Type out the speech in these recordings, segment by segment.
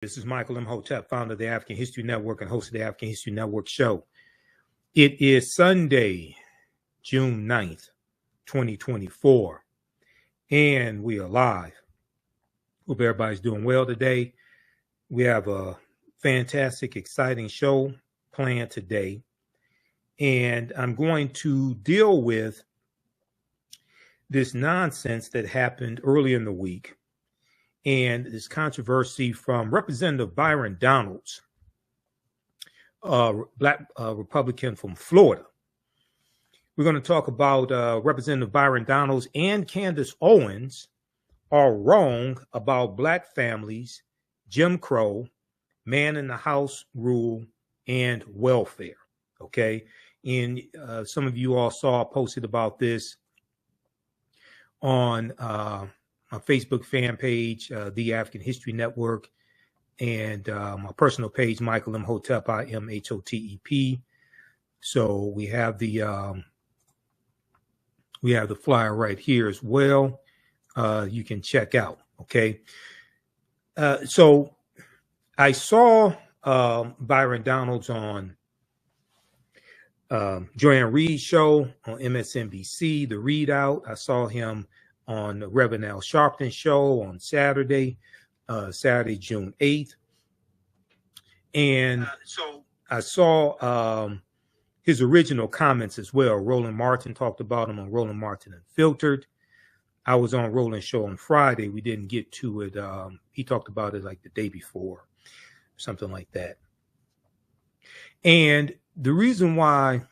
This is Michael Imhotep, founder of the African History Network and host of the African History Network show. It is Sunday, June 9th, 2024, and we are live. Hope everybody's doing well today. We have a fantastic, exciting show planned today, and I'm going to deal with this nonsense that happened early in the week and this controversy from Representative Byron Donalds, Black Republican from Florida. We're going to talk about Representative Byron Donalds and Candace Owens are wrong about Black families, Jim Crow, man in the house rule, and welfare. Okay. And some of you all saw posted about this on my Facebook fan page, The African History Network, and my personal page, Michael Imhotep, IMHOTEP. So we have the flyer right here as well. You can check out. Okay. So I saw Byron Donalds on Joanne Reed's show on MSNBC, The Readout. I saw him on the Reverend Al Sharpton show on Saturday, June 8th. And so I saw his original comments as well. Roland Martin talked about him on Roland Martin Unfiltered. I was on Roland's show on Friday. We didn't get to it. He talked about it like the day before, something like that. And the reason why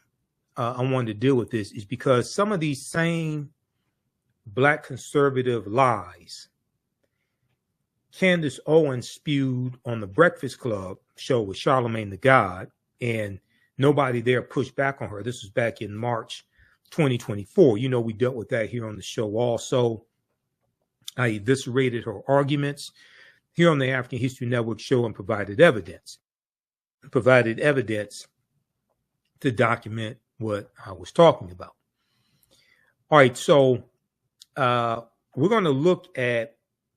I wanted to deal with this is because some of these same Black conservative lies Candace Owens spewed on the Breakfast Club show with Charlemagne the God, and nobody there pushed back on her. This was back in March 2024. You know, we dealt with that here on the show also. I eviscerated her arguments here on the African History Network show and provided evidence to document what I was talking about. All right, so we're going to look at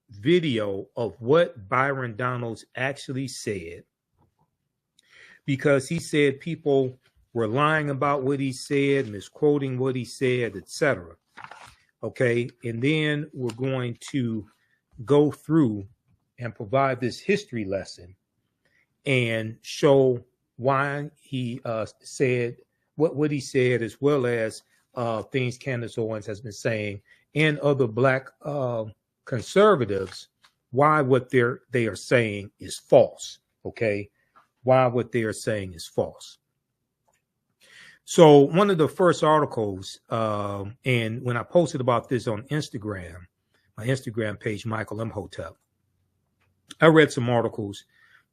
video of what Byron Donalds actually said, because he said people were lying about what he said, misquoting what he said, etc. Okay, and then we're going to go through and provide this history lesson and show why he said what he said, as well as things Candace Owens has been saying and other Black conservatives, why what they are saying is false. Okay, why what they are saying is false. So one of the first articles, and when I posted about this on Instagram, my Instagram page, Michael Imhotep, I read some articles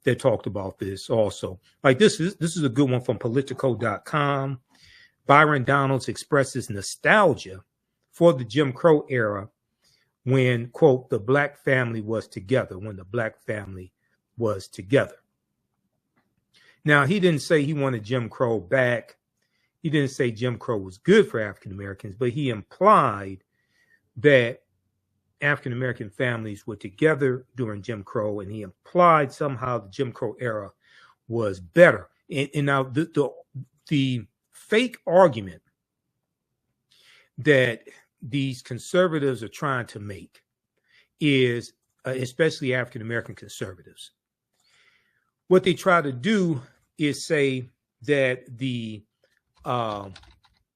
that talked about this also. Like this is a good one from Politico.com. Byron Donalds expresses nostalgia for the Jim Crow era when, quote, the Black family was together, when the Black family was together. Now, he didn't say he wanted Jim Crow back. He didn't say Jim Crow was good for African Americans, but he implied that African American families were together during Jim Crow, and he implied somehow the Jim Crow era was better. And now the fake argument that these conservatives are trying to make is, especially African American conservatives, what they try to do is say that the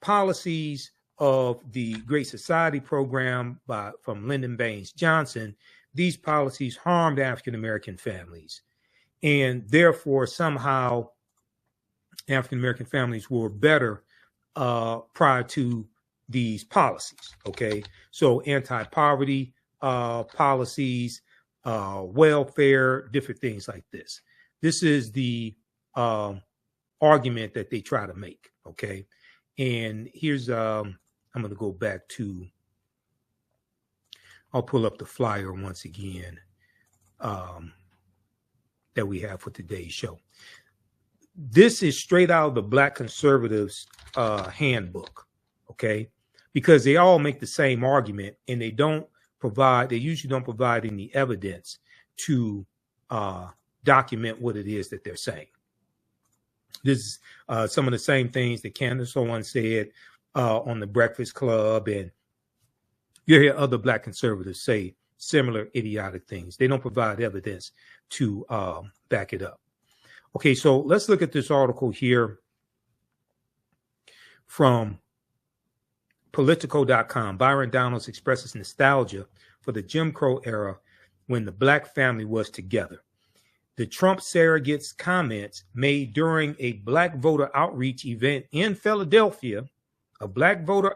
policies of the Great Society program from Lyndon Baines Johnson, these policies harmed African American families, and therefore somehow African American families were better prior to these policies. Okay, so anti-poverty policies, welfare, different things like this. This is the argument that they try to make. Okay, and here's I'm going to go back to, I'll pull up the flyer once again that we have for today's show. This is straight out of the Black conservatives handbook. Okay, because they all make the same argument, and they usually don't provide any evidence to document what it is that they're saying. This is some of the same things that Candace Owens said on the Breakfast Club, and you hear other black conservatives say similar idiotic things. They don't provide evidence to back it up. Okay, so let's look at this article here from Politico.com. Byron Donalds expresses nostalgia for the Jim Crow era when the black family was together. The Trump surrogate's comments made during a black voter outreach event in Philadelphia, a black voter,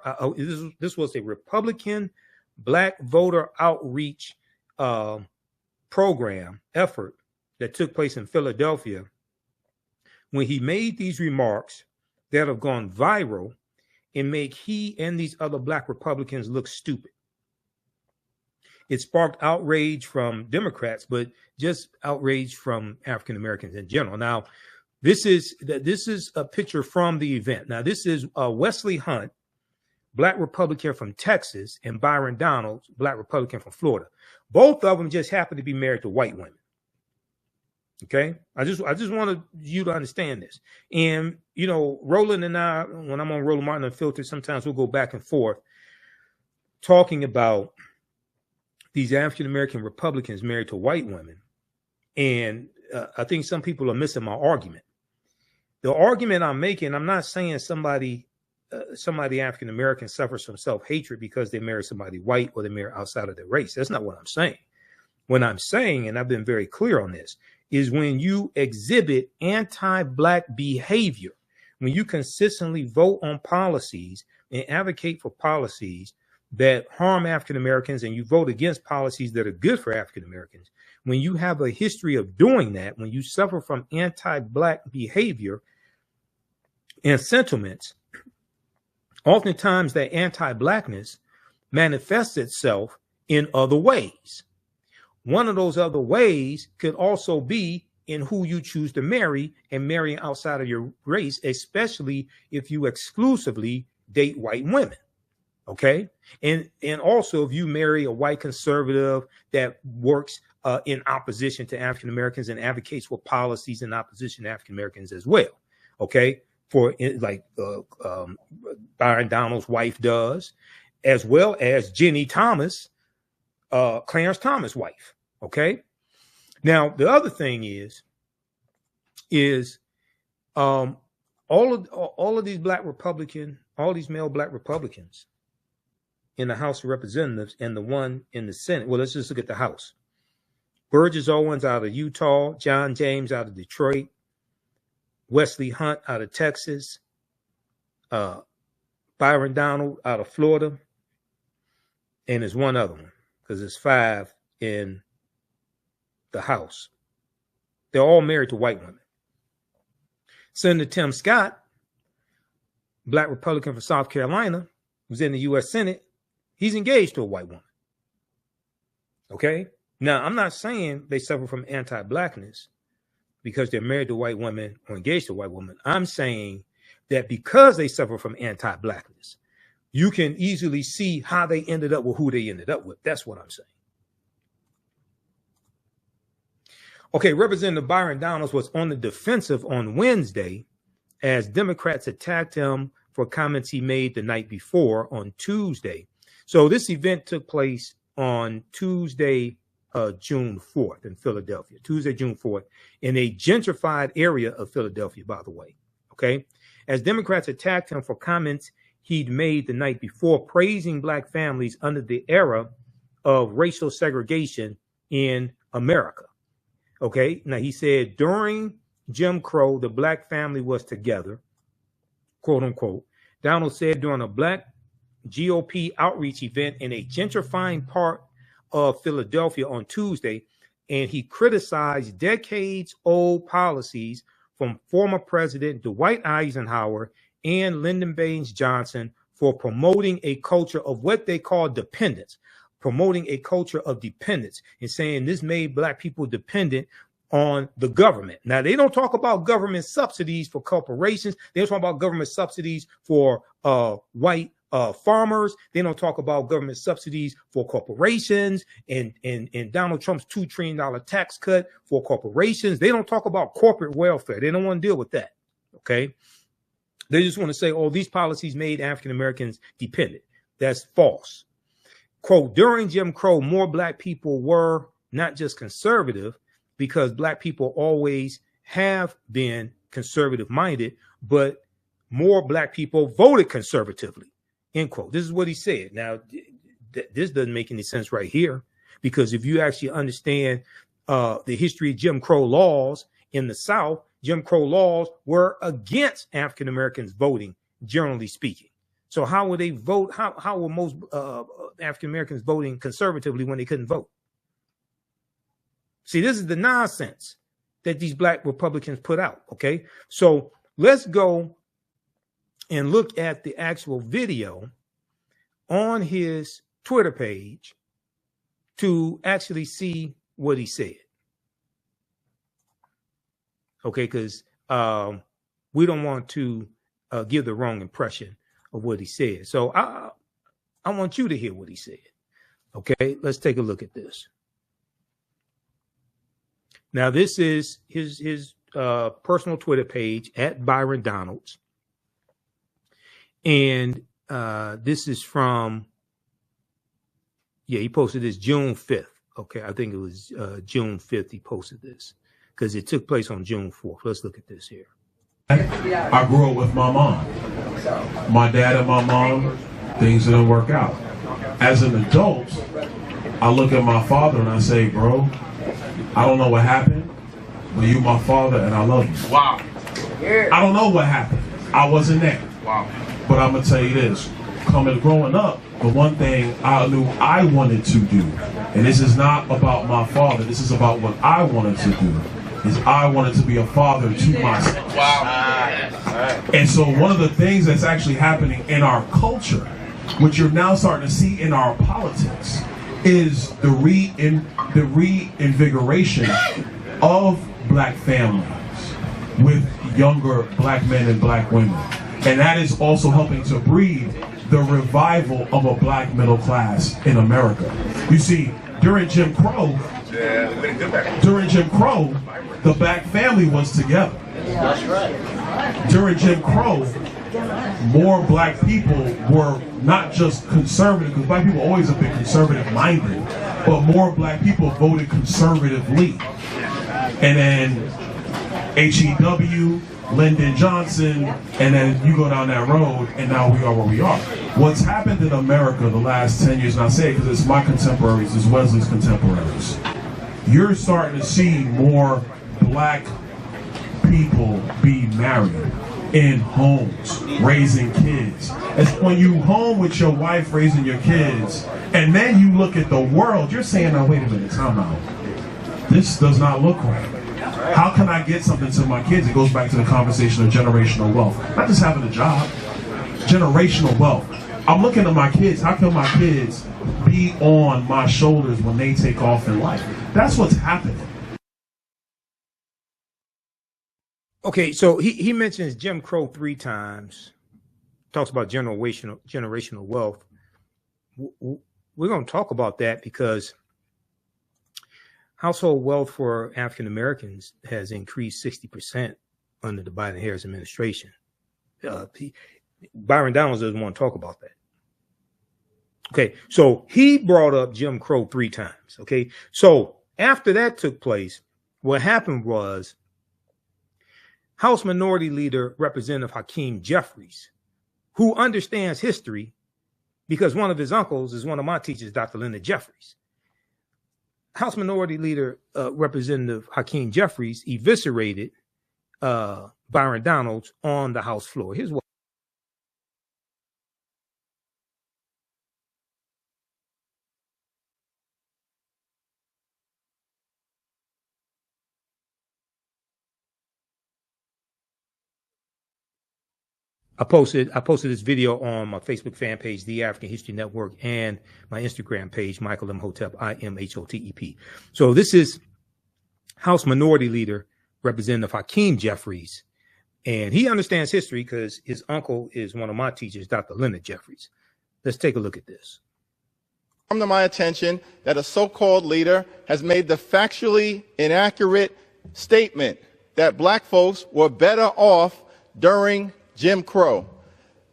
this was a Republican black voter outreach program effort that took place in Philadelphia, when he made these remarks that have gone viral and make he and these other black Republicans look stupid. It sparked outrage from Democrats, but just outrage from African Americans in general. Now, this is a picture from the event. Now, this is Wesley Hunt, black Republican from Texas, and Byron Donalds, black Republican from Florida. Both of them just happen to be married to white women. Okay, I just wanted you to understand this. And you know, Roland and I, when I'm on Roland Martin Unfiltered, sometimes we'll go back and forth talking about these African American Republicans married to white women, and I think some people are missing my argument. The argument I'm making, I'm not saying somebody African American suffers from self-hatred because they marry somebody white or they marry outside of their race. That's not what I'm saying. What I'm saying, and I've been very clear on this, is when you exhibit anti-black behavior, when you consistently vote on policies and advocate for policies that harm African Americans, and you vote against policies that are good for African Americans, when you have a history of doing that, when you suffer from anti-black behavior and sentiments, oftentimes that anti-blackness manifests itself in other ways. One of those other ways could also be in who you choose to marry, and marrying outside of your race, especially if you exclusively date white women. Okay. And also if you marry a white conservative that works in opposition to African Americans and advocates for policies in opposition to African Americans as well. Okay. For like Byron Donalds' wife does, as well as Jenny Thomas, Clarence Thomas' wife. Okay. Now, the other thing is all of these black Republican, all these male black Republicans in the House of Representatives and the one in the Senate. Well, let's just look at the House. Burgess Owens out of Utah, John James out of Detroit, Wesley Hunt out of Texas, Byron Donald out of Florida, and there's one other one because there's 5 in the House. They're all married to white women. Senator Tim Scott, black Republican from South Carolina, who's in the U.S. Senate, he's engaged to a white woman. Okay? Now, I'm not saying they suffer from anti-blackness because they're married to white women or engaged to white women. I'm saying that because they suffer from anti-blackness, you can easily see how they ended up with who they ended up with. That's what I'm saying. Okay, Representative Byron Donalds was on the defensive on Wednesday as Democrats attacked him for comments he made the night before on Tuesday. So this event took place on Tuesday, June 4th in Philadelphia, Tuesday, June 4th, in a gentrified area of Philadelphia, by the way. Okay, as Democrats attacked him for comments he'd made the night before, praising black families under the era of racial segregation in America. Okay, now he said during Jim Crow, the black family was together, quote unquote. Donald said during a black GOP outreach event in a gentrifying part of Philadelphia on Tuesday, and he criticized decades-old policies from former President Dwight Eisenhower and Lyndon Baines Johnson for promoting a culture of what they call dependence, promoting a culture of dependence, and saying this made black people dependent on the government. Now, they don't talk about government subsidies for corporations. They don't talk about government subsidies for white farmers. They don't talk about government subsidies for corporations and Donald Trump's $2 trillion tax cut for corporations. They don't talk about corporate welfare. They don't want to deal with that. Okay. They just want to say, oh, these policies made African Americans dependent. That's false. Quote, during Jim Crow, more black people were not just conservative, because black people always have been conservative minded, but more black people voted conservatively, end quote. This is what he said. Now, this doesn't make any sense right here, because if you actually understand the history of Jim Crow laws in the South, Jim Crow laws were against African Americans voting, generally speaking. So how would they vote? How were most African Americans voting conservatively when they couldn't vote? See, this is the nonsense that these black Republicans put out. Okay, so let's go and look at the actual video on his Twitter page to actually see what he said. Okay, because we don't want to give the wrong impression of what he said. So I want you to hear what he said. Okay, let's take a look at this. Now, this is his personal Twitter page at Byron Donalds. And this is from, he posted this June 5th. Okay, I think it was June 5th he posted this, because it took place on June 4th. Let's look at this here. I grew up with my mom. My dad and my mom, things didn't work out. As an adult, I look at my father and I say, bro, I don't know what happened, but you my father and I love you. Wow. I don't know what happened. I wasn't there. Wow. But I'm going to tell you this. Growing up, the one thing I knew I wanted to do, and this is not about my father, this is about what I wanted to do, is I wanted to be a father to myself. Wow. And so one of the things that's actually happening in our culture, which you're now starting to see in our politics, is the reinvigoration of black families with younger black men and black women. And that is also helping to breed the revival of a black middle class in America. You see, during Jim Crow, the black family was together. That's right. During Jim Crow, more black people were not just conservative, because black people always have been conservative minded, but more black people voted conservatively. And then HEW, Lyndon Johnson, and then you go down that road, and now we are where we are. What's happened in America the last 10 years, and I say it because it's my contemporaries, it's Wesley's contemporaries, you're starting to see more black people be married in homes, raising kids. It's when you home with your wife raising your kids, and then you look at the world, you're saying, now wait a minute, time out. This does not look right. How can I get something to my kids? It goes back to the conversation of generational wealth. Not just having a job, generational wealth. I'm looking at my kids. How can my kids be on my shoulders when they take off in life? That's what's happening. Okay, so he mentions Jim Crow 3 times, talks about generational wealth. We're going to talk about that because household wealth for African Americans has increased 60% under the Biden-Harris administration. Byron Donalds doesn't want to talk about that. Okay, so he brought up Jim Crow 3 times. Okay, so after that took place, what happened was House Minority Leader Representative Hakeem Jeffries, who understands history because one of his uncles is one of my teachers, Dr. Lyndon Jeffries. House Minority Leader Representative Hakeem Jeffries eviscerated Byron Donalds on the House floor. Here's what. I posted this video on my Facebook fan page, The African History Network, and my Instagram page, Michael Imhotep, IMHOTEP. So this is House Minority Leader Representative Hakeem Jeffries, and he understands history because his uncle is one of my teachers, Dr. Lyndon Jeffries. Let's take a look at this. Come to my attention that a so-called leader has made the factually inaccurate statement that black folks were better off during Jim Crow.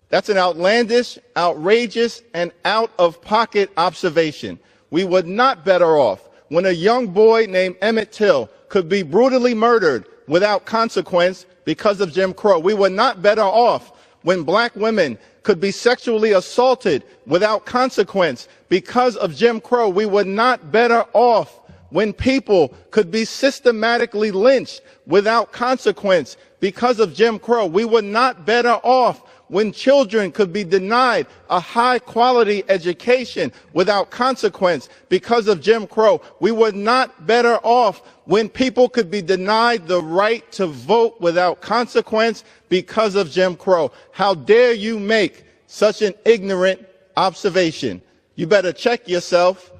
That's an outlandish, outrageous, and out-of-pocket observation. We were not better off when a young boy named Emmett Till could be brutally murdered without consequence because of Jim Crow. We were not better off when black women could be sexually assaulted without consequence because of Jim Crow. We were not better off when people could be systematically lynched without consequence because of Jim Crow. We were not better off when children could be denied a high-quality education without consequence because of Jim Crow. We were not better off when people could be denied the right to vote without consequence because of Jim Crow. How dare you make such an ignorant observation? You better check yourself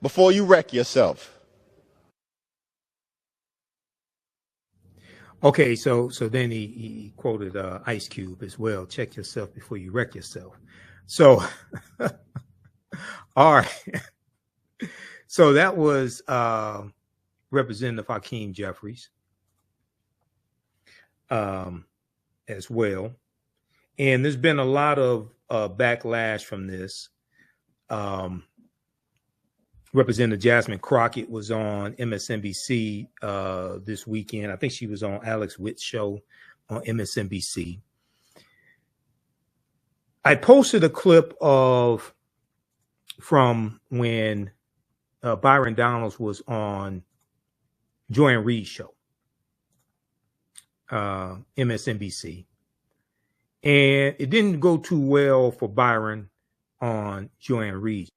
before you wreck yourself. Okay, so then he quoted Ice Cube as well. Check yourself before you wreck yourself. So, all right. So that was Representative Hakeem Jeffries as well. And there's been a lot of backlash from this. Representative Jasmine Crockett was on MSNBC this weekend. I think she was on Alex Witt's show on MSNBC. I posted a clip from when Byron Donalds was on Joy and Reid's show, MSNBC. And it didn't go too well for Byron on Joy and Reid.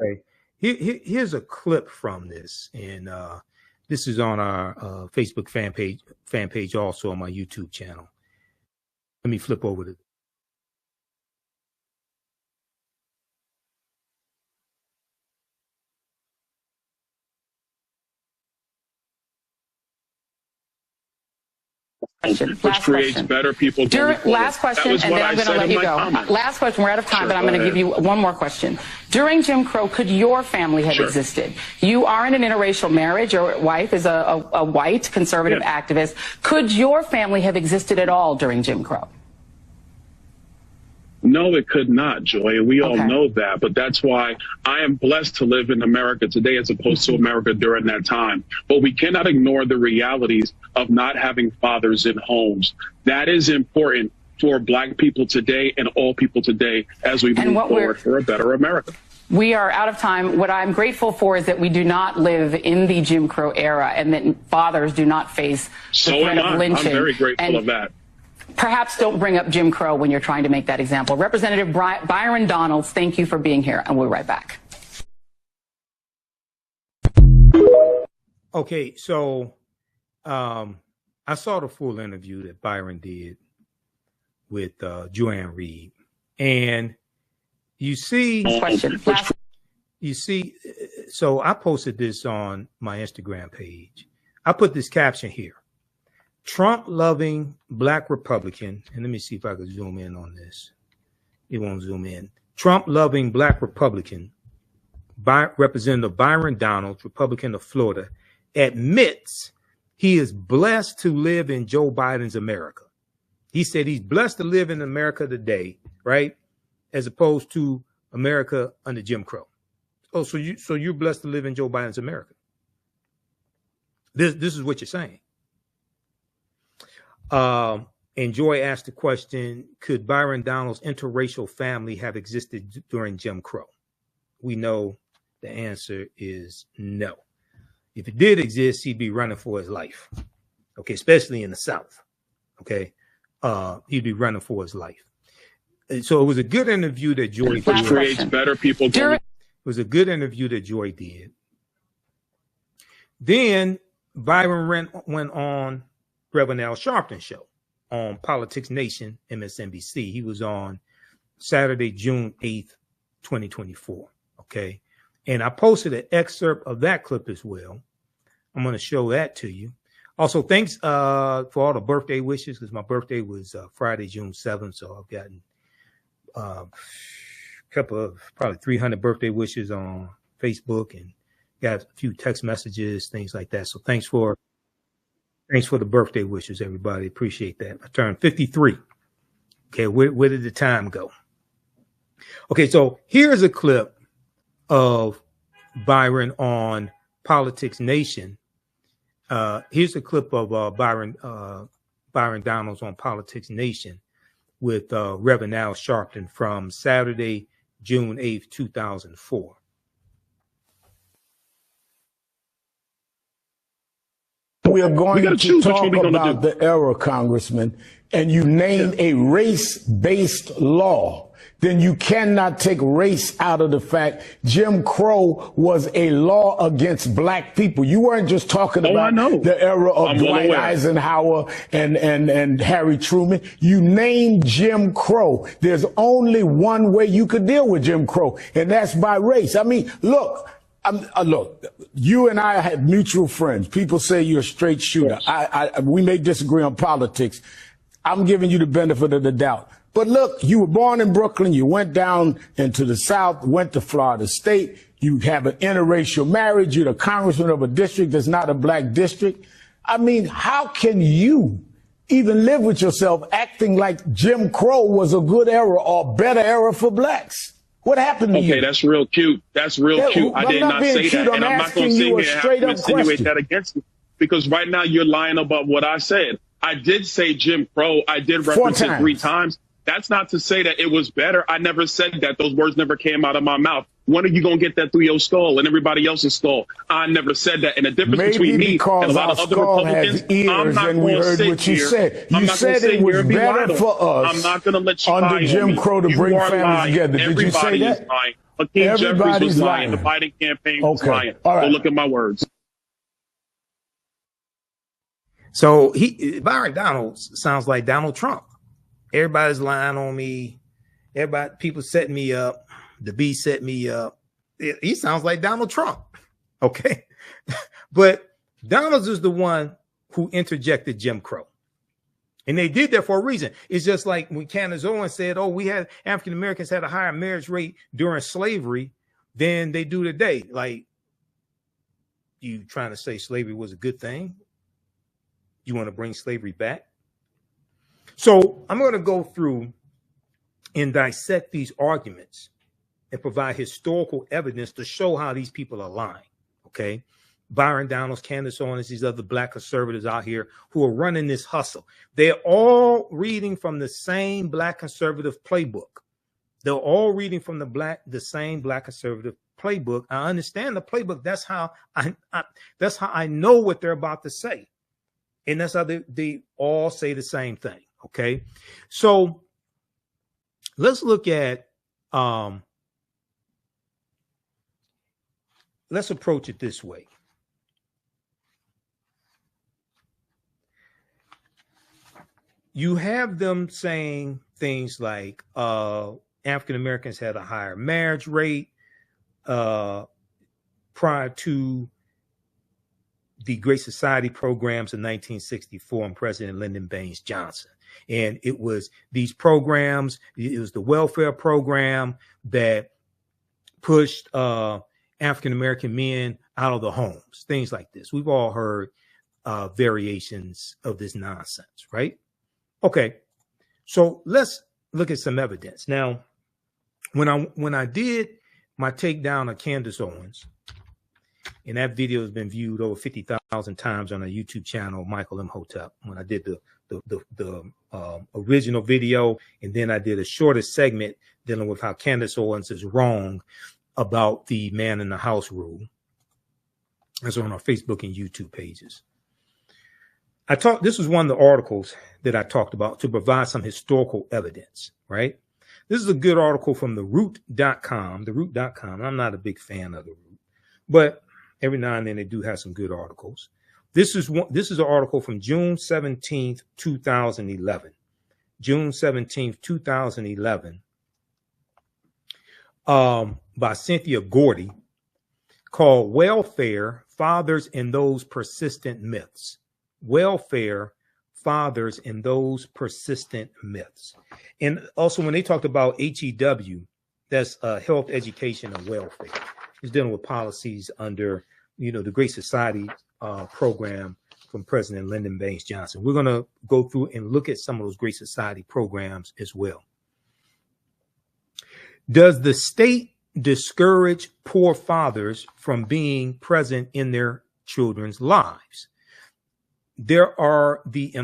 Okay. Here's a clip from this, and this is on our Facebook fan page, also on my YouTube channel. Let me flip over to. Which creates better people. Last question, and then I'm going to let you go. Last question. We're out of time, but I'm going to give you one more question. During Jim Crow, could your family have existed? You are in an interracial marriage. Your wife is a white conservative activist. Could your family have existed at all during Jim Crow? No, it could not, Joy, and we all know that. But that's why I am blessed to live in America today as opposed to America during that time. But we cannot ignore the realities of not having fathers in homes. That is important for black people today and all people today as we move forward for a better America. We are out of time. What I'm grateful for is that we do not live in the Jim Crow era and that fathers do not face the threat of lynching. I'm very grateful of that. Perhaps don't bring up Jim Crow when you're trying to make that example. Representative Byron Donalds, thank you for being here, and we'll be right back. Okay, so I saw the full interview that Byron did with Joanne Reid, and you see, so I posted this on my Instagram page. I put this caption here. Trump-loving black Republican, and let me see if I can zoom in on this. It won't zoom in. Trump-loving black Republican, Representative Byron Donalds, Republican of Florida, admits he is blessed to live in Joe Biden's America. He said he's blessed to live in America today, right, as opposed to America under Jim Crow. Oh, so you're blessed to live in Joe Biden's America. This is what you're saying. And Joy asked the question, could Byron Donalds' interracial family have existed during Jim Crow? We know the answer is no. If it did exist, he'd be running for his life. Okay, especially in the South. Okay, he'd be running for his life. And so it was a good interview that Joy did. Which creates better people. It was a good interview that Joy did. Then Byron went on Reverend Al Sharpton show on Politics Nation, MSNBC. He was on Saturday, June 8th, 2024. Okay. And I posted an excerpt of that clip as well. I'm going to show that to you. Also, thanks for all the birthday wishes, because my birthday was Friday, June 7th. So I've gotten couple of probably 300 birthday wishes on Facebook, and got a few text messages, things like that. So thanks for the birthday wishes, everybody. Appreciate that. I turned 53. Okay, where did the time go? Okay, so here's a clip of Byron on Politics Nation. Here's a clip of Byron Donalds on Politics Nation with Reverend Al Sharpton from Saturday, June 8th, 2004. We are going to talk about the era, Congressman, and you name a race-based law, then you cannot take race out of the fact Jim Crow was a law against black people. You weren't just talking about the era of Dwight Eisenhower and Harry Truman. You named Jim Crow. There's only one way you could deal with Jim Crow, and that's by race. I mean, look. Look, you and I had mutual friends. People say you're a straight shooter. We may disagree on politics. I'm giving you the benefit of the doubt. But look, you were born in Brooklyn. You went down into the South, went to Florida State. You have an interracial marriage. You're the congressman of a district that's not a black district. I mean, how can you even live with yourself acting like Jim Crow was a good era or better era for blacks? What happened to you? Okay, that's real cute. That's real cute. I did not say that. And I'm not going to sit here and have to insinuate that against me, because right now you're lying about what I said. I did say Jim Crow. I did reference it 3 times. That's not to say that it was better. I never said that. Those words never came out of my mouth. When are you going to get that through your skull and everybody else's skull? I never said that. And the difference between me and a lot of other Republicans, I'm not going to sit here. You said it was better for us. I'm not going to let you under Jim Crow to bring families together. Did you say that? Hakeem Jeffries was lying. The Biden campaign was lying. All right. Go look at my words. So Byron Donalds sounds like Donald Trump. Everybody's lying on me. People setting me up. The B set me up. He sounds like Donald Trump. Okay. But Donalds is the one who interjected Jim Crow. And they did that for a reason. It's just like when Candace Owens said, oh, we had African Americans had a higher marriage rate during slavery than they do today. Like, you trying to say slavery was a good thing? You want to bring slavery back? So I'm going to go through and dissect these arguments and provide historical evidence to show how these people are lying. Okay. Byron Donalds, Candace Owens, these other black conservatives out here who are running this hustle. They're all reading from the same black conservative playbook. They're all reading from the same black conservative playbook. I understand the playbook. That's how I know what they're about to say. And that's how they all say the same thing. Okay. So let's look at, let's approach it this way. You have them saying things like African Americans had a higher marriage rate prior to the Great Society programs in 1964 and President Lyndon Baines Johnson. And it was these programs, it was the welfare program that pushed African American men out of the homes, things like this. We've all heard variations of this nonsense, right? Okay, so let's look at some evidence. Now, when I did my takedown of Candace Owens, and that video has been viewed over 50,000 times on our YouTube channel, Michael Imhotep, when I did the original video, and then I did a shorter segment dealing with how Candace Owens is wrong about the man in the house rule. That's on our Facebook and YouTube pages. This was one of the articles that I talked about to provide some historical evidence, right? This is a good article from theroot.com. Theroot.com. I'm not a big fan of The Root, but every now and then they do have some good articles. This is an article from June 17th, 2011. June 17th, 2011, by Cynthia Gordy, called Welfare, Fathers and Those Persistent Myths. Welfare, Fathers and Those Persistent Myths. And also when they talked about HEW, That's health, education, and welfare. It's dealing with policies under, the Great Society program from President Lyndon Baines Johnson. We're going to go through and look at some of those Great Society programs as well. Does the state discourage poor fathers from being present in their children's lives? There are the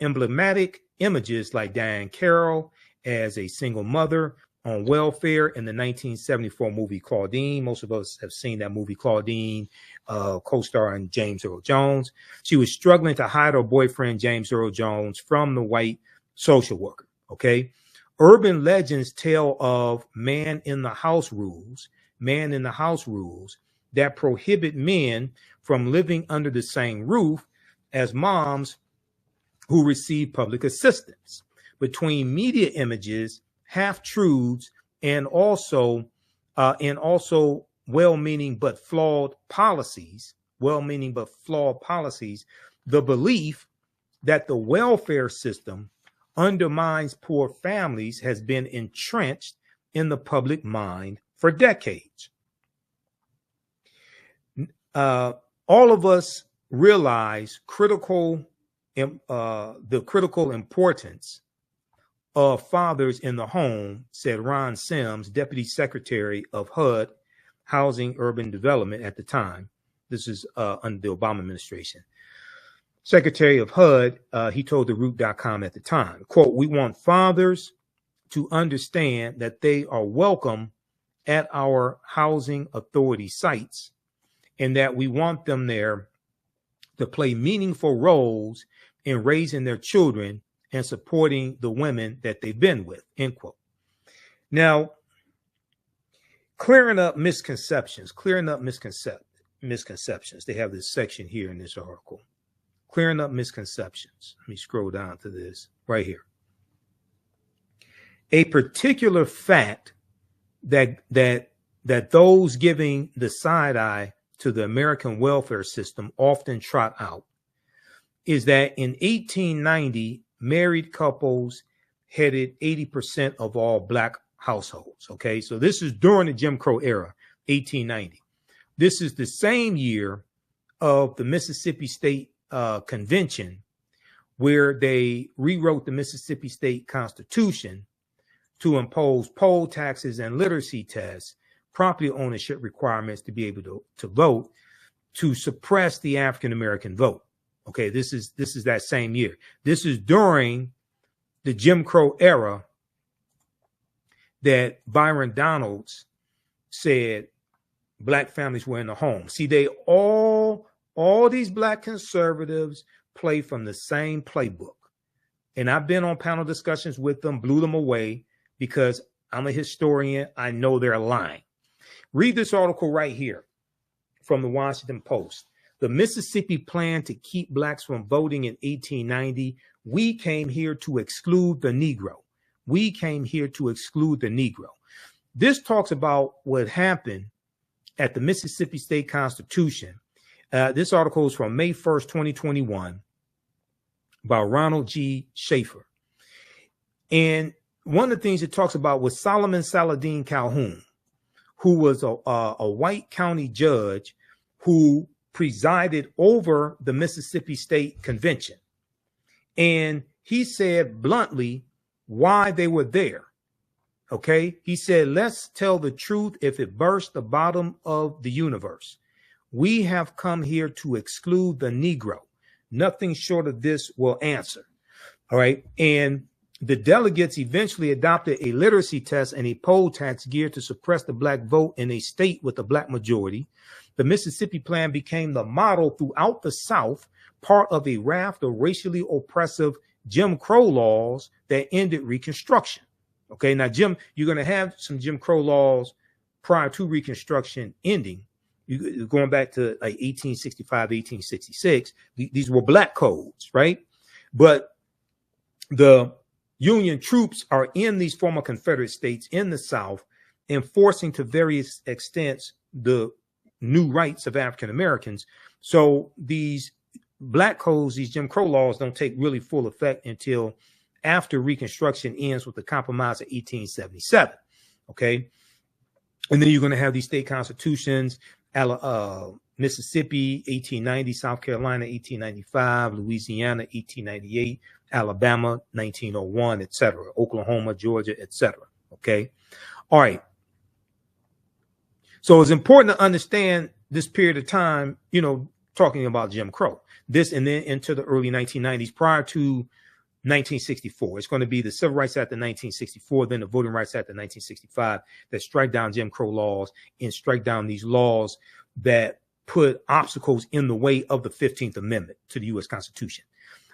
emblematic images like Diane Carroll as a single mother on welfare in the 1974 movie Claudine. Most of us have seen that movie Claudine, co-starring James Earl Jones. She was struggling to hide her boyfriend, James Earl Jones, from the white social worker, okay? Urban legends tell of man in the house rules that prohibit men from living under the same roof as moms who receive public assistance. Between media images, half-truths, and also well-meaning but flawed policies, the belief that the welfare system undermines poor families has been entrenched in the public mind for decades. All of us realize the critical importance of fathers in the home, said Ron Sims, Deputy Secretary of HUD, Housing Urban Development at the time. This is under the Obama administration. Secretary of HUD, he told theroot.com at the time, quote, "We want fathers to understand that they are welcome at our housing authority sites and that we want them there to play meaningful roles in raising their children and supporting the women that they've been with," end quote. Now, clearing up misconceptions. They have this section here in this article. Clearing up misconceptions. Let me scroll down to this right here. A particular fact that those giving the side eye to the American welfare system often trot out is that in 1890, married couples headed 80% of all Black households. Okay, so this is during the Jim Crow era, 1890. This is the same year of the Mississippi State Convention, where they rewrote the Mississippi State Constitution to impose poll taxes and literacy tests, property ownership requirements to be able to vote, to suppress the African American vote. Okay, this is that same year. This is during the Jim Crow era that Byron Donalds said Black families were in the home. See, they all these Black conservatives play from the same playbook. And I've been on panel discussions with them, blew them away because I'm a historian. I know they're lying. Read this article right here from the Washington Post. The Mississippi plan to keep Blacks from voting in 1890. We came here to exclude the Negro. We came here to exclude the Negro. This talks about what happened at the Mississippi State Constitution. This article is from May 1st, 2021 by Ronald G. Schaefer. And one of the things it talks about was Solomon Saladin Calhoun, who was a white county judge who presided over the Mississippi State Convention. And he said bluntly why they were there. Okay, he said, "Let's tell the truth if it burst the bottom of the universe. We have come here to exclude the Negro. Nothing short of this will answer." All right. And the delegates eventually adopted a literacy test and a poll tax geared to suppress the Black vote in a state with a Black majority. The Mississippi Plan became the model throughout the South, part of a raft of racially oppressive Jim Crow laws that ended Reconstruction. Okay, now, you're going to have some Jim Crow laws prior to Reconstruction ending. Going back to like 1865, 1866, these were Black codes, right? But the Union troops are in these former Confederate states in the South, enforcing to various extents the new rights of African Americans. So these Black codes, these Jim Crow laws, don't take really full effect until after Reconstruction ends with the Compromise of 1877. Okay. And then you're going to have these state constitutions, Mississippi, 1890, South Carolina, 1895, Louisiana, 1898, Alabama, 1901, etc., Oklahoma, Georgia, etc. Okay. All right. So it's important to understand this period of time, you know, talking about Jim Crow, this and then into the early 1990s prior to 1964. It's going to be the Civil Rights Act of 1964, then the Voting Rights Act of 1965 that strike down Jim Crow laws and strike down these laws that put obstacles in the way of the 15th Amendment to the U.S. Constitution.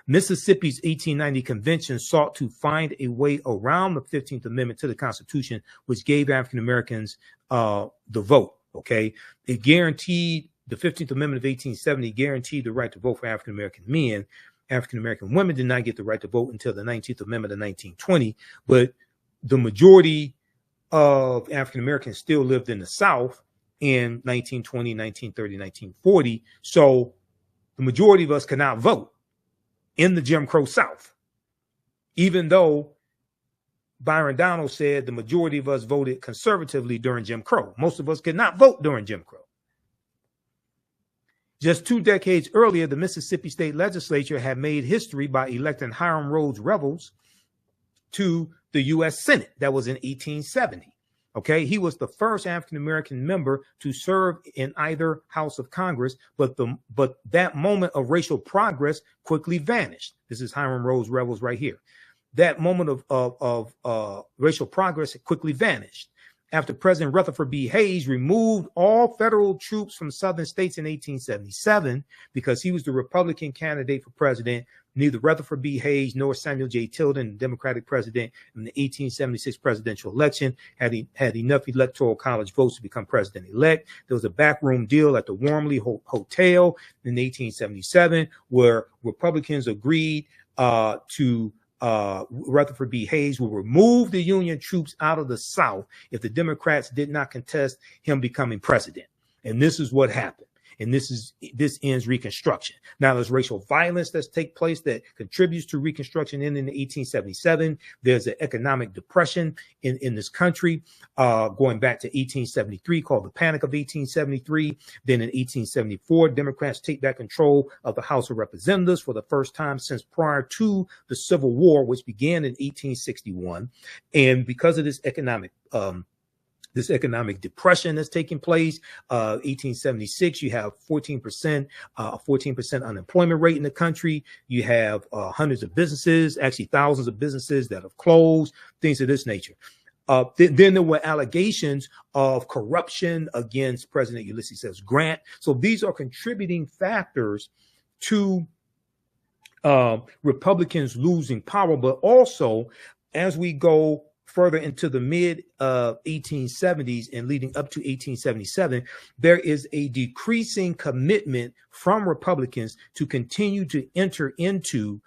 Mississippi's 1890 convention sought to find a way around the 15th Amendment to the Constitution, which gave African Americans the vote. Okay. It guaranteed the 15th Amendment of 1870 guaranteed the right to vote for African American men. African American women did not get the right to vote until the 19th Amendment of 1920, but the majority of African Americans still lived in the South in 1920, 1930, 1940. So the majority of us could not vote in the Jim Crow South, even though Byron Donalds said the majority of us voted conservatively during Jim Crow. Most of us could not vote during Jim Crow. Just 2 decades earlier, the Mississippi State Legislature had made history by electing Hiram Rhodes Revels to the U.S. Senate. That was in 1870. Okay, he was the first African-American member to serve in either house of Congress, but that moment of racial progress quickly vanished. This is Hiram Rhodes Revels right here. That moment of racial progress quickly vanished after President Rutherford B. Hayes removed all federal troops from southern states in 1877 because he was the Republican candidate for president. Neither Rutherford B. Hayes nor Samuel J. Tilden, the Democratic president in the 1876 presidential election, had enough electoral college votes to become president-elect. There was a backroom deal at the Wormley Hotel in 1877 where Republicans agreed to Rutherford B. Hayes will remove the Union troops out of the South if the Democrats did not contest him becoming president. And this is what happened. And this ends Reconstruction. Now there's racial violence that's take place that contributes to Reconstruction in 1877. There's an economic depression in this country going back to 1873 called the Panic of 1873. Then in 1874, Democrats take back control of the House of Representatives for the first time since prior to the Civil War, which began in 1861. And because of this economic depression that's taking place, 1876, you have 14% unemployment rate in the country. You have hundreds of businesses, actually thousands of businesses that have closed, things of this nature. Then there were allegations of corruption against President Ulysses S. Grant. So these are contributing factors to Republicans losing power, but also as we go further into the mid 1870s and leading up to 1877, there is a decreasing commitment from Republicans to continue to enter into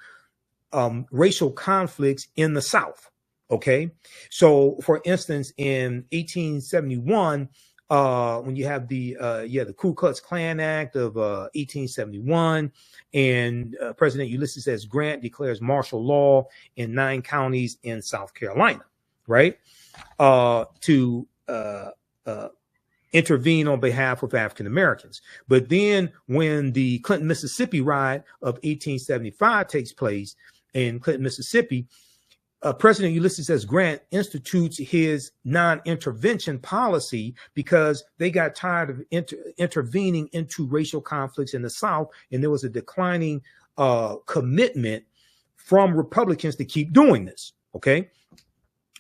racial conflicts in the South. Okay, so for instance, in 1871, when you have the Ku Klux Klan Act of 1871, and President Ulysses S. Grant declares martial law in 9 counties in South Carolina, right, to intervene on behalf of African Americans. But then when the Clinton, Mississippi riot of 1875 takes place in Clinton, Mississippi, President Ulysses S. Grant institutes his non-intervention policy because they got tired of intervening into racial conflicts in the South, and there was a declining commitment from Republicans to keep doing this. Okay,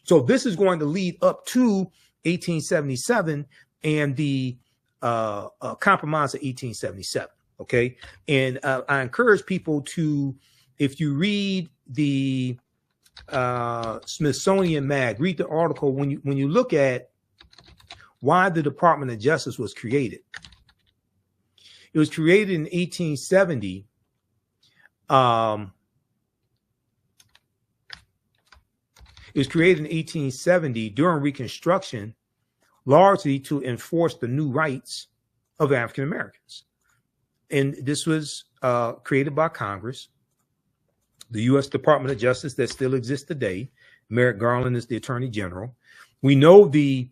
so this is going to lead up to 1877 and the Compromise of 1877. Okay, and I encourage people to, if you read the Smithsonian Mag, read the article when you look at why the Department of Justice was created. It was created in 1870. It was created in 1870 during Reconstruction, largely to enforce the new rights of African Americans. And this was created by Congress. The U.S. Department of Justice that still exists today, Merrick Garland is the Attorney General, We know the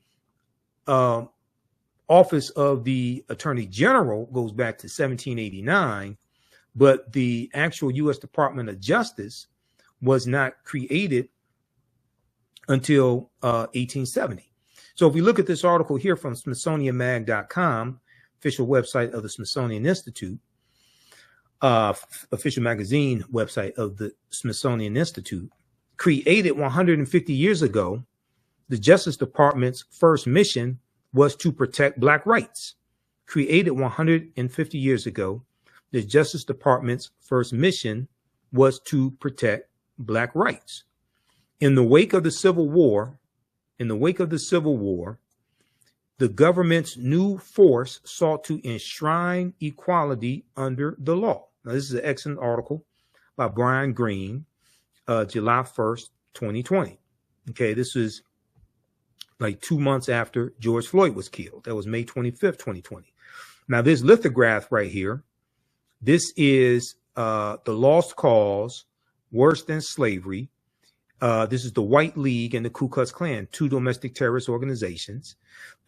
office of the Attorney General goes back to 1789, but the actual U.S. Department of Justice was not created until 1870. So if we look at this article here from SmithsonianMag.com, official website of the Smithsonian Institute, official magazine website of the Smithsonian Institute, created 150 years ago, the Justice Department's first mission was to protect Black rights. Created 150 years ago, the Justice Department's first mission was to protect Black rights. In the wake of the Civil War, the government's new force sought to enshrine equality under the law. Now, this is an excellent article by Brian Greene, July 1st, 2020. Okay, this is like 2 months after George Floyd was killed. That was May 25th, 2020. Now, this lithograph right here, this is the Lost Cause, Worse Than Slavery. This is the White League and the Ku Klux Klan, two domestic terrorist organizations.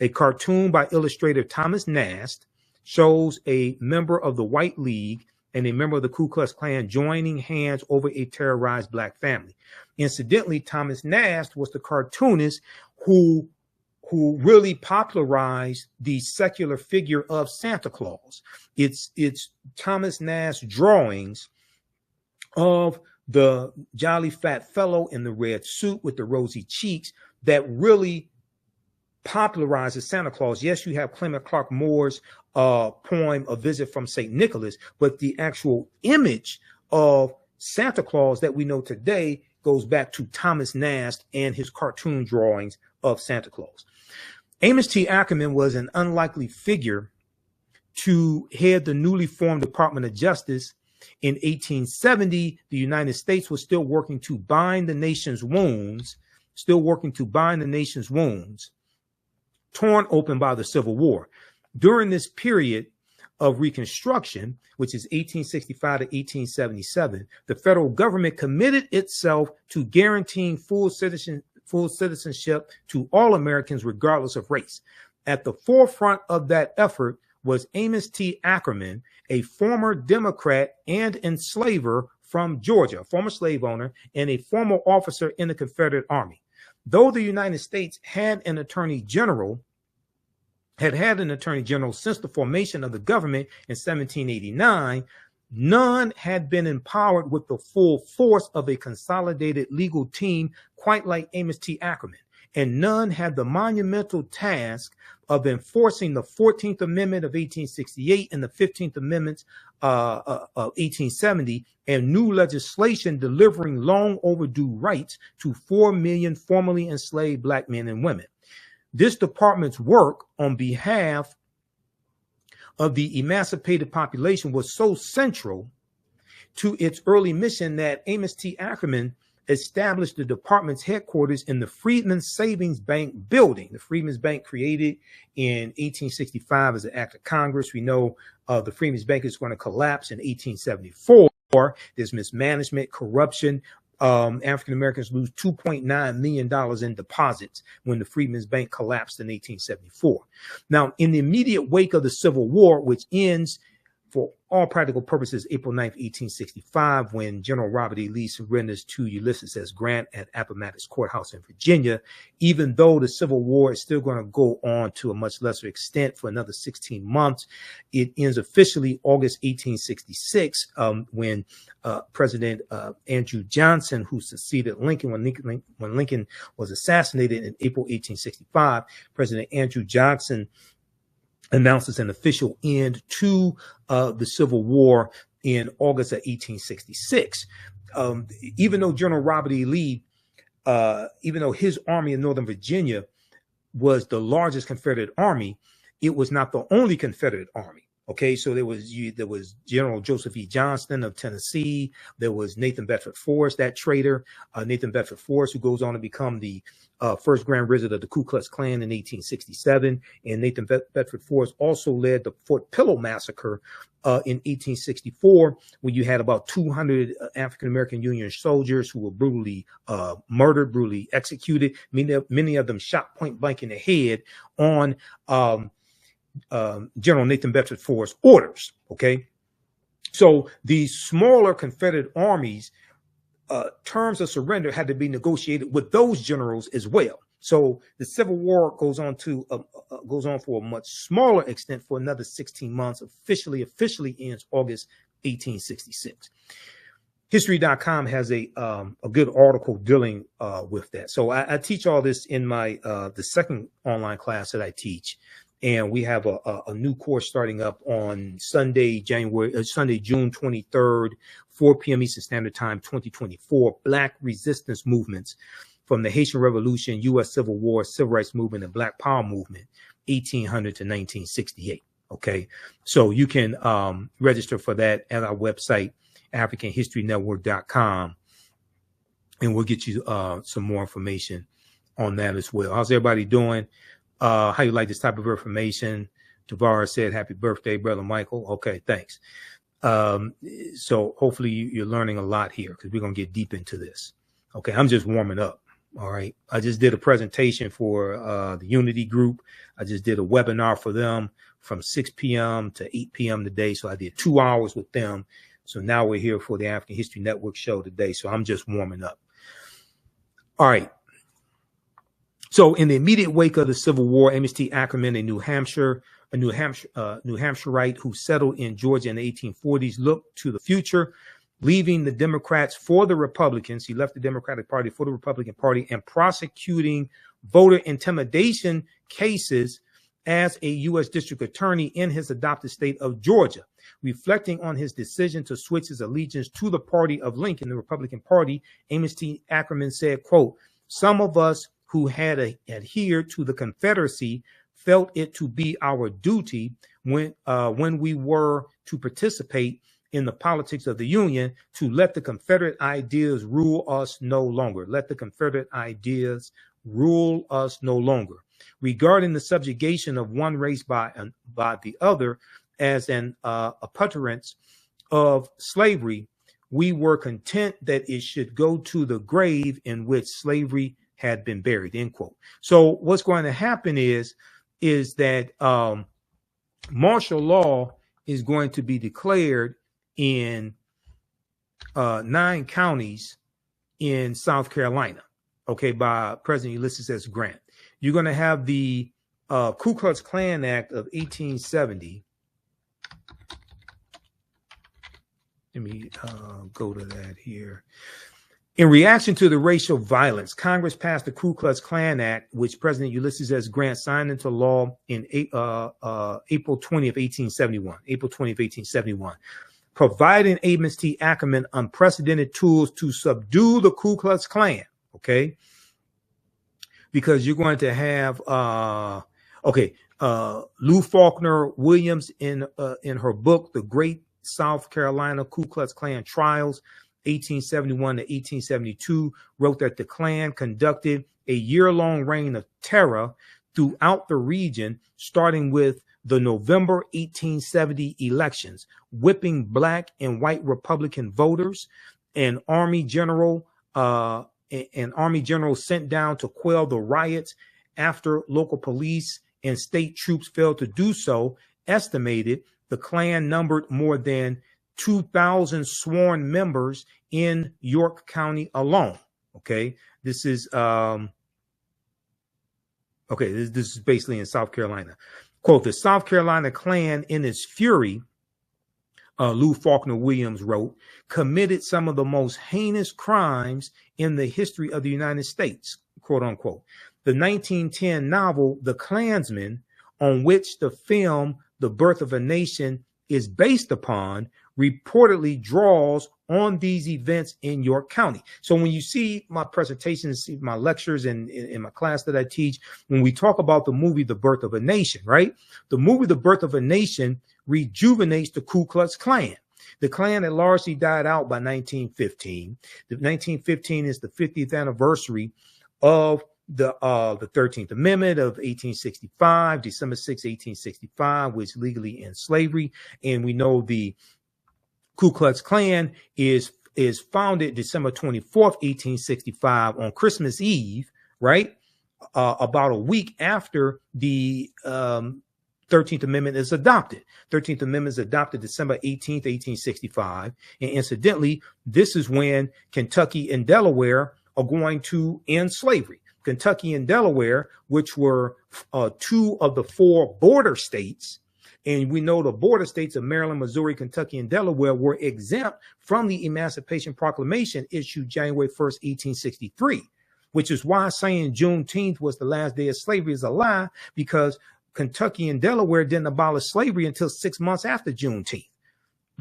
A cartoon by illustrator Thomas Nast shows a member of the White League and a member of the Ku Klux Klan joining hands over a terrorized Black family. Incidentally, Thomas Nast was the cartoonist who really popularized the secular figure of Santa Claus. It's Thomas Nast's drawings of the jolly fat fellow in the red suit with the rosy cheeks that really popularizes Santa Claus. Yes, you have Clement Clark Moore's poem, A Visit from St. Nicholas, but the actual image of Santa Claus that we know today goes back to Thomas Nast and his cartoon drawings of Santa Claus. Amos T. Ackerman was an unlikely figure to head the newly formed Department of Justice. In 1870, the United States was still working to bind the nation's wounds, torn open by the Civil War. During this period of Reconstruction, which is 1865 to 1877, the federal government committed itself to guaranteeing full citizenship to all Americans, regardless of race. At the forefront of that effort was Amos T. Ackerman, a former Democrat and enslaver from Georgia, a former slave owner and a former officer in the Confederate Army. Though the United States had an attorney general since the formation of the government in 1789, none had been empowered with the full force of a consolidated legal team quite like Amos T. Ackerman, and none had the monumental task of enforcing the 14th Amendment of 1868 and the 15th Amendments of 1870 and new legislation delivering long overdue rights to 4 million formerly enslaved Black men and women. This department's work on behalf of the emancipated population was so central to its early mission that Amos T. Ackerman established the department's headquarters in the Freedmen's Savings Bank building. The Freedmen's Bank, created in 1865 as an act of Congress. We know the Freedmen's Bank is going to collapse in 1874. There's mismanagement, corruption. African Americans lose $2.9 million in deposits when the Freedmen's Bank collapsed in 1874. Now, in the immediate wake of the Civil War, which ends for all practical purposes April 9th, 1865, when General Robert E. Lee surrenders to Ulysses S. Grant at Appomattox Courthouse in Virginia, even though the Civil War is still going to go on to a much lesser extent for another 16 months. It ends officially August 1866, when President Andrew Johnson, who succeeded Lincoln when Lincoln was assassinated in April 1865, President Andrew Johnson announces an official end to the Civil War in August of 1866. Even though General Robert E. Lee, even though his army in Northern Virginia was the largest Confederate army, it was not the only Confederate army. Okay, so there was General Joseph E. Johnston of Tennessee. There was Nathan Bedford Forrest, that traitor, Nathan Bedford Forrest, who goes on to become the first Grand Wizard of the Ku Klux Klan in 1867. And Nathan Bedford Forrest also led the Fort Pillow Massacre in 1864, when you had about 200 African-American Union soldiers who were brutally murdered, brutally executed, many of them shot point blank in the head on General Nathan Bedford Forrest's orders. Okay, so these smaller Confederate armies, terms of surrender had to be negotiated with those generals as well. So the Civil War goes on for a much smaller extent for another 16 months. Officially ends August 1866. History.com has a good article dealing with that. So I teach all this in my the second online class that I teach. And we have a new course starting up on Sunday, June 23rd, 4 p.m. Eastern Standard Time, 2024. Black resistance movements from the Haitian Revolution, U.S. Civil War, Civil Rights Movement, and Black Power Movement, 1800 to 1968. Okay, so you can register for that at our website, AfricanHistoryNetwork.com, and we'll get you some more information on that as well. How's everybody doing? How you like this type of information? Tavara said, happy birthday, Brother Michael. Okay, thanks. So hopefully you're learning a lot here, because we're going to get deep into this. Okay, I'm just warming up. All right. I just did a presentation for the Unity group. I just did a webinar for them from 6 p.m. to 8 p.m. today. So I did 2 hours with them. So now we're here for the African History Network show today. So I'm just warming up. All right. So in the immediate wake of the Civil War, Amos T. Ackerman, a New Hampshireite who settled in Georgia in the 1840s, looked to the future, leaving the Democrats for the Republicans. He left the Democratic Party for the Republican Party and prosecuting voter intimidation cases as a U.S. district attorney in his adopted state of Georgia. Reflecting on his decision to switch his allegiance to the party of Lincoln, the Republican Party, Amos T. Ackerman said, quote, "Some of us who had adhered to the Confederacy felt it to be our duty when we were to participate in the politics of the Union to let the Confederate ideas rule us no longer. Let the Confederate ideas rule us no longer. Regarding the subjugation of one race by the other as an appurtenance of slavery, we were content that it should go to the grave in which slavery had been buried," end quote. So what's going to happen is that martial law is going to be declared in 9 counties in South Carolina, okay, by President Ulysses S. Grant. You're going to have the Ku Klux Klan Act of 1870. Let me go to that here. In reaction to the racial violence, Congress passed the Ku Klux Klan Act, which President Ulysses S. Grant signed into law in April 20 of 1871, providing Amos T. Ackerman unprecedented tools to subdue the Ku Klux Klan, okay? Because you're going to have, Lou Faulkner Williams in her book, The Great South Carolina Ku Klux Klan Trials, 1871 to 1872, wrote that the Klan conducted a year-long reign of terror throughout the region, starting with the November 1870 elections, whipping black and white Republican voters. An army general sent down to quell the riots after local police and state troops failed to do so, estimated the Klan numbered more than 2,000 sworn members in York County alone. Okay, this is this is basically in South Carolina. Quote, "The South Carolina Klan, in its fury," Lou Faulkner Williams wrote, "committed some of the most heinous crimes in the history of the United States," quote unquote. The 1910 novel The Klansman, on which the film The Birth of a Nation is based upon, reportedly draws on these events in York County. So when you see my presentations, see my lectures and in my class that I teach, when we talk about the movie The Birth of a Nation, right? The movie The Birth of a Nation rejuvenates the Ku Klux Klan. The Klan had largely died out by 1915. The 1915 is the 50th anniversary of the 13th Amendment of 1865, December 6, 1865, which legally ends slavery. And we know the Ku Klux Klan is founded December 24th, 1865 on Christmas Eve, right? About a week after the 13th Amendment is adopted. 13th Amendment is adopted December 18th, 1865. And incidentally, this is when Kentucky and Delaware are going to end slavery. Kentucky and Delaware, which were two of the four border states, and we know the border states of Maryland, Missouri, Kentucky, and Delaware were exempt from the Emancipation Proclamation issued January 1st, 1863, which is why saying Juneteenth was the last day of slavery is a lie, because Kentucky and Delaware didn't abolish slavery until 6 months after Juneteenth,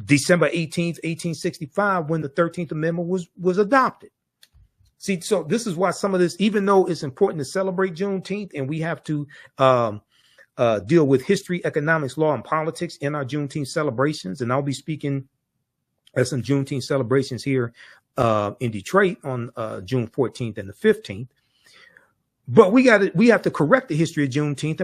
December 18th, 1865, when the 13th Amendment was adopted. See, so this is why some of this, even though it's important to celebrate Juneteenth and we have to deal with history, economics, law, and politics in our Juneteenth celebrations, and I'll be speaking at some Juneteenth celebrations here in Detroit on June 14th and the 15th. But we have to correct the history of Juneteenth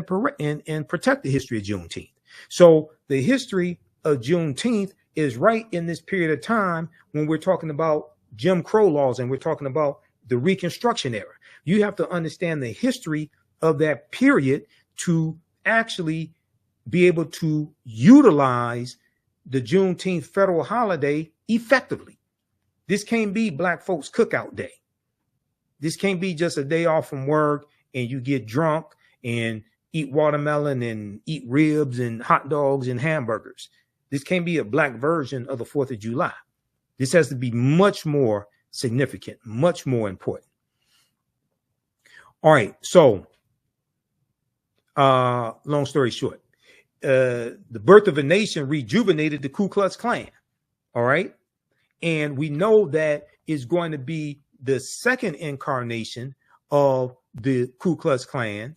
and protect the history of Juneteenth. So the history of Juneteenth is right in this period of time when we're talking about Jim Crow laws and we're talking about the Reconstruction era. You have to understand the history of that period to actually be able to utilize the Juneteenth federal holiday effectively. This can't be Black folks cookout day. This can't be just a day off from work and you get drunk and eat watermelon and eat ribs and hot dogs and hamburgers. This can't be a Black version of the 4th of July. This has to be much more significant, much more important. All right. So, long story short, the birth of a nation rejuvenated the Ku Klux Klan. All right. And we know that it's going to be the second incarnation of the Ku Klux Klan,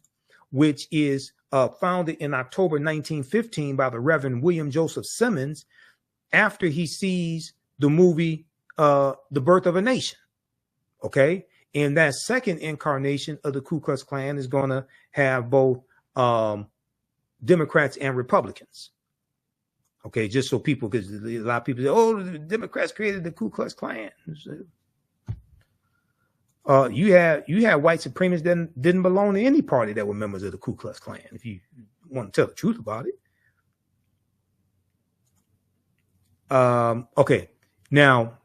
which is founded in October 1915 by the Reverend William Joseph Simmons after he sees the movie The Birth of a Nation. Okay. And that second incarnation of the Ku Klux Klan is going to have both Democrats and Republicans. Okay. Just so people, because a lot of people say, oh, the Democrats created the Ku Klux Klan. You had white supremacists that didn't belong to any party that were members of the Ku Klux Klan, if you want to tell the truth about it. Okay. Now,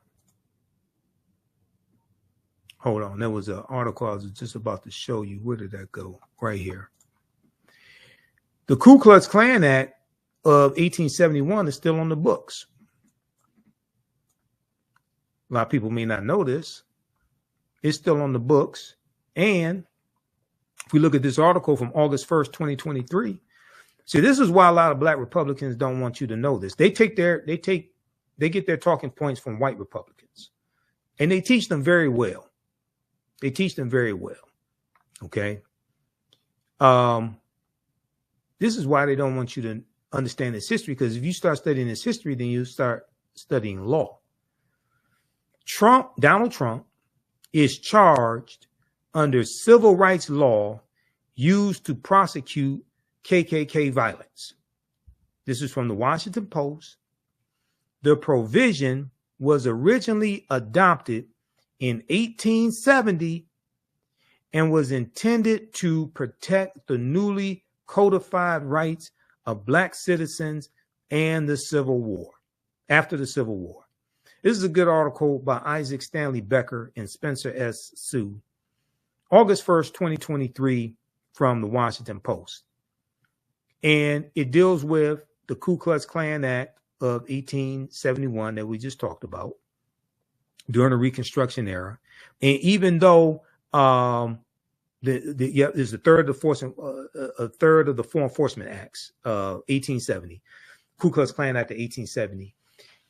hold on. There was an article I was just about to show you. Where did that go? Right here. The Ku Klux Klan Act of 1871 is still on the books. A lot of people may not know this. It's still on the books. And if we look at this article from August 1st, 2023, see, this is why a lot of Black Republicans don't want you to know this. They get their talking points from white Republicans, and they teach them very well. They teach them very well. Okay. This is why they don't want you to understand this history, because if you start studying this history, then you start studying law. Donald Trump is charged under civil rights law used to prosecute KKK violence. This is from the Washington Post. The provision was originally adopted in 1870 and was intended to protect the newly codified rights of Black citizens and the Civil War, after the Civil War. This is a good article by Isaac Stanley Becker and Spencer S. Sue, August 1st, 2023, from the Washington Post. And it deals with the Ku Klux Klan Act of 1871 that we just talked about during the Reconstruction era. And even though there's a third of the Four Enforcement Acts of 1870, Ku Klux Klan Act of 1870,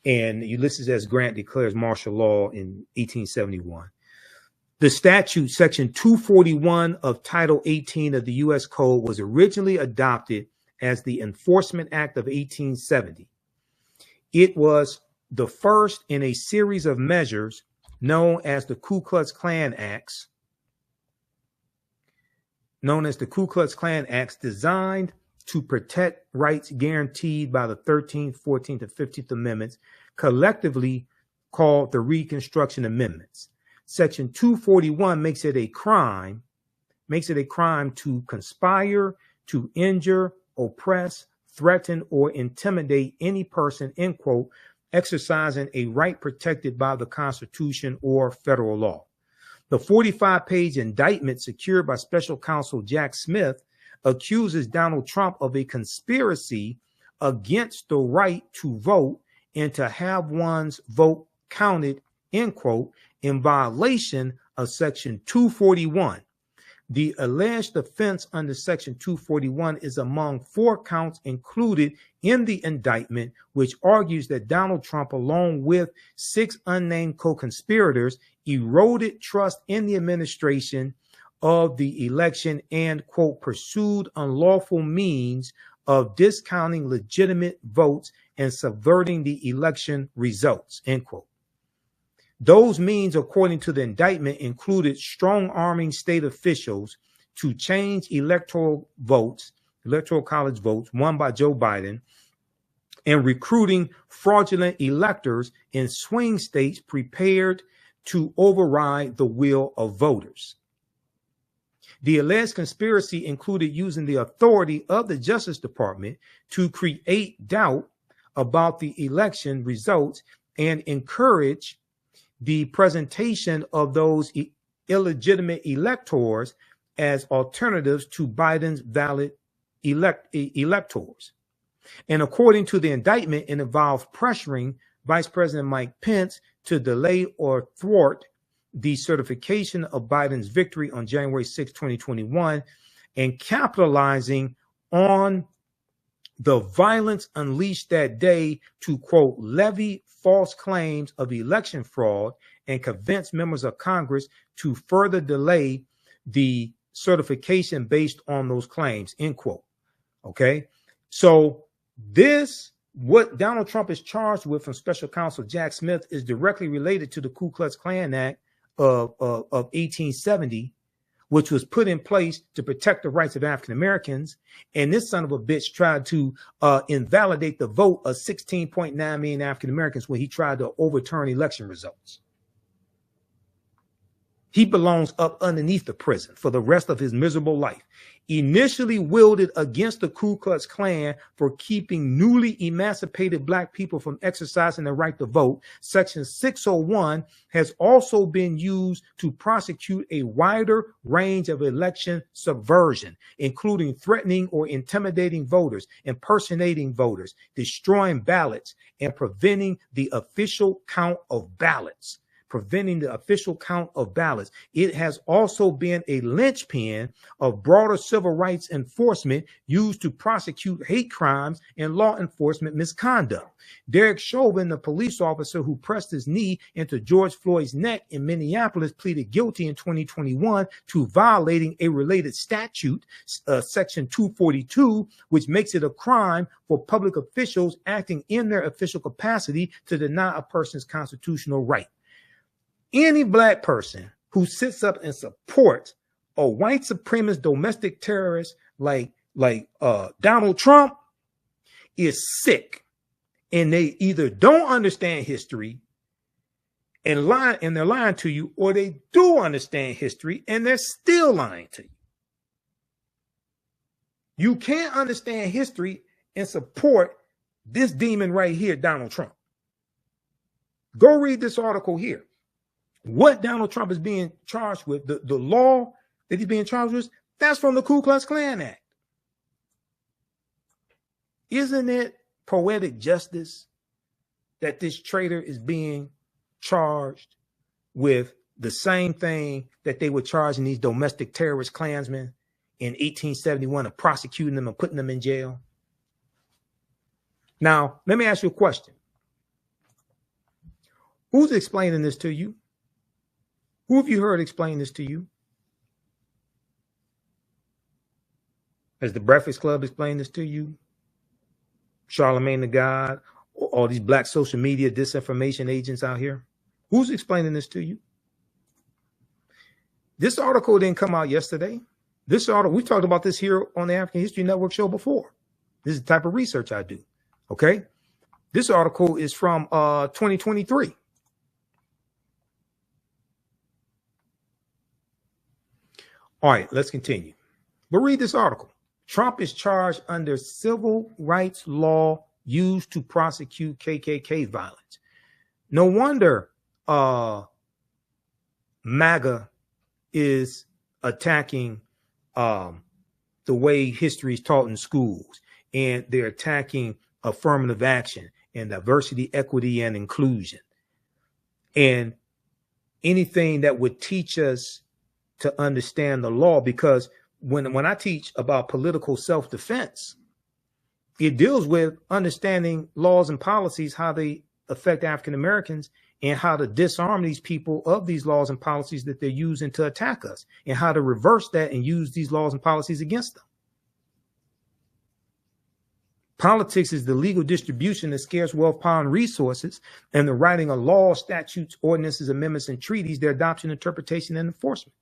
and Ulysses S. Grant declares martial law in 1871. The statute, Section 241 of Title 18 of the U.S. Code, was originally adopted as the Enforcement Act of 1870. It was the first in a series of measures known as the Ku Klux Klan Acts, designed to protect rights guaranteed by the 13th, 14th, and 15th Amendments, collectively called the Reconstruction Amendments. Section 241 makes it a crime to conspire to injure, oppress, threaten, or intimidate any person, end quote, exercising a right protected by the Constitution or federal law. The 45-page indictment secured by Special Counsel Jack Smith accuses Donald Trump of a conspiracy against the right to vote and to have one's vote counted, end quote, in violation of Section 241. The alleged offense under Section 241 is among 4 counts included in the indictment, which argues that Donald Trump, along with 6 unnamed co-conspirators, eroded trust in the administration of the election and, quote, pursued unlawful means of discounting legitimate votes and subverting the election results, end quote. Those means, according to the indictment, included strong-arming state officials to change electoral college votes won by Joe Biden, and recruiting fraudulent electors in swing states prepared to override the will of voters. The alleged conspiracy included using the authority of the Justice Department to create doubt about the election results and encourage the presentation of those illegitimate electors as alternatives to Biden's valid electors. And according to the indictment, it involved pressuring Vice President Mike Pence to delay or thwart the certification of Biden's victory on January 6, 2021, and capitalizing on the violence unleashed that day to, quote, levy false claims of election fraud and convince members of Congress to further delay the certification based on those claims, end quote. Okay. So what Donald Trump is charged with from Special Counsel Jack Smith is directly related to the Ku Klux Klan Act of 1870, which was put in place to protect the rights of African Americans. And this son of a bitch tried to invalidate the vote of 16.9 million African Americans when he tried to overturn election results. He belongs up underneath the prison for the rest of his miserable life. Initially wielded against the Ku Klux Klan for keeping newly emancipated Black people from exercising their right to vote, Section 601 has also been used to prosecute a wider range of election subversion, including threatening or intimidating voters, impersonating voters, destroying ballots, and preventing the official count of ballots. It has also been a linchpin of broader civil rights enforcement used to prosecute hate crimes and law enforcement misconduct. Derek Chauvin, the police officer who pressed his knee into George Floyd's neck in Minneapolis, pleaded guilty in 2021 to violating a related statute, Section 242, which makes it a crime for public officials acting in their official capacity to deny a person's constitutional right. Any Black person who sits up and supports a white supremacist domestic terrorist like Donald Trump is sick, and they either don't understand history and they're lying to you, or they do understand history and they're still lying to you. You can't understand history and support this demon right here, Donald Trump. Go read this article here. What Donald Trump is being charged with, the law that he's being charged with, that's from the Ku Klux Klan Act. Isn't it poetic justice that this traitor is being charged with the same thing that they were charging these domestic terrorist Klansmen in 1871 of prosecuting them and putting them in jail? Now, let me ask you a question. Who's explaining this to you? Who have you heard explain this to you? Has the Breakfast Club explained this to you? Charlemagne the God, all these black social media disinformation agents out here? Who's explaining this to you? This article didn't come out yesterday. This article, we talked about this here on the African History Network show before. This is the type of research I do. Okay. This article is from 2023. All right, let's continue. But read this article. Trump is charged under civil rights law used to prosecute KKK violence. No wonder MAGA is attacking the way history is taught in schools, and they're attacking affirmative action and diversity, equity, and inclusion, and anything that would teach us to understand the law. Because when I teach about political self-defense, it deals with understanding laws and policies, how they affect African Americans, and how to disarm these people of these laws and policies that they're using to attack us, and how to reverse that and use these laws and policies against them. Politics is the legal distribution of scarce wealth, power, and resources, and the writing of laws, statutes, ordinances, amendments, and treaties, their adoption, interpretation, and enforcement.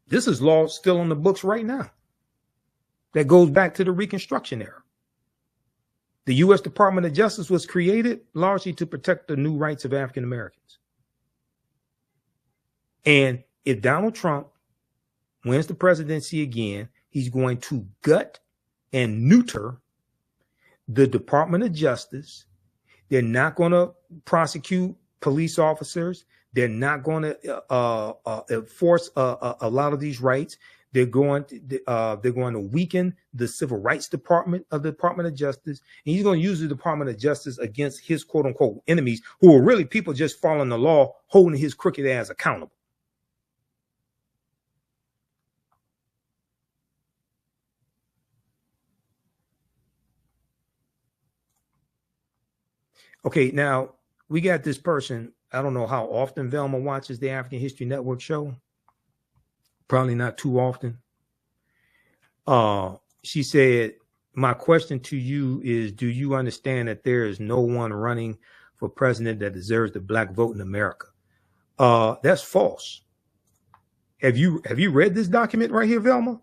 This is law still on the books right now that goes back to the Reconstruction era. The U.S. Department of Justice was created largely to protect the new rights of African Americans. And if Donald Trump wins the presidency again, he's going to gut and neuter the Department of Justice. They're not going to prosecute police officers. They're not going to enforce a lot of these rights. They're going to weaken the civil rights department of the Department of Justice. And he's going to use the Department of Justice against his quote unquote enemies, who are really people just following the law, holding his crooked ass accountable. Okay, now we got this person. I don't know how often Velma watches the African History Network show. Probably not too often. She said, my question to you is, do you understand that there is no one running for president that deserves the black vote in America? That's false. Have you read this document right here, Velma?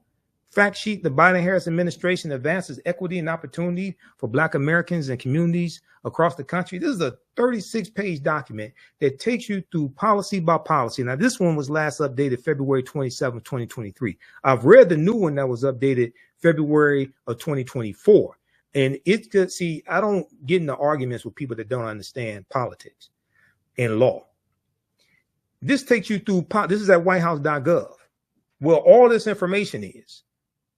Fact sheet: the Biden-Harris administration advances equity and opportunity for black Americans and communities across the country. This is a 36-page document that takes you through policy by policy. Now, this one was last updated February 27, 2023. I've read the new one that was updated February of 2024. And it's good. See, I don't get into arguments with people that don't understand politics and law. This takes you through, this is at whitehouse.gov, where all this information is.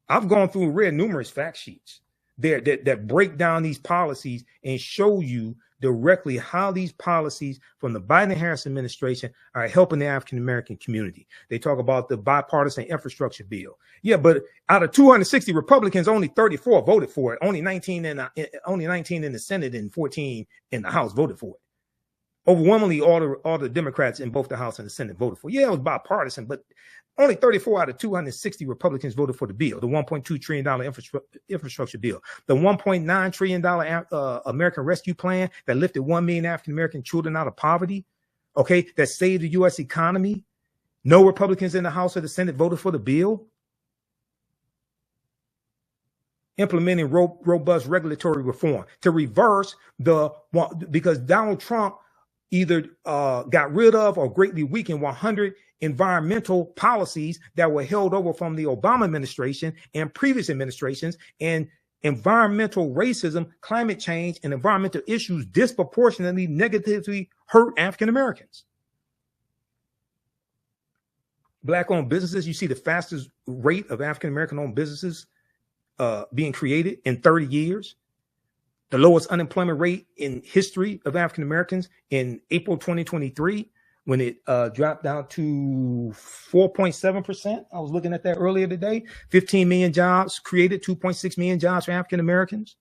I've gone through and read numerous fact sheets there that break down these policies and show you directly how these policies from the Biden-Harris administration are helping the African-American community. They talk about the bipartisan infrastructure bill. Yeah, but out of 260 Republicans, only 34 voted for it. Only 19 in the Senate and 14 in the House voted for it. Overwhelmingly, all the Democrats in both the House and the Senate voted for it. Yeah, it was bipartisan, but only 34 out of 260 Republicans voted for the bill, the $1.2 trillion infrastructure bill, the $1.9 trillion American Rescue Plan that lifted 1 million African-American children out of poverty, okay, that saved the U.S. economy. No Republicans in the House or the Senate voted for the bill. Implementing robust regulatory reform to reverse because Donald Trump either got rid of or greatly weakened 100 environmental policies that were held over from the Obama administration and previous administrations, and environmental racism, climate change, and environmental issues disproportionately negatively hurt African Americans. Black-owned businesses, you see the fastest rate of African American-owned businesses being created in 30 years. The lowest unemployment rate in history of African Americans in April 2023, when it dropped down to 4.7%. I was looking at that earlier today. 15 million jobs created, 2.6 million jobs for African Americans.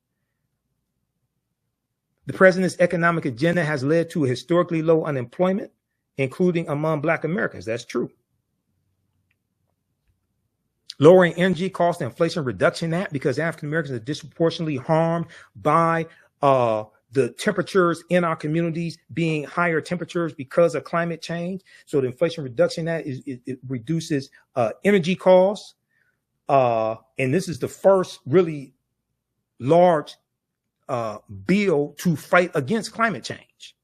The president's economic agenda has led to historically low unemployment, including among Black Americans. That's true. Lowering energy costs, the Inflation Reduction Act, because African Americans are disproportionately harmed by the temperatures in our communities being higher temperatures because of climate change. So the Inflation Reduction Act it reduces energy costs. And this is the first really large bill to fight against climate change.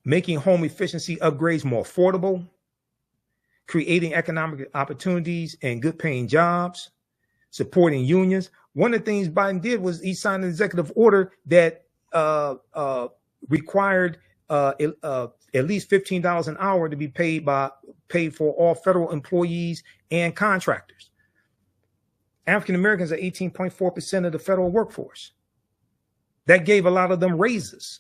Making home efficiency upgrades more affordable, creating economic opportunities and good paying jobs, supporting unions. One of the things Biden did was he signed an executive order that required at least $15 an hour to be paid for all federal employees and contractors. African Americans are 18.4% of the federal workforce. That gave a lot of them raises.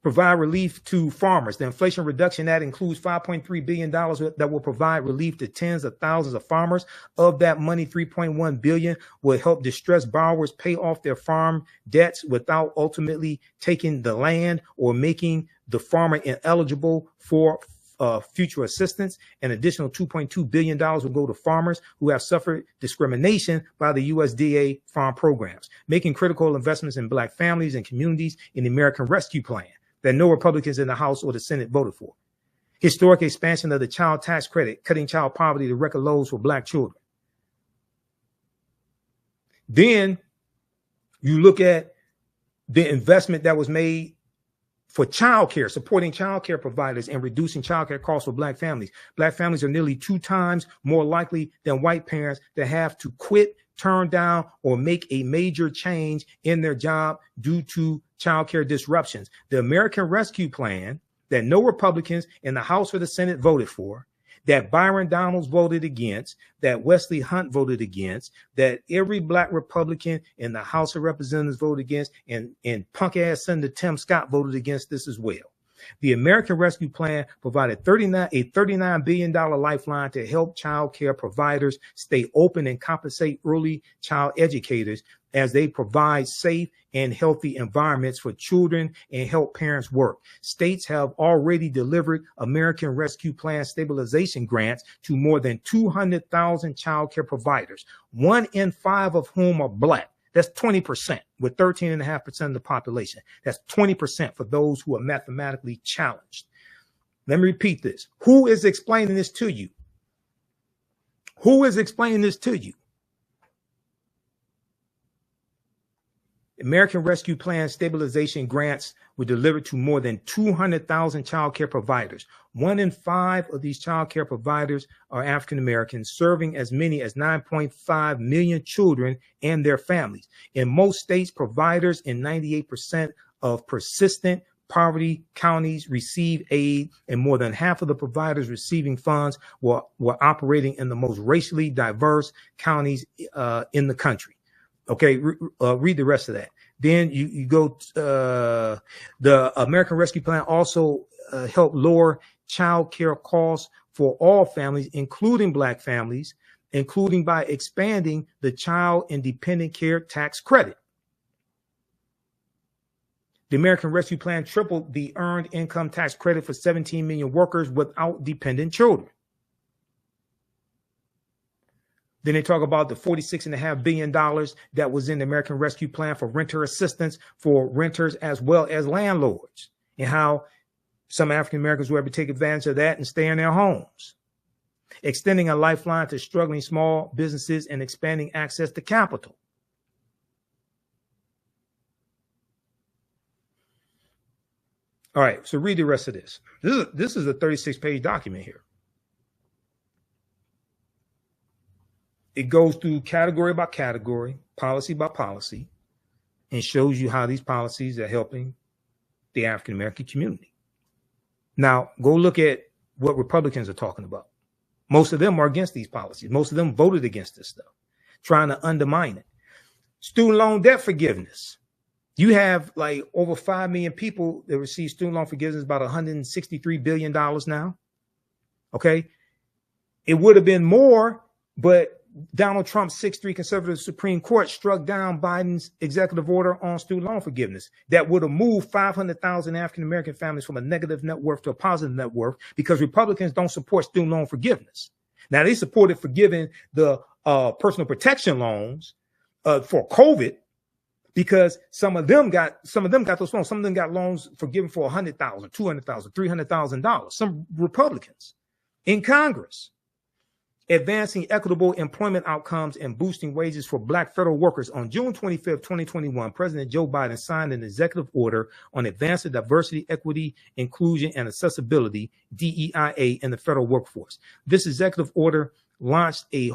Provide relief to farmers. The Inflation Reduction Act includes $5.3 billion that will provide relief to tens of thousands of farmers. Of that money, $3.1 billion will help distressed borrowers pay off their farm debts without ultimately taking the land or making the farmer ineligible for future assistance. An additional $2.2 billion will go to farmers who have suffered discrimination by the USDA farm programs, making critical investments in Black families and communities in the American Rescue Plan that no Republicans in the House or the Senate voted for. Historic expansion of the child tax credit, cutting child poverty to record lows for Black children. Then you look at the investment that was made for childcare, supporting childcare providers and reducing childcare costs for Black families. Black families are nearly 2 times more likely than white parents to have to quit, turn down, or make a major change in their job due to childcare disruptions. The American Rescue Plan that no Republicans in the House or the Senate voted for, that Byron Donalds voted against, that Wesley Hunt voted against, that every Black Republican in the House of Representatives voted against, and punk-ass Senator Tim Scott voted against this as well. The American Rescue Plan provided a $39 billion lifeline to help child care providers stay open and compensate early child educators as they provide safe and healthy environments for children and help parents work. States have already delivered American Rescue Plan stabilization grants to more than 200,000 child care providers, 1 in 5 of whom are Black. That's 20%, with 13.5% of the population. That's 20% for those who are mathematically challenged. Let me repeat this. Who is explaining this to you? Who is explaining this to you? American Rescue Plan stabilization grants were delivered to more than 200,000 child care providers. 1 in 5 of these child care providers are African Americans, serving as many as 9.5 million children and their families. In most states, providers in 98% of persistent poverty counties receive aid, and more than half of the providers receiving funds were operating in the most racially diverse counties in the country. Okay, read the rest of that. Then you go, the American Rescue Plan also helped lower child care costs for all families, including Black families, including by expanding the child and dependent care tax credit. The American Rescue Plan tripled the earned income tax credit for 17 million workers without dependent children. Then they talk about the $46.5 billion that was in the American Rescue Plan for renter assistance for renters as well as landlords, and how some African Americans were able to take advantage of that and stay in their homes. Extending a lifeline to struggling small businesses and expanding access to capital. All right, so read the rest of this. This is a 36-page document here. It goes through category by category, policy by policy, and shows you how these policies are helping the African American community. Now, go look at what Republicans are talking about. Most of them are against these policies. Most of them voted against this stuff, trying to undermine it. Student loan debt forgiveness. You have like over 5 million people that receive student loan forgiveness, about $163 billion now. Okay. It would have been more, but Donald Trump's 6-3 conservative Supreme Court struck down Biden's executive order on student loan forgiveness that would have moved 500,000 African-American families from a negative net worth to a positive net worth, because Republicans don't support student loan forgiveness. Now, they supported forgiving the personal protection loans for COVID, because some of them got those loans. Some of them got loans forgiven for $100,000, $200,000, $300,000. Some Republicans in Congress. Advancing equitable employment outcomes and boosting wages for Black federal workers. On June 25th, 2021, President Joe Biden signed an executive order on advancing diversity, equity, inclusion, and accessibility, DEIA, in the federal workforce. This executive order launched a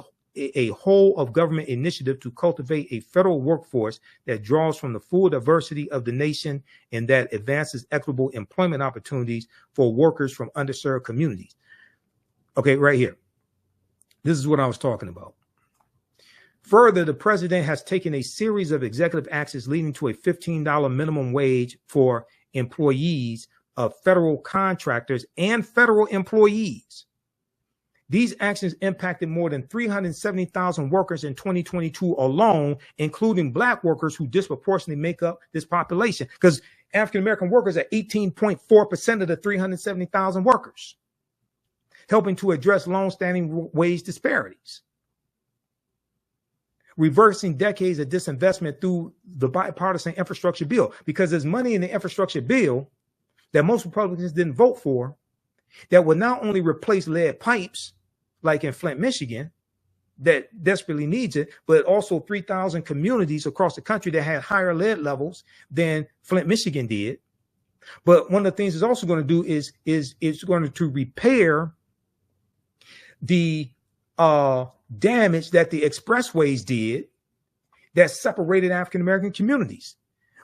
whole of government initiative to cultivate a federal workforce that draws from the full diversity of the nation and that advances equitable employment opportunities for workers from underserved communities. Okay, right here. This is what I was talking about. Further, the president has taken a series of executive actions leading to a $15 minimum wage for employees of federal contractors and federal employees. These actions impacted more than 370,000 workers in 2022 alone, including Black workers who disproportionately make up this population, because African-American workers are 18.4% of the 370,000 workers, helping to address long-standing wage disparities, reversing decades of disinvestment through the bipartisan infrastructure bill, because there's money in the infrastructure bill that most Republicans didn't vote for that would not only replace lead pipes like in Flint, Michigan, that desperately needs it, but also 3,000 communities across the country that had higher lead levels than Flint, Michigan did. But one of the things it's also going to do is it's going to repair the damage that the expressways did that separated African-American communities.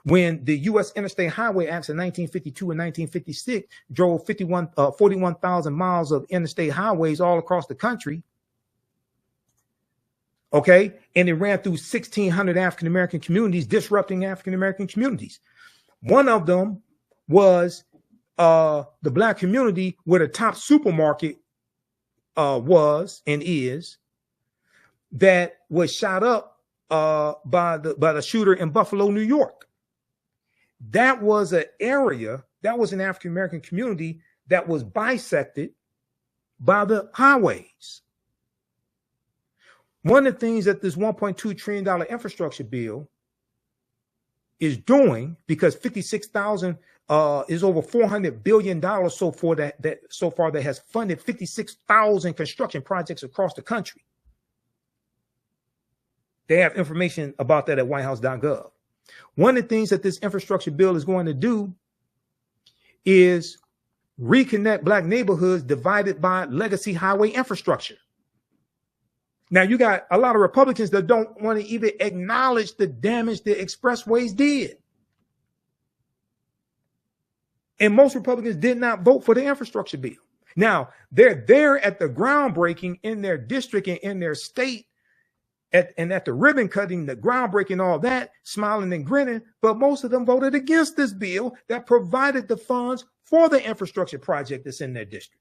When the U.S. Interstate Highway Acts of 1952 and 1956 drove 41,000 miles of interstate highways all across the country, okay, and it ran through 1,600 African-American communities, disrupting African-American communities. One of them was the Black community where the top supermarket was and is, that was shot up by the shooter in Buffalo, New York. That was an area, that was an African-American community that was bisected by the highways. One of the things that this $1.2 trillion infrastructure bill is doing, because 56,000 is over $400 billion so far that has funded 56,000 construction projects across the country. They have information about that at whitehouse.gov. One of the things that this infrastructure bill is going to do is reconnect Black neighborhoods divided by legacy highway infrastructure. Now, you got a lot of Republicans that don't want to even acknowledge the damage the expressways did. And most Republicans did not vote for the infrastructure bill. Now, they're there at the groundbreaking in their district and in their state, and at the ribbon cutting, the groundbreaking, all that, smiling and grinning. But most of them voted against this bill that provided the funds for the infrastructure project that's in their district.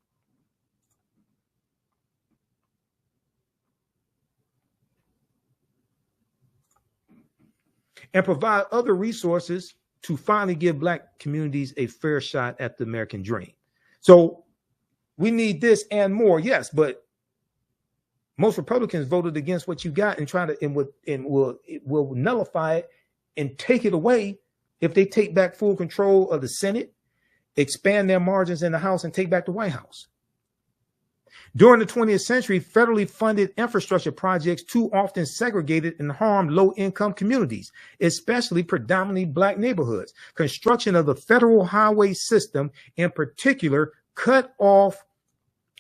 And provide other resources to finally give Black communities a fair shot at the American dream. So we need this and more, yes, but most Republicans voted against what you got and will nullify it and take it away if they take back full control of the Senate, expand their margins in the House, and take back the White House. During the 20th century, federally funded infrastructure projects too often segregated and harmed low-income communities, especially predominantly Black neighborhoods. Construction of the federal highway system, in particular, cut off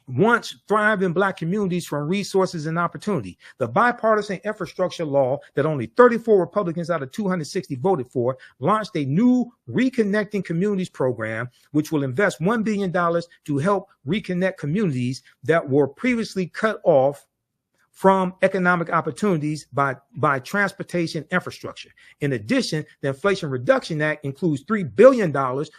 once thriving Black communities from resources and opportunity. The bipartisan infrastructure law that only 34 Republicans out of 260 voted for launched a new Reconnecting Communities program, which will invest $1 billion to help reconnect communities that were previously cut off from economic opportunities by transportation infrastructure. In addition, the Inflation Reduction Act includes $3 billion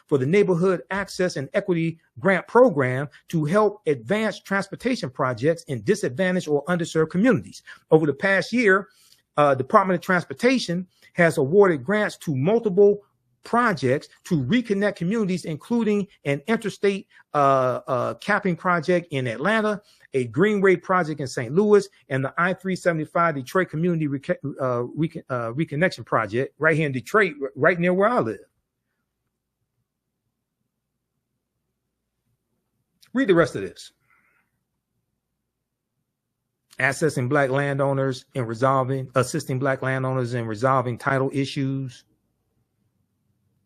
for the Neighborhood Access and Equity Grant Program to help advance transportation projects in disadvantaged or underserved communities. Over the past year, Department of Transportation has awarded grants to multiple projects to reconnect communities, including an interstate capping project in Atlanta, a Greenway project in St. Louis, and the I-375 Detroit Community Reconnection Project right here in Detroit, right near where I live. Read the rest of this. Assisting black landowners in resolving title issues.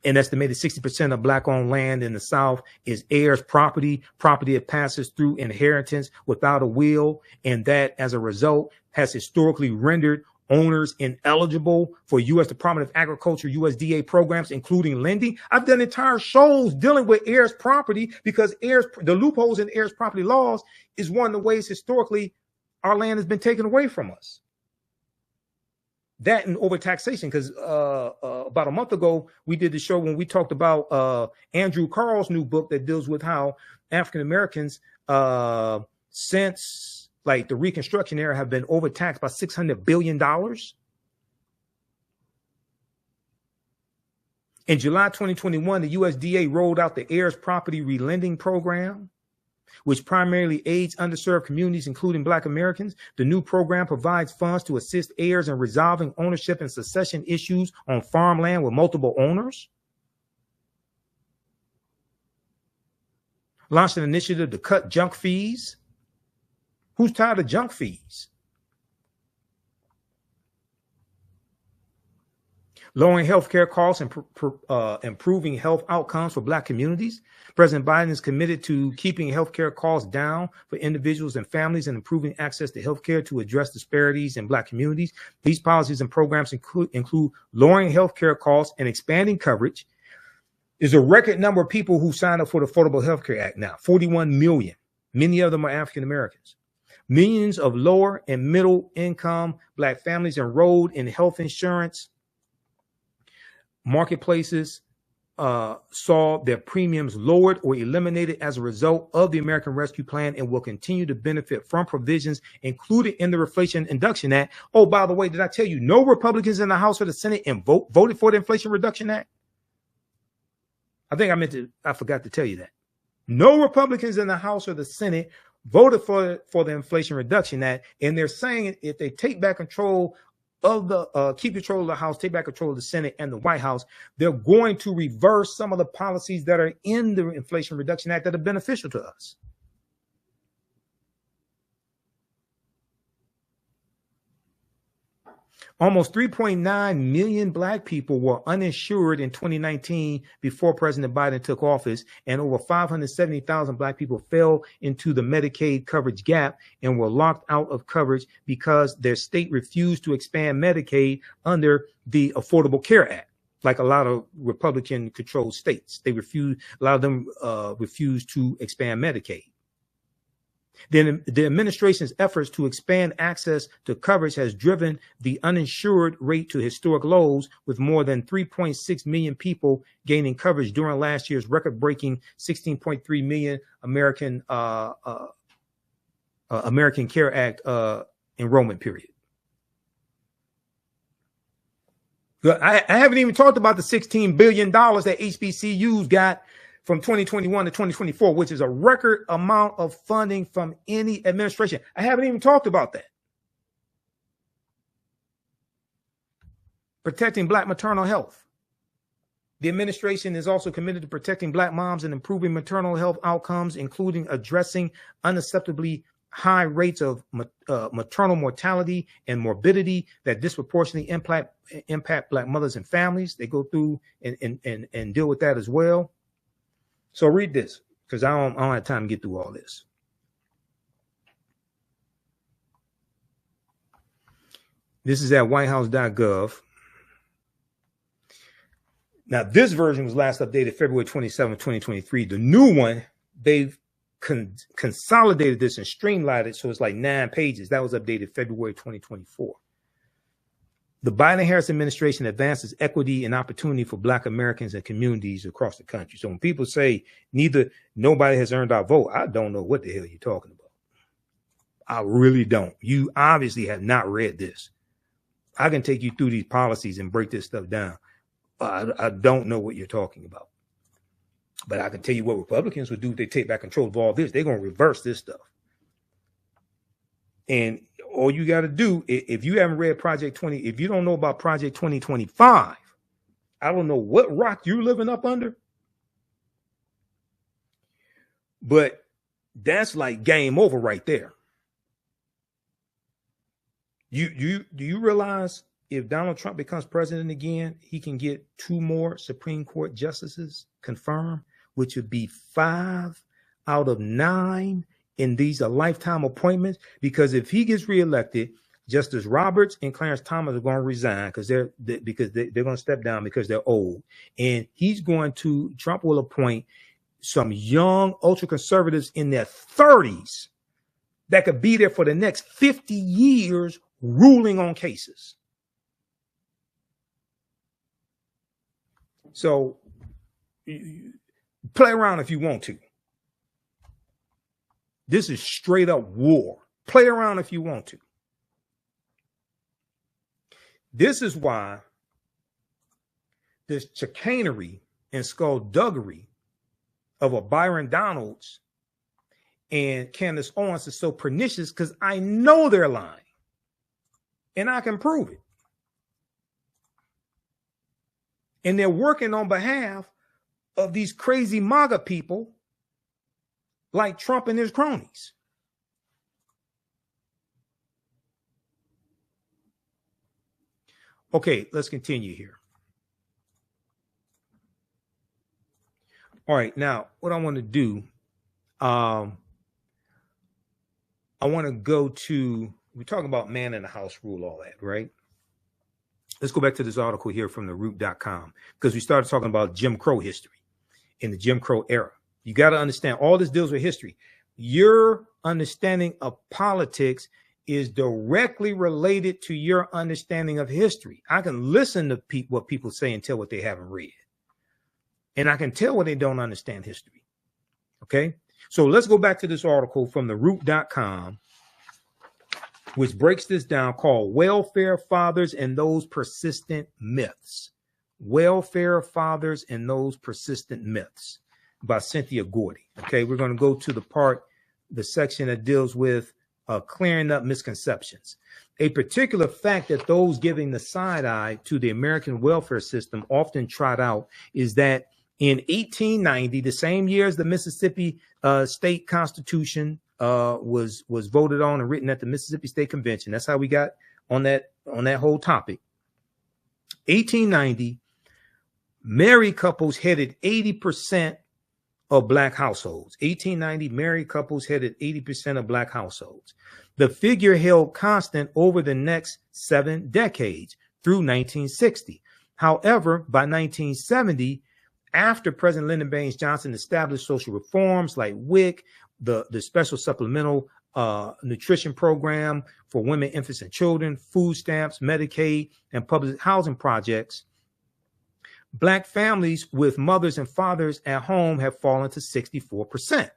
An estimated 60% of black-owned land in the South is heirs' property that passes through inheritance without a will, and that, as a result, has historically rendered owners ineligible for U.S. Department of Agriculture, USDA programs, including lending. I've done entire shows dealing with heirs' property because the loopholes in heirs' property laws is one of the ways historically our land has been taken away from us. That and overtaxation, because about a month ago, we did the show when we talked about Andrew Carl's new book that deals with how African Americans, since like the Reconstruction era, have been overtaxed by $600 billion. In July 2021, the USDA rolled out the heirs property relending program, which primarily aids underserved communities, including Black Americans. The new program provides funds to assist heirs in resolving ownership and succession issues on farmland with multiple owners. Launched an initiative to cut junk fees. Who's tired of junk fees? Lowering healthcare costs and improving health outcomes for Black communities. President Biden is committed to keeping healthcare costs down for individuals and families and improving access to healthcare to address disparities in Black communities. These policies and programs include lowering healthcare costs and expanding coverage. There's a record number of people who signed up for the Affordable Healthcare Act now, 41 million. Many of them are African Americans. Millions of lower and middle income Black families enrolled in health insurance marketplaces saw their premiums lowered or eliminated as a result of the American Rescue Plan and will continue to benefit from provisions included in the Inflation Reduction Act. Oh, by the way, did I tell you no Republicans in the House or the Senate voted for the Inflation Reduction Act? I forgot to tell you that. No Republicans in the House or the Senate voted for the Inflation Reduction Act, and they're saying if they take back control of the keep control of the House, take back control of the Senate and the White House, they're going to reverse some of the policies that are in the Inflation Reduction Act that are beneficial to us. Almost 3.9 million Black people were uninsured in 2019 before President Biden took office, and over 570,000 Black people fell into the Medicaid coverage gap and were locked out of coverage because their state refused to expand Medicaid under the Affordable Care Act. Like a lot of Republican-controlled states, a lot of them refused to expand Medicaid. Then the administration's efforts to expand access to coverage has driven the uninsured rate to historic lows, with more than 3.6 million people gaining coverage during last year's record-breaking 16.3 million American Care Act enrollment period. I haven't even talked about the $16 billion that HBCUs got from 2021 to 2024, which is a record amount of funding from any administration. I haven't even talked about that. Protecting Black maternal health. The administration is also committed to protecting Black moms and improving maternal health outcomes, including addressing unacceptably high rates of maternal mortality and morbidity that disproportionately impact Black mothers and families. They go through and deal with that as well. So read this, because I don't have time to get through all this. This is at whitehouse.gov. Now, this version was last updated February 27, 2023. The new one, they've consolidated this and streamlined it so it's like 9 pages. That was updated February 2024. The Biden-Harris administration advances equity and opportunity for Black Americans and communities across the country. So when people say nobody has earned our vote, I don't know what the hell you're talking about. I really don't. You obviously have not read this. I can take you through these policies and break this stuff down. I don't know what you're talking about. But I can tell you what Republicans would do if they take back control of all this. They're going to reverse this stuff. And all you got to do, if you haven't read Project 20, if you don't know about Project 2025, I don't know what rock you're living up under. But that's like game over right there. Do you realize if Donald Trump becomes president again, he can get 2 more Supreme Court justices confirmed, which would be 5 out of 9. And these are lifetime appointments, because if he gets reelected, Justice Roberts and Clarence Thomas are going to resign because they're going to step down because they're old. And Trump will appoint some young ultra conservatives in their 30s that could be there for the next 50 years ruling on cases. So play around if you want to. This is straight up war. Play around if you want to. This is why this chicanery and skullduggery of a Byron Donalds and Candace Owens is so pernicious, because I know they're lying. And I can prove it. And they're working on behalf of these crazy MAGA people like Trump and his cronies. Okay, let's continue here. All right, now what I want to do, I want to go to, we're talking about man in the house rule, all that, right? Let's go back to this article here from theroot.com, because we started talking about Jim Crow history in the Jim Crow era. You got to understand, all this deals with history. Your understanding of politics is directly related to your understanding of history. I can listen to what people say and tell what they haven't read. And I can tell when they don't understand history. Okay? So let's go back to this article from theroot.com, which breaks this down, called Welfare Fathers and Those Persistent Myths. Welfare Fathers and Those Persistent Myths, by Cynthia Gordy. Okay, we're going to go to the section that deals with clearing up misconceptions. A particular fact that those giving the side eye to the American welfare system often trot out is that in 1890, the same year as the Mississippi State Constitution was voted on and written at the Mississippi State Convention. That's how we got on that whole topic. 1890, married couples headed 80% of Black households. 1890, married couples headed 80% of Black households. The figure held constant over the next 7 decades through 1960. However, by 1970, after President Lyndon Baines Johnson established social reforms like WIC, the special supplemental nutrition program for women, infants, and children, food stamps, Medicaid, and public housing projects, Black families with mothers and fathers at home have fallen to 64%.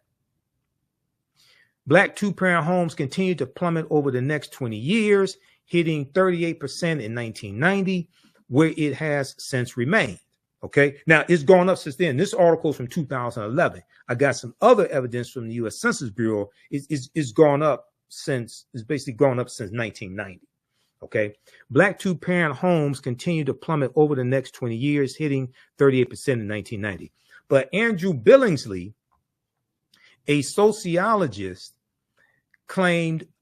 Black 2-parent homes continue to plummet over the next 20 years, hitting 38% in 1990, where it has since remained. Okay, now it's gone up since then. This article is from 2011. I got some other evidence from the U.S. Census Bureau. It's gone up since, it's basically gone up since 1990. Okay, Black 2-parent homes continue to plummet over the next 20 years, hitting 38% in 1990. But Andrew Billingsley, a sociologist, acclaimed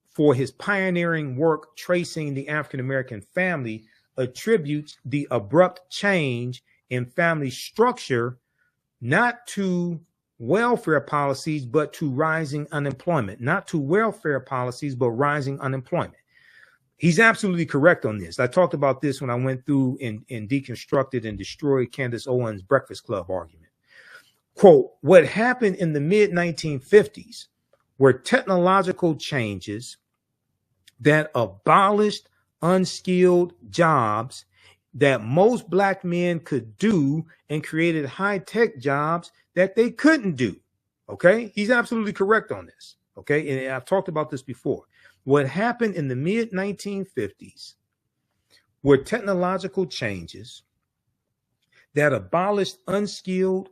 for his pioneering work tracing the African-American family, attributes the abrupt change in family structure not to welfare policies, but to rising unemployment. Not to welfare policies, but rising unemployment. He's absolutely correct on this. I talked about this when I went through and deconstructed and destroyed Candace Owens' Breakfast Club argument. Quote, what happened in the mid-1950s were technological changes that abolished unskilled jobs that most black men could do and created high-tech jobs that they couldn't do. Okay, he's absolutely correct on this. Okay, and I've talked about this before. What happened in the mid-1950s were technological changes that abolished unskilled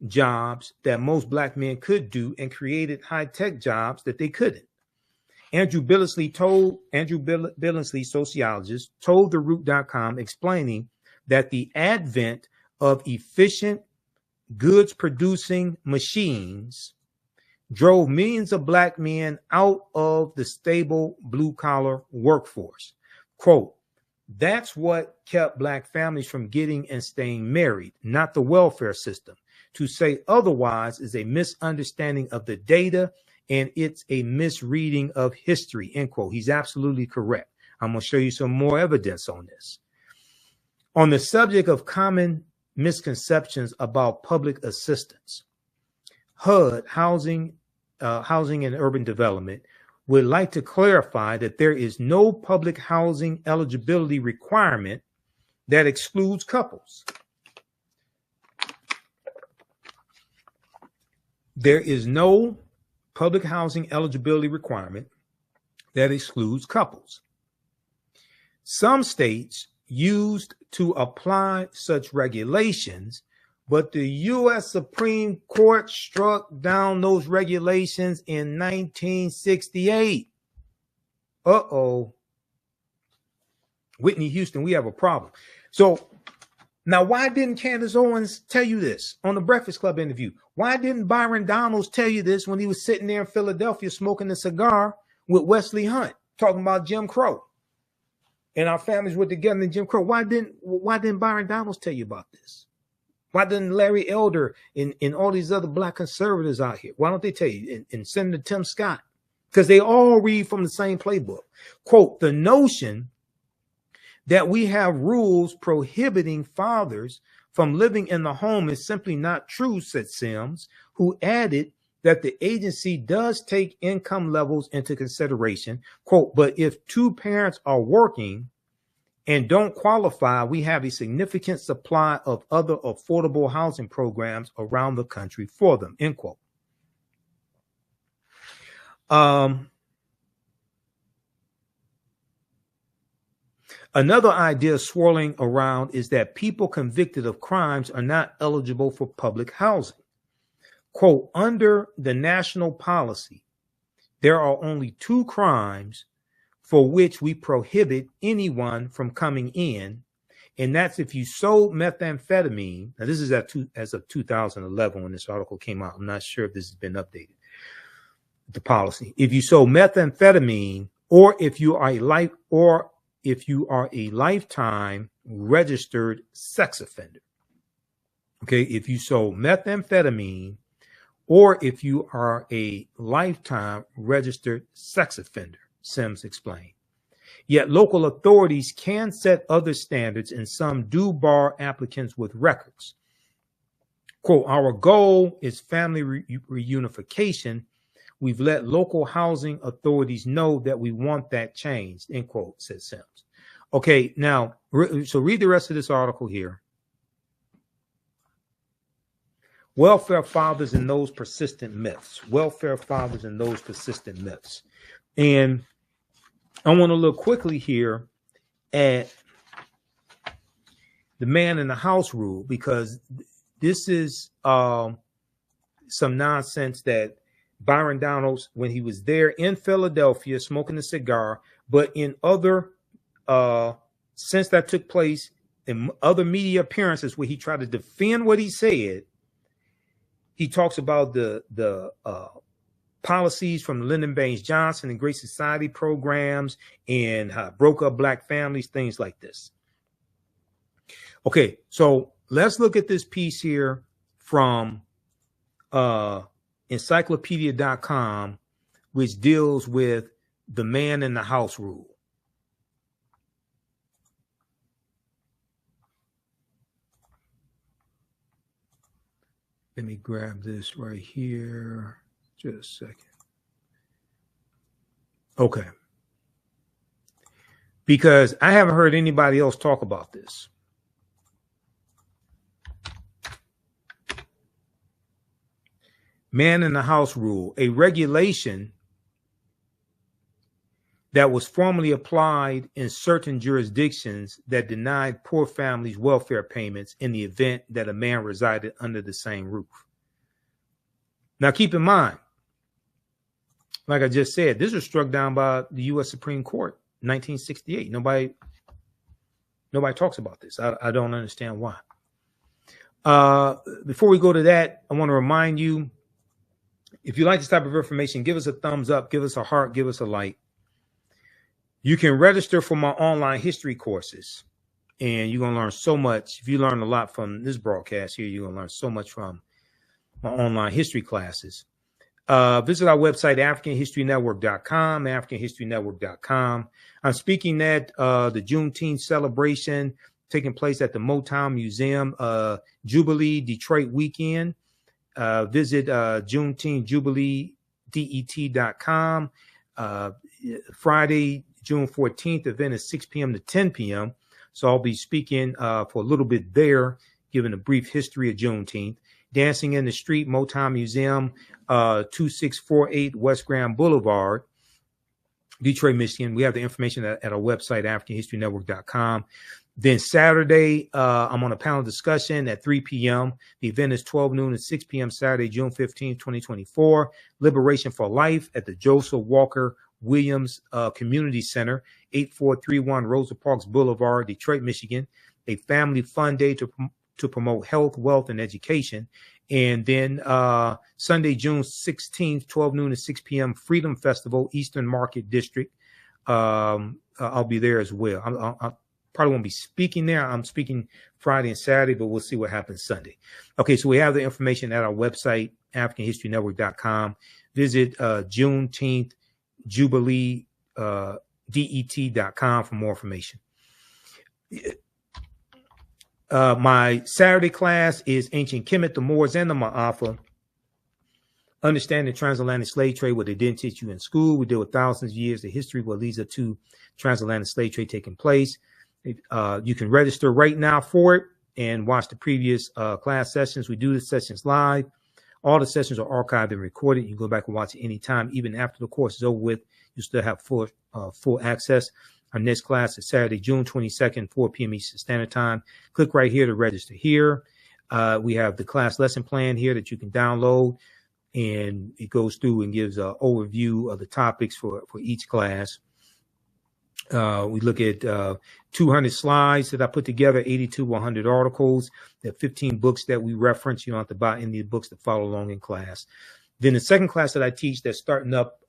jobs that most black men could do and created high-tech jobs that they couldn't. Andrew Billingsley, sociologist, told TheRoot.com, explaining that the advent of efficient goods-producing machines drove millions of black men out of the stable blue-collar workforce. Quote, that's what kept black families from getting and staying married, not the welfare system. To say otherwise is a misunderstanding of the data, and it's a misreading of history, end quote. He's absolutely correct. I'm going to show you some more evidence on this. On the subject of common misconceptions about public assistance, HUD, Housing and Urban Development, would like to clarify that there is no public housing eligibility requirement that excludes couples. There is no public housing eligibility requirement that excludes couples. Some states used to apply such regulations, but the U.S. Supreme Court struck down those regulations in 1968. Uh-oh. Whitney Houston, we have a problem. So now, why didn't Candace Owens tell you this on the Breakfast Club interview? Why didn't Byron Donalds tell you this when he was sitting there in Philadelphia smoking a cigar with Wesley Hunt, talking about Jim Crow? And our families were together in Jim Crow. Why didn't Byron Donalds tell you about this? Why didn't Larry Elder and all these other black conservatives out here? Why don't they tell you? And Senator Tim Scott? Because they all read from the same playbook. Quote, the notion that we have rules prohibiting fathers from living in the home is simply not true, said Sims, who added that the agency does take income levels into consideration. Quote, but if two parents are working and don't qualify, we have a significant supply of other affordable housing programs around the country for them, end quote. Another idea swirling around is that people convicted of crimes are not eligible for public housing. Quote, under the national policy, there are only 2 crimes for which we prohibit anyone from coming in, and that's if you sold methamphetamine. Now, this is as of 2011 when this article came out. I'm not sure if this has been updated, the policy. If you sold methamphetamine, or if you are a lifetime registered sex offender. Okay, if you sold methamphetamine, or if you are a lifetime registered sex offender, Sims explained. Yet local authorities can set other standards, and some do bar applicants with records. Quote, our goal is family reunification. We've let local housing authorities know that we want that changed, end quote, said Sims. Okay, now, so read the rest of this article here. Welfare fathers and those persistent myths. Welfare fathers and those persistent myths. And I want to look quickly here at the man in the house rule, because this is some nonsense that Byron Donalds, when he was there in Philadelphia smoking a cigar, but in other since that took place in other media appearances where he tried to defend what he said, he talks about the policies from Lyndon Baines Johnson and Great Society programs and how it broke up black families, things like this. Okay, so let's look at this piece here from encyclopedia.com, which deals with the man in the house rule. Let me grab this right here. Just a second. Okay. Because I haven't heard anybody else talk about this. Man in the House rule, a regulation that was formally applied in certain jurisdictions that denied poor families welfare payments in the event that a man resided under the same roof. Now, keep in mind, like I just said, this was struck down by the U.S. Supreme Court in 1968. Nobody talks about this. I don't understand why. Before we go to that, I want to remind you, if you like this type of information, give us a thumbs up, give us a heart, give us a like. You can register for my online history courses, and you're going to learn so much. If you learn a lot from this broadcast here, you're going to learn so much from my online history classes. Visit our website, AfricanHistoryNetwork.com, AfricanHistoryNetwork.com. I'm speaking at the Juneteenth celebration taking place at the Motown Museum, Jubilee Detroit weekend. Visit JuneteenthJubileeDET.com. Friday, June 14th, event is 6 p.m. to 10 p.m. So I'll be speaking for a little bit there, giving a brief history of Juneteenth. Dancing in the Street, Motown Museum, 2648 West Grand Boulevard, Detroit, Michigan. We have the information at our website, AfricanHistoryNetwork.com. Then Saturday, I'm on a panel discussion at 3 p.m. The event is 12 noon to 6 p.m. Saturday, June 15, 2024. Liberation for Life at the Joseph Walker Williams Community Center, 8431 Rosa Parks Boulevard, Detroit, Michigan. A family fun day to promote health, wealth, and education. And then Sunday, June 16th, 12 noon to 6 p.m. Freedom Festival, Eastern Market District. I'll be there as well. I probably won't be speaking there. I'm speaking Friday and Saturday, but we'll see what happens Sunday. Okay, so we have the information at our website, AfricanHistoryNetwork.com. Visit Juneteenth Jubilee DET.com for more information. My Saturday class is Ancient Kemet, the Moors, and the Ma'afa. Understanding transatlantic slave trade, what they didn't teach you in school. We deal with thousands of years of history, what leads up to transatlantic slave trade taking place. You can register right now for it and watch the previous class sessions. We do the sessions live. All the sessions are archived and recorded. You can go back and watch it anytime, even after the course is over with. You still have full access. Our next class is Saturday, June 22nd, 4 p.m. Eastern Standard Time. Click right here to register here. We have the class lesson plan here that you can download, and it goes through and gives an overview of the topics for each class. We look at 200 slides that I put together, 82 100 articles. There are 15 books that we reference. You don't have to buy any books to follow along in class. Then the second class that I teach that's starting up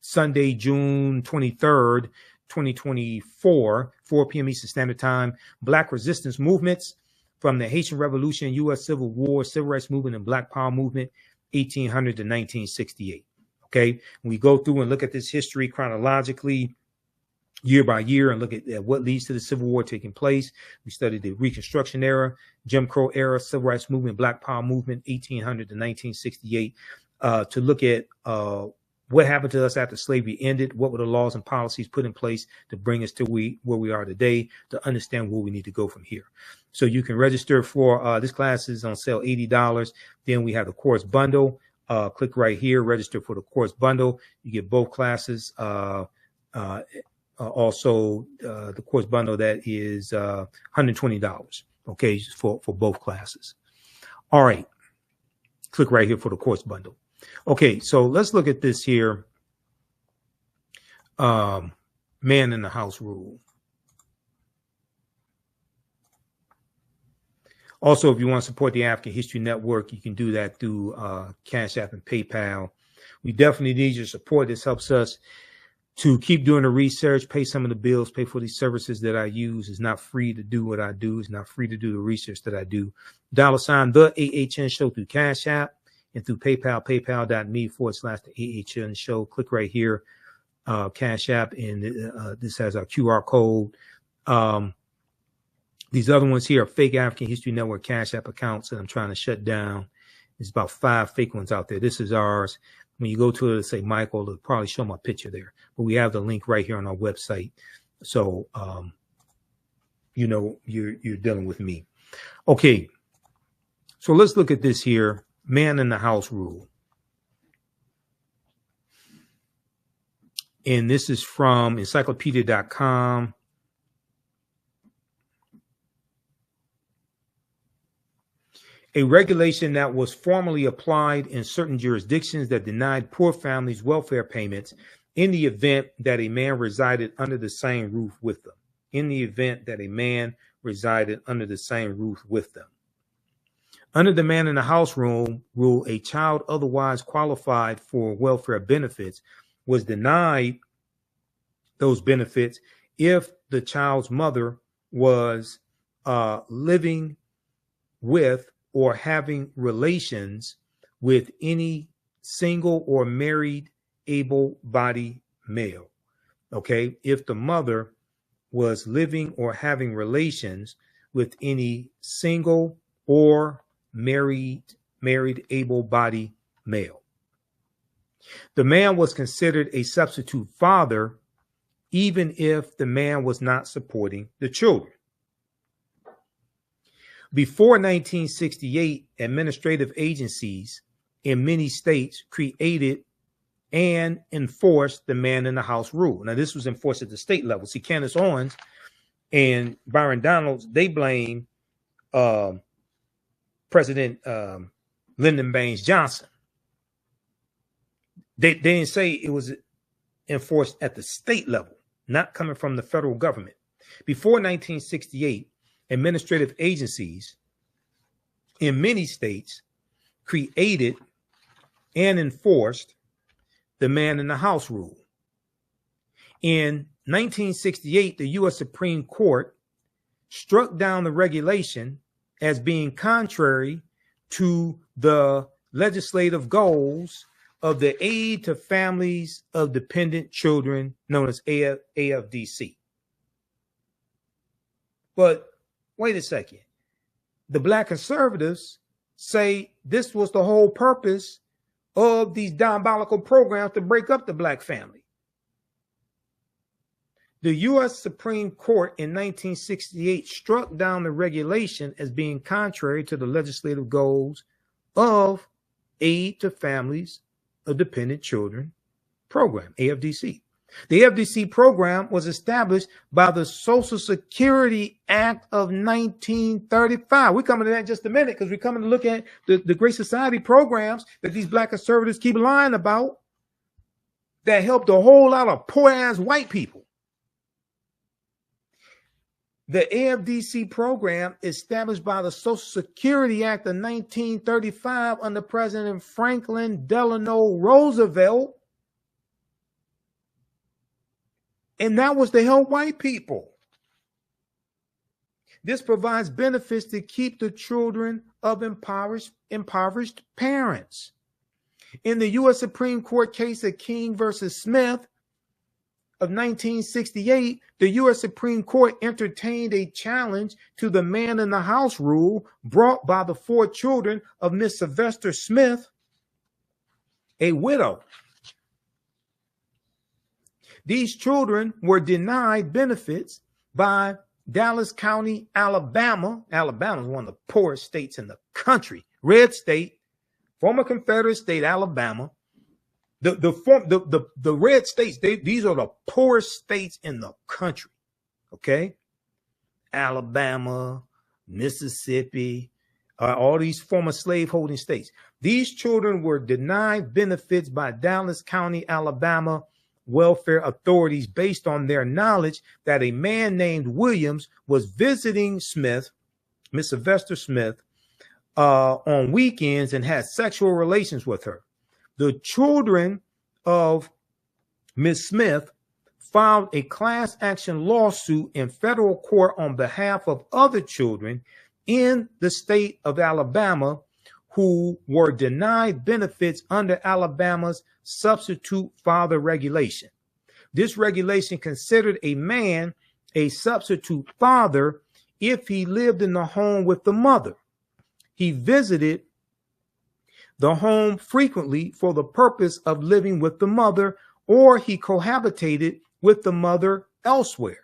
Sunday, June 23rd, 2024, 4 p.m. Eastern Standard Time, Black Resistance Movements from the Haitian Revolution, U.S. Civil War, Civil Rights Movement, and Black Power Movement, 1800 to 1968. Okay, we go through and look at this history chronologically, year by year, and look at what leads to the Civil War taking place. We studied the Reconstruction era, Jim Crow era, Civil Rights Movement, Black Power Movement, 1800 to 1968, to look at what happened to us after slavery ended, what were the laws and policies put in place to bring us to where we are today, to understand where we need to go from here. So you can register for this class is on sale, $80. Then we have the course bundle. Click right here, register for the course bundle. You get both classes. Also, the course bundle that is $120, okay, for both classes. All right, click right here for the course bundle. Okay, so let's look at this here. Man in the House rule. Also, if you want to support the African History Network, you can do that through Cash App and PayPal. We definitely need your support. This helps us to keep doing the research, pay some of the bills, pay for these services that I use. It's not free to do what I do. It's not free to do the research that I do. $, the AHN Show through Cash App and through PayPal, paypal.me/the AHN Show. Click right here, Cash App, and this has our QR code. These other ones here are fake African History Network Cash App accounts that I'm trying to shut down There's about 5 fake ones out there. This is ours. When you go to it, say Michael, it'll probably show my picture there. But we have the link right here on our website. So, you know, you're dealing with me. Okay. So let's look at this here. Man in the house rule. And this is from encyclopedia.com. A regulation that was formally applied in certain jurisdictions that denied poor families welfare payments in the event that a man resided under the same roof with them. In the event that a man resided under the same roof with them. Under the man in the house rule, a child otherwise qualified for welfare benefits was denied those benefits if the child's mother was living with or having relations with any single or married able-bodied male. Okay, if the mother was living or having relations with any single or married able-bodied male. The man was considered a substitute father even if the man was not supporting the children. Before 1968, administrative agencies in many states created and enforced the man in the house rule. Now, this was enforced at the state level. See, Candace Owens and Byron Donalds, they blame President Lyndon Baines Johnson. They didn't say it was enforced at the state level, not coming from the federal government. Before 1968, administrative agencies in many states created and enforced the man in the house rule. In 1968, the U.S. Supreme Court struck down the regulation as being contrary to the legislative goals of the Aid to Families of Dependent Children, known as AFDC. But wait a second. The Black conservatives say this was the whole purpose of these diabolical programs to break up the Black family. The U.S. Supreme Court in 1968 struck down the regulation as being contrary to the legislative goals of Aid to Families of Dependent Children program, AFDC. The AFDC program was established by the Social Security Act of 1935. We're coming to that in just a minute because we're coming to look at the Great Society programs that these Black conservatives keep lying about that helped a whole lot of poor-ass white people. The AFDC program, established by the Social Security Act of 1935 under President Franklin Delano Roosevelt, and that was to help white people. This provides benefits to keep the children of impoverished parents. In the U.S. Supreme Court case of King versus Smith of 1968, the U.S. Supreme Court entertained a challenge to the man in the house rule brought by the 4 children of Miss Sylvester Smith, a widow. These children were denied benefits by Dallas County, Alabama. Alabama is one of the poorest states in the country. Red state, former Confederate state, Alabama. The red states, these are the poorest states in the country. Okay? Alabama, Mississippi, all these former slaveholding states. These children were denied benefits by Dallas County, Alabama welfare authorities based on their knowledge that a man named Williams was visiting Smith, Miss Sylvester Smith, on weekends and had sexual relations with her. The children of Miss Smith filed a class action lawsuit in federal court on behalf of other children in the state of Alabama who were denied benefits under Alabama's substitute father regulation. This regulation considered a man a substitute father if he lived in the home with the mother. He visited the home frequently for the purpose of living with the mother, or he cohabitated with the mother elsewhere.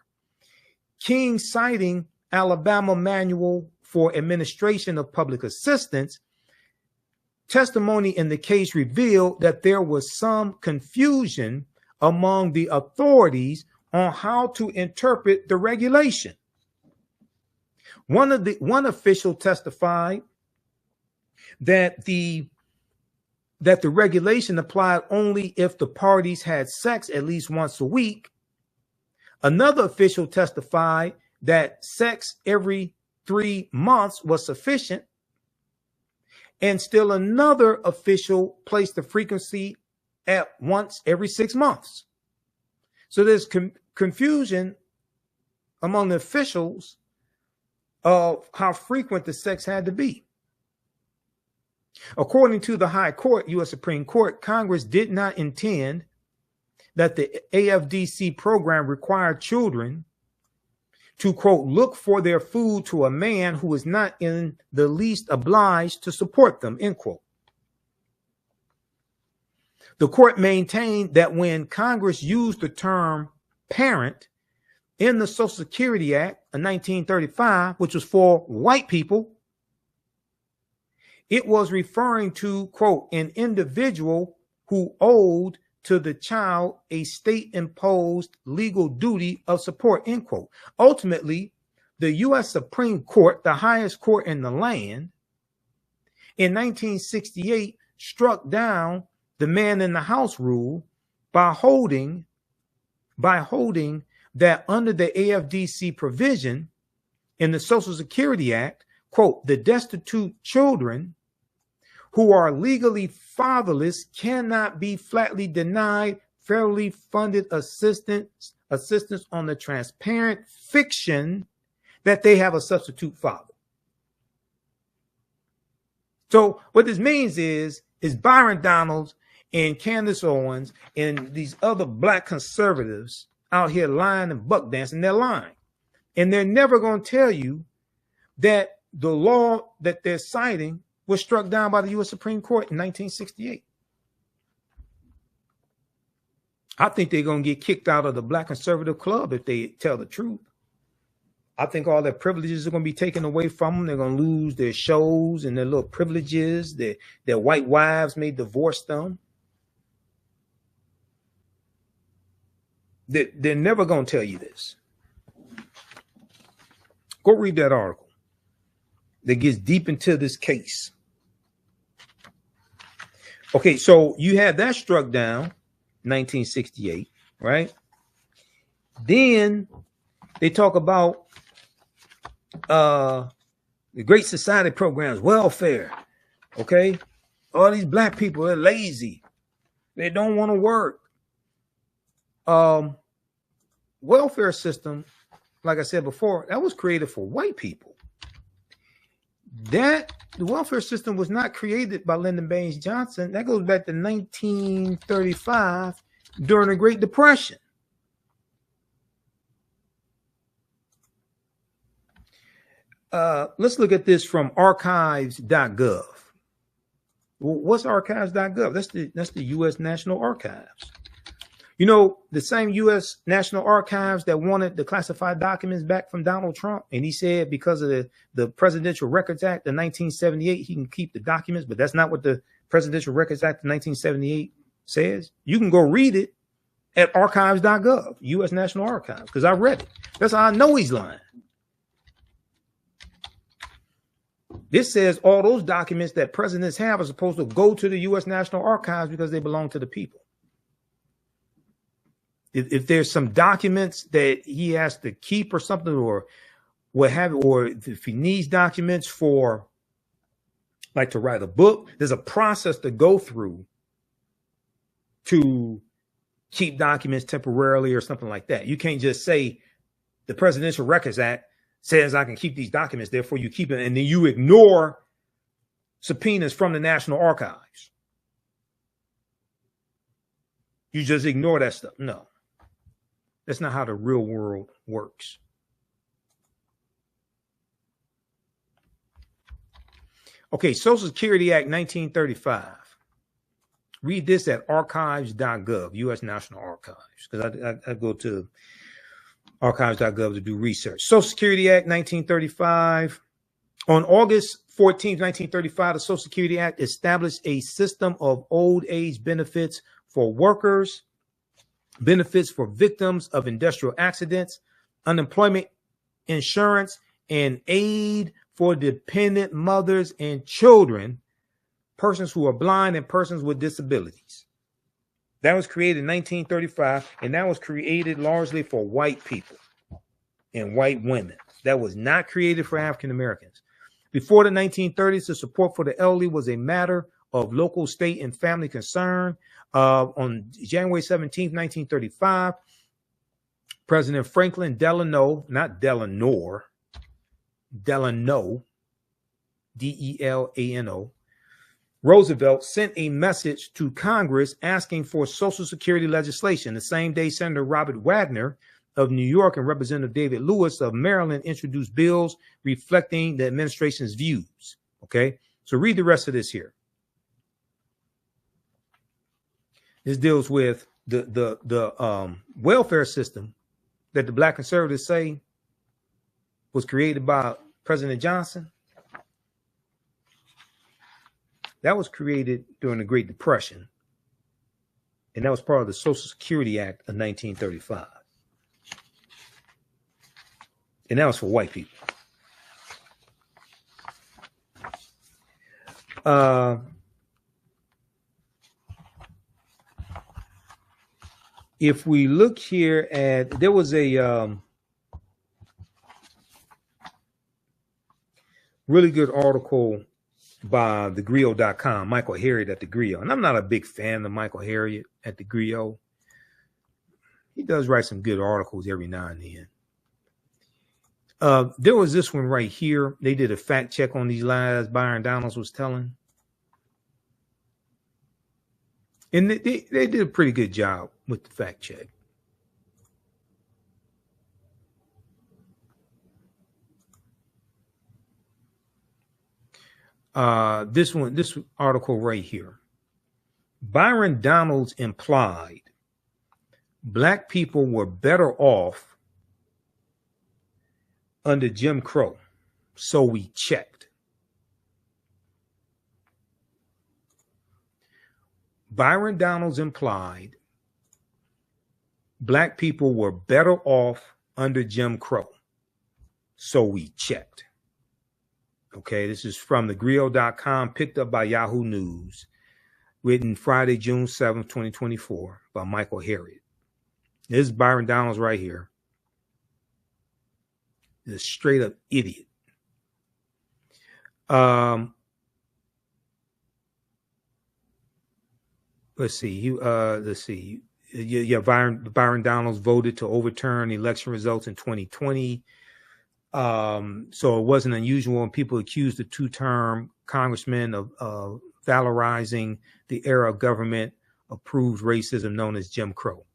King, citing Alabama Manual for Administration of Public Assistance, testimony in the case revealed that there was some confusion among the authorities on how to interpret the regulation. One official testified that the regulation applied only if the parties had sex at least once a week. Another official testified that sex every 3 months was sufficient. And still another official placed the frequency at once every 6 months. So there's confusion among the officials of how frequent the sex had to be. According to the High Court, U.S. Supreme Court, Congress did not intend that the AFDC program required children to, quote, look for their food to a man who is not in the least obliged to support them, end quote. The court maintained that when Congress used the term parent in the Social Security Act of 1935, which was for white people, it was referring to, quote, an individual who owed to the child a state-imposed legal duty of support, end quote. Ultimately, the U.S. Supreme Court, the highest court in the land, in 1968 struck down the man in the house rule by holding that under the AFDC provision in the Social Security Act, quote, the destitute children who are legally fatherless cannot be flatly denied federally funded assistance on the transparent fiction that they have a substitute father. So what this means is Byron Donalds and Candace Owens and these other black conservatives out here lying and buck dancing, they're lying. And they're never going to tell you that the law that they're citing was struck down by the U.S. Supreme Court in 1968. I think they're going to get kicked out of the Black Conservative Club if they tell the truth. I think all their privileges are going to be taken away from them. They're going to lose their shows and their little privileges. Their white wives may divorce them. They're never going to tell you this. Go read that article that gets deep into this case. Okay, so you had that struck down, 1968, right? Then they talk about the Great Society programs, welfare, okay? All these black people are lazy. They don't want to work. Welfare system, like I said before, that was created for white people. The welfare system was not created by Lyndon Baines Johnson. That goes back to 1935 during the Great Depression. Let's look at this from archives.gov. What's archives.gov? That's the U.S. National Archives. You know, the same U.S. National Archives that wanted the classified documents back from Donald Trump. And he said because of the Presidential Records Act of 1978, he can keep the documents. But that's not what the Presidential Records Act of 1978 says. You can go read it at archives.gov, U.S. National Archives, because I read it. That's how I know he's lying. This says all those documents that presidents have are supposed to go to the U.S. National Archives because they belong to the people. If there's some documents that he has to keep or something, or what have you, or if he needs documents for, like, to write a book, there's a process to go through to keep documents temporarily or something like that. You can't just say the Presidential Records Act says I can keep these documents, therefore you keep it, and then you ignore subpoenas from the National Archives. You just ignore that stuff. No. That's not how the real world works. Okay, Social Security Act 1935. Read this at archives.gov, U.S. National Archives, because I go to archives.gov to do research. Social Security Act 1935. On August 14, 1935, the Social Security Act established a system of old age benefits for workers, benefits for victims of industrial accidents, unemployment insurance, and aid for dependent mothers and children, persons who are blind, and persons with disabilities. That was created in 1935, and that was created largely for white people and white women. That was not created for African Americans. Before the 1930s, the support for the elderly was a matter of local, state, and family concern. On January 17, 1935, President Franklin Delano, not Delano, Delano, Delano, Roosevelt sent a message to Congress asking for Social Security legislation. The same day, Senator Robert Wagner of New York and Representative David Lewis of Maryland introduced bills reflecting the administration's views. Okay, so read the rest of this here. This deals with the welfare system that the black conservatives say was created by President Johnson. That was created during the Great Depression, and that was part of the Social Security Act of 1935. And that was for white people. If we look here at, there was a really good article by thegrio.com, Michael Harriot at the Grio. And I'm not a big fan of Michael Harriot at the Grio. He does write some good articles every now and then. There was this one right here. They did a fact check on these lies Byron Donalds was telling. And they did a pretty good job with the fact check. This article right here. Byron Donalds implied black people were better off under Jim Crow, so we checked. Byron Donalds implied black people were better off under Jim Crow, so we checked. Okay, this is from thegrio.com, picked up by Yahoo News, written Friday, June 7th, 2024, by Michael Harriot. This is Byron Donalds right here. This straight up idiot. Let's see. Byron Donalds voted to overturn election results in 2020. So it wasn't unusual when people accused the two-term congressman of valorizing the era of government-approved racism known as Jim Crow.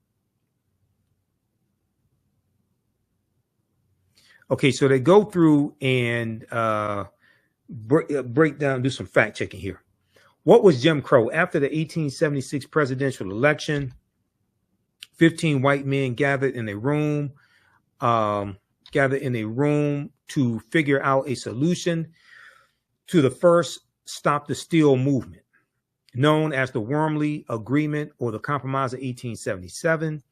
Okay, so they go through and break down, do some fact checking here. What was Jim Crow? After the 1876 presidential election, 15 white men gathered in a room to figure out a solution to the first Stop the Steal movement, known as the Wormley Agreement or the Compromise of 1877.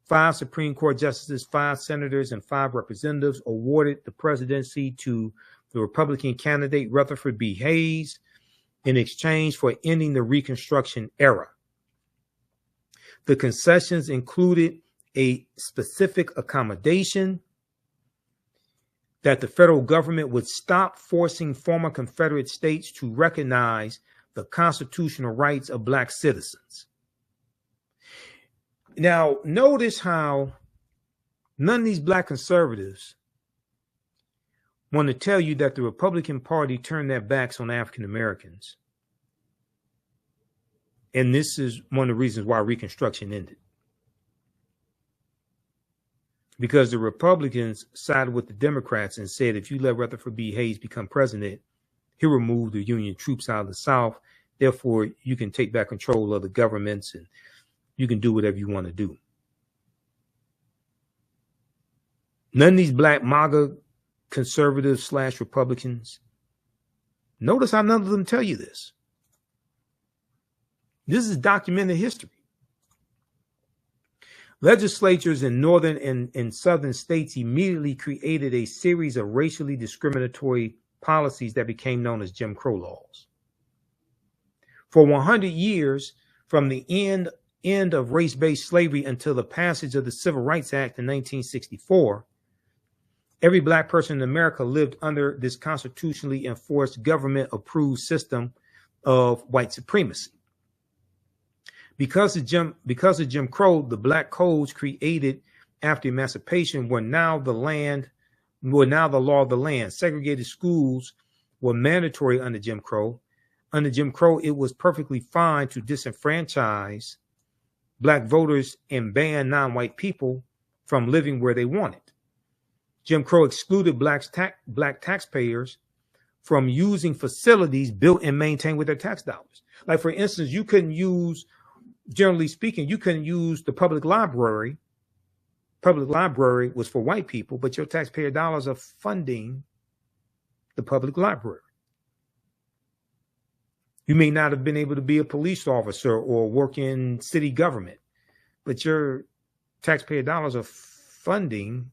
5 Supreme Court justices, 5 senators, and 5 representatives awarded the presidency to the Republican candidate Rutherford B. Hayes in exchange for ending the Reconstruction era. The concessions included a specific accommodation that the federal government would stop forcing former Confederate states to recognize the constitutional rights of black citizens. Now, notice how none of these black conservatives want to tell you that the Republican Party turned their backs on African Americans. And this is one of the reasons why Reconstruction ended. Because the Republicans sided with the Democrats and said, if you let Rutherford B. Hayes become president, He removed the Union troops out of the South. Therefore, you can take back control of the governments and you can do whatever you want to do. None of these black MAGA conservatives / Republicans, notice how none of them tell you this. This is documented history. Legislatures in northern and southern states immediately created a series of racially discriminatory policies that became known as Jim Crow laws. For 100 years, from the end of race-based slavery until the passage of the Civil Rights Act in 1964, every black person in America lived under this constitutionally enforced government-approved system of white supremacy. Because of Jim Crow, the black codes created after emancipation were now the law of the land. Segregated schools were mandatory under Jim Crow. Under Jim Crow, it was perfectly fine to disenfranchise black voters and ban non-white people from living where they wanted. Jim Crow excluded black taxpayers from using facilities built and maintained with their tax dollars. Like, for instance, you couldn't use, generally speaking, you couldn't use the public library. Public library was for white people, but your taxpayer dollars are funding the public library. You may not have been able to be a police officer or work in city government, but your taxpayer dollars are funding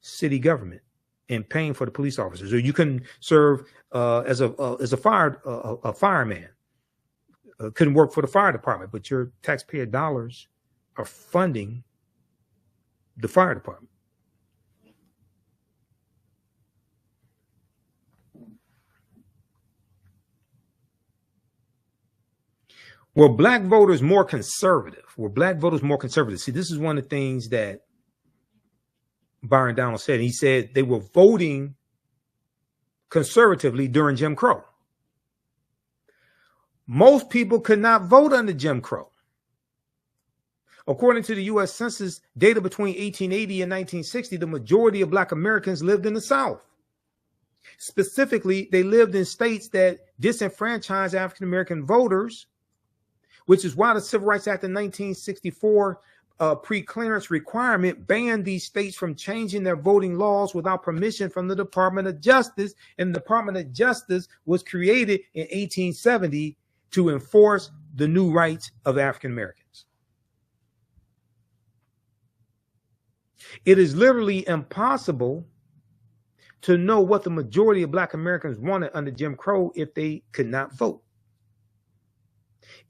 city government and paying for the police officers. Or you can serve as a fireman. Couldn't work for the fire department, but your taxpayer dollars are funding the fire department. Were black voters more conservative? See, this is one of the things that Byron Donalds said. He said they were voting conservatively during Jim Crow. Most people could not vote under Jim Crow. According to the U.S. Census data between 1880 and 1960, the majority of black Americans lived in the South. Specifically, they lived in states that disenfranchised African-American voters, which is why the Civil Rights Act of 1964 pre-clearance requirement banned these states from changing their voting laws without permission from the Department of Justice. And the Department of Justice was created in 1870 to enforce the new rights of African Americans. It is literally impossible to know what the majority of black Americans wanted under Jim Crow if they could not vote.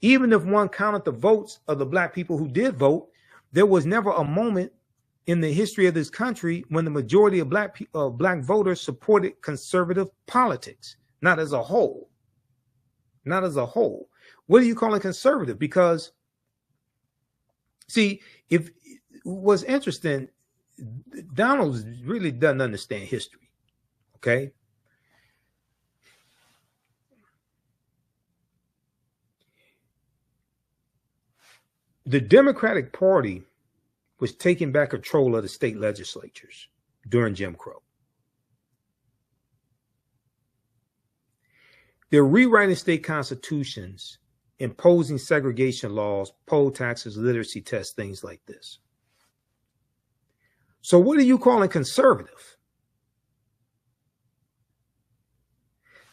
Even if one counted the votes of the black people who did vote, there was never a moment in the history of this country when the majority of black voters supported conservative politics. Not as a whole. Not as a whole. What are you calling conservative? Because, see, if what's interesting, Donalds really doesn't understand history. Okay. The Democratic Party was taking back control of the state legislatures during Jim Crow. They're rewriting state constitutions, imposing segregation laws, poll taxes, literacy tests, things like this. So what are you calling conservative?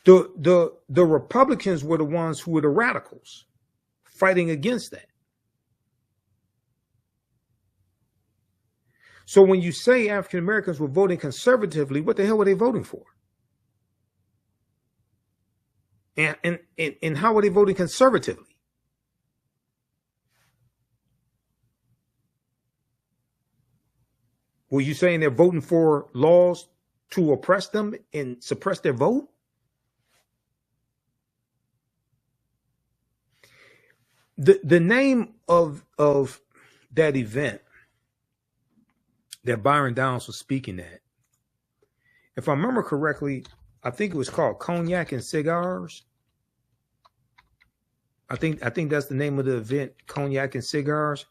The Republicans were the ones who were the radicals fighting against that. So when you say African Americans were voting conservatively, what the hell were they voting for? And how were they voting conservatively? Were you saying they're voting for laws to oppress them and suppress their vote? The name of that event that Byron Donalds was speaking at, if I remember correctly, I think it was called Cognac and Cigars. I think that's the name of the event, Cognac and Cigars.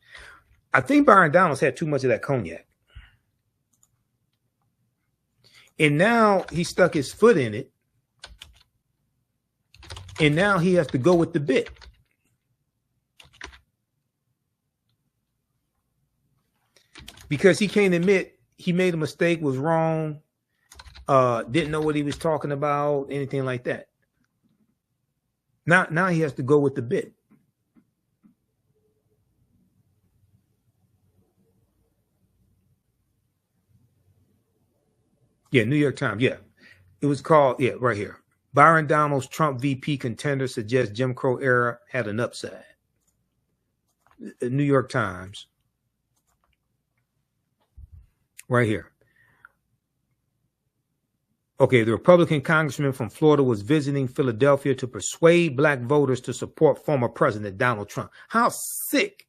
I think Byron Donalds had too much of that cognac. And now he stuck his foot in it And now he has to go with the bit. Because he can't admit he made a mistake, was wrong, didn't know what he was talking about, anything like that. Now he has to go with the bit. Yeah, New York Times. Yeah, it was called. Yeah, right here. Byron Donalds, Trump VP contender, suggests Jim Crow era had an upside. The New York Times. Right here. Okay, the Republican congressman from Florida was visiting Philadelphia to persuade black voters to support former President Donald Trump. How sick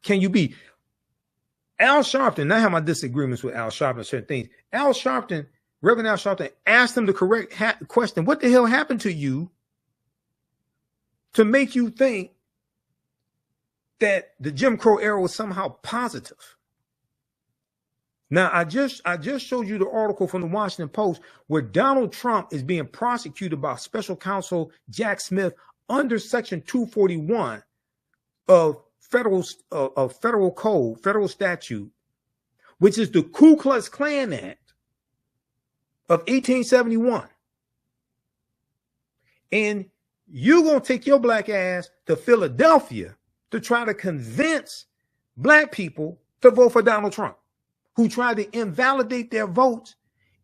can you be? Al Sharpton, I have my disagreements with Al Sharpton on certain things. Al Sharpton, Reverend Al Sharpton, asked him the correct question. What the hell happened to you to make you think that the Jim Crow era was somehow positive? Now, I just showed you the article from the Washington Post where Donald Trump is being prosecuted by special counsel Jack Smith under Section 241 of federal code, federal statute, which is the Ku Klux Klan Act of 1871. And you're going to take your black ass to Philadelphia to try to convince black people to vote for Donald Trump, who tried to invalidate their votes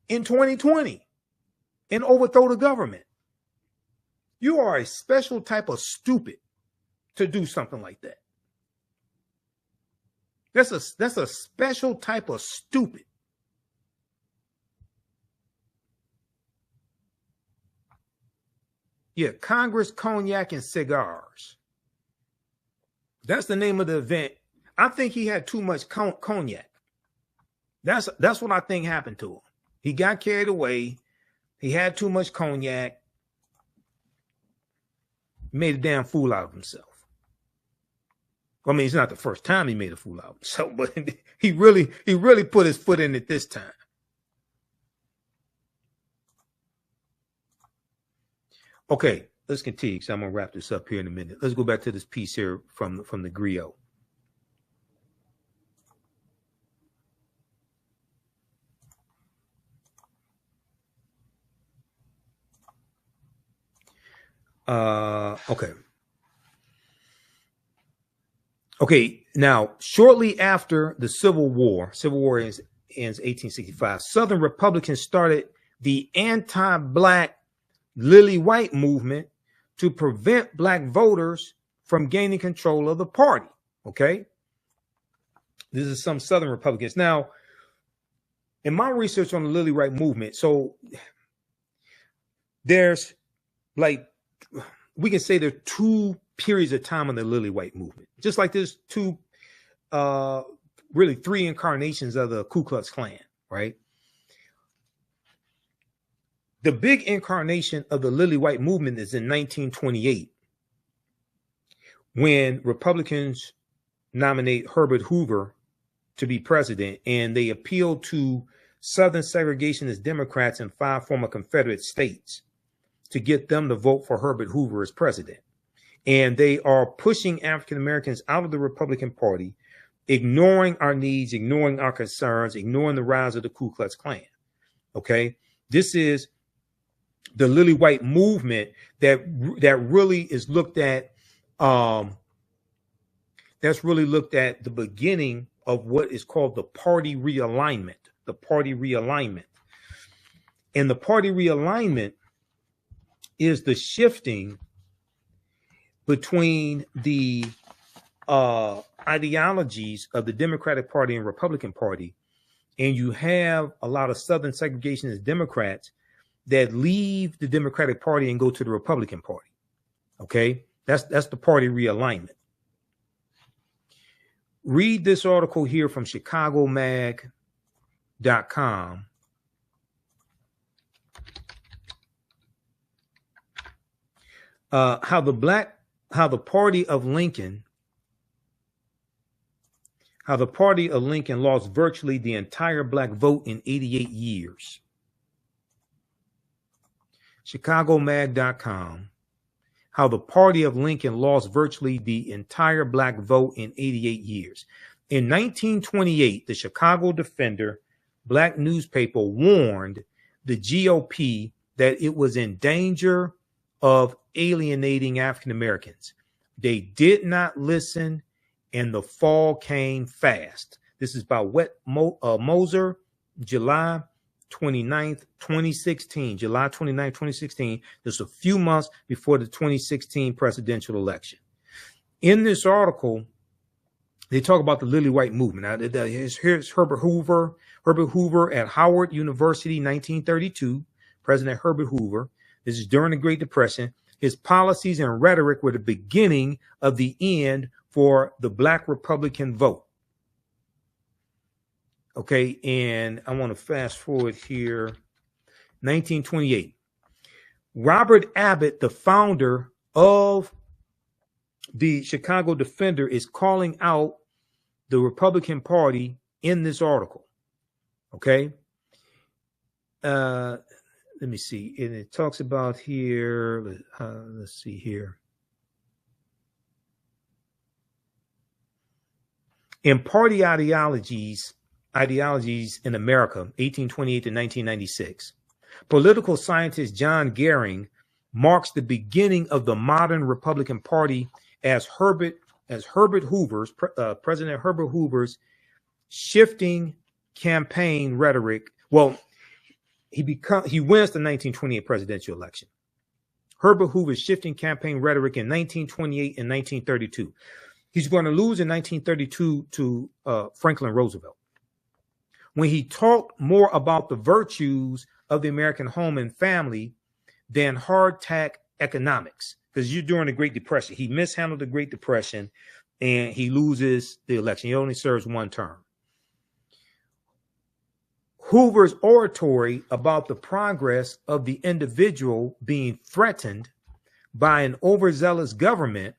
in 2020 and overthrow the government. You are a special type of stupid to do something like that. That's a special type of stupid. Yeah, Congress, Cognac, and Cigars. That's the name of the event. I think he had too much cognac. That's what I think happened to him. He got carried away. He had too much cognac. Made a damn fool out of himself. I mean, it's not the first time he made a fool out of himself, but he really put his foot in it this time. Okay, let's continue. So I'm gonna wrap this up here in a minute. Let's go back to this piece here from the griot. Okay. Now, shortly after the Civil War ends 1865, Southern Republicans started the anti-black Lily White movement to prevent black voters from gaining control of the party. Okay. This is some Southern Republicans. Now, in my research on the Lily White movement, so there's like, we can say there are two periods of time in the Lily White movement, just like there's two, really three incarnations of the Ku Klux Klan, right? The big incarnation of the Lily White movement is in 1928, when Republicans nominate Herbert Hoover to be president, and they appeal to Southern segregationist Democrats in 5 former Confederate states to get them to vote for Herbert Hoover as president. And they are pushing African Americans out of the Republican Party, ignoring our needs, ignoring our concerns, ignoring the rise of the Ku Klux Klan. Okay, this is the Lily White movement that really is looked at. That's really looked at the beginning of what is called the party realignment. The party realignment, and the party realignment is the shifting between the ideologies of the Democratic Party and Republican Party. And you have a lot of Southern segregationist Democrats that leave the Democratic Party and go to the Republican Party. Okay, that's the party realignment. Read this article here from ChicagoMag.com. How the party of Lincoln lost virtually the entire black vote in 88 years. ChicagoMag.com. how the party of Lincoln lost virtually the entire black vote in 88 years. In 1928, the Chicago Defender, black newspaper, warned the GOP that it was in danger of alienating African Americans. They did not listen, and the fall came fast. This is by Moser, July 29th, 2016. July 29th, 2016. This is a few months before the 2016 presidential election. In this article, they talk about the Lily White movement. Now, here's Herbert Hoover. Herbert Hoover at Howard University, 1932. President Herbert Hoover. This is during the Great Depression. His policies and rhetoric were the beginning of the end for the black Republican vote. Okay, and I want to fast forward here. 1928. Robert Abbott, the founder of the Chicago Defender, is calling out the Republican Party in this article. Okay. Let me see. And it talks about here, let's see here. In party ideologies in America, 1828 to 1996, political scientist John Gehring marks the beginning of the modern Republican Party as President Herbert Hoover's shifting campaign rhetoric. Well, he wins the 1928 presidential election. Herbert Hoover's shifting campaign rhetoric in 1928 and 1932. He's going to lose in 1932 to Franklin Roosevelt. When he talked more about the virtues of the American home and family than hardtack economics, because you're during the Great Depression. He mishandled the Great Depression and he loses the election. He only serves one term. Hoover's oratory about the progress of the individual being threatened by an overzealous government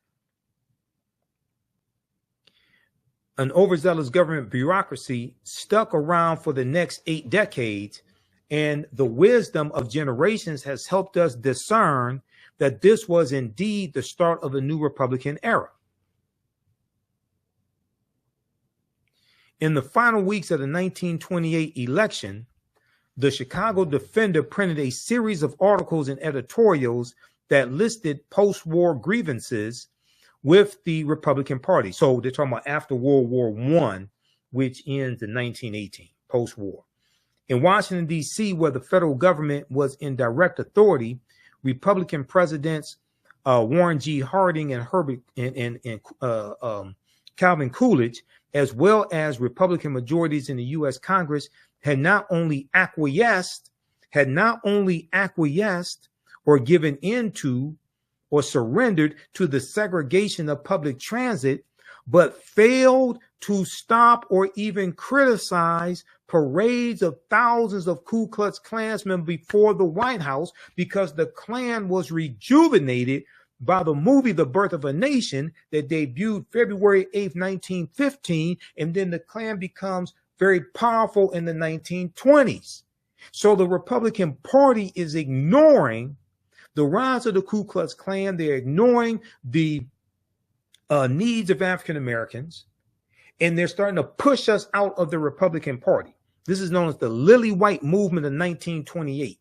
bureaucracy stuck around for the next 8 decades, and the wisdom of generations has helped us discern that this was indeed the start of a new Republican era. In the final weeks of the 1928 election, the Chicago Defender printed a series of articles and editorials that listed post-war grievances with the Republican Party. So they're talking about after World War I, which ends in 1918, post-war. In Washington, D.C., where the federal government was in direct authority, Republican presidents Warren G. Harding and Calvin Coolidge, as well as Republican majorities in the U.S. Congress, had not only acquiesced or given into or surrendered to the segregation of public transit, but failed to stop or even criticize parades of thousands of Ku Klux Klansmen before the White House, because the Klan was rejuvenated by the movie The Birth of a Nation that debuted February 8th, 1915, and then the Klan becomes very powerful in the 1920s. So the Republican Party is ignoring the rise of the Ku Klux Klan. They're ignoring the needs of African Americans, and they're starting to push us out of the Republican Party. This is known as the Lily White movement of 1928.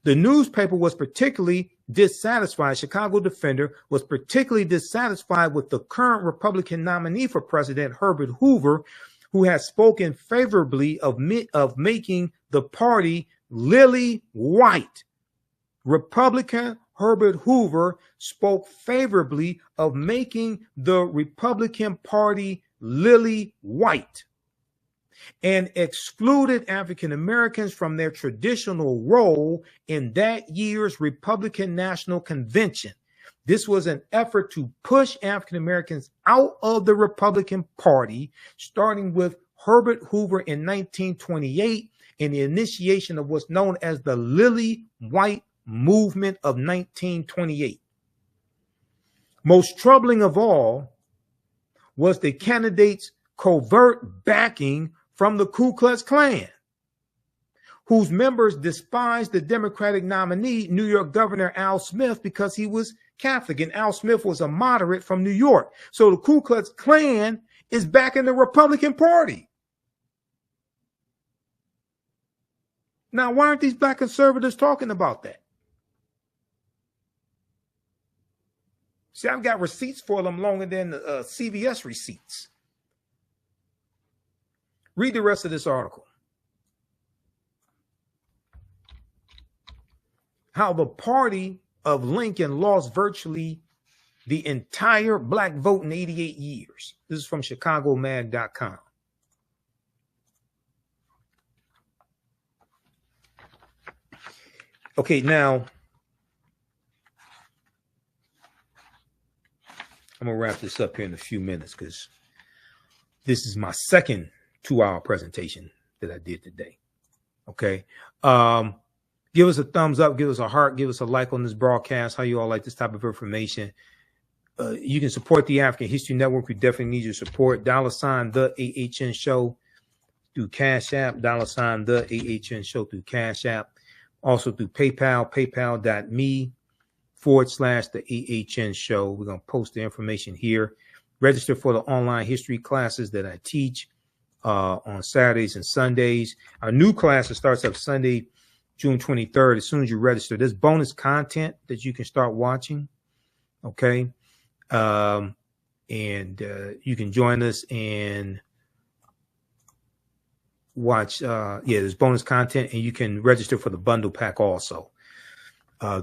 The newspaper was particularly dissatisfied. Chicago Defender was particularly dissatisfied with the current Republican nominee for president, Herbert Hoover, who has spoken favorably of making the party lily white. Republican Herbert Hoover spoke favorably of making the Republican Party lily white and excluded African Americans from their traditional role in that year's Republican National Convention. This was an effort to push African Americans out of the Republican Party, starting with Herbert Hoover in 1928 and the initiation of what's known as the Lily White movement of 1928. Most troubling of all was the candidate's covert backing from the Ku Klux Klan. whose members despised the Democratic nominee, New York Governor Al Smith, because he was Catholic. And Al Smith was a moderate from New York. So the Ku Klux Klan is back in the Republican Party. Now, why aren't these black conservatives talking about that? See, I've got receipts for them longer than CVS receipts. Read the rest of this article. How the party of Lincoln lost virtually the entire black vote in 88 years. This is from ChicagoMag.com. Okay, now I'm going to wrap this up here in a few minutes because this is my second 2-hour presentation that I did today. Okay. Give us a thumbs up, give us a heart, give us a like on this broadcast. How you all like this type of information? You can support the African History Network. We definitely need your support. $, the AHN Show through Cash App. $, the AHN Show through Cash App. Also through PayPal, paypal.me/the AHN Show. We're going to post the information here. Register for the online history classes that I teach on Saturdays and Sundays. Our new class starts up Sunday, June 23rd. As soon as you register, there's bonus content that you can start watching. Okay. And you can join us and watch. There's bonus content, and you can register for the bundle pack also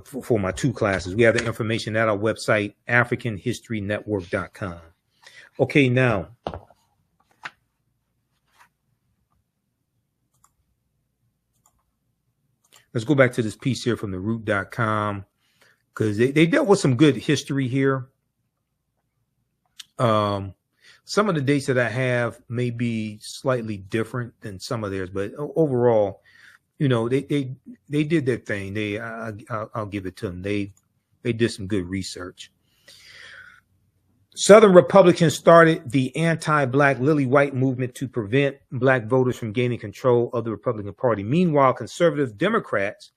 for my 2 classes. We have the information at our website, AfricanHistoryNetwork.com. Okay, now let's go back to this piece here from theroot.com because they dealt with some good history here. Some of the dates that I have may be slightly different than some of theirs, but overall, you know, they did their thing. I'll give it to them. They did some good research. Southern Republicans started the anti-black Lily White movement to prevent black voters from gaining control of the Republican Party. Meanwhile, conservative Democrats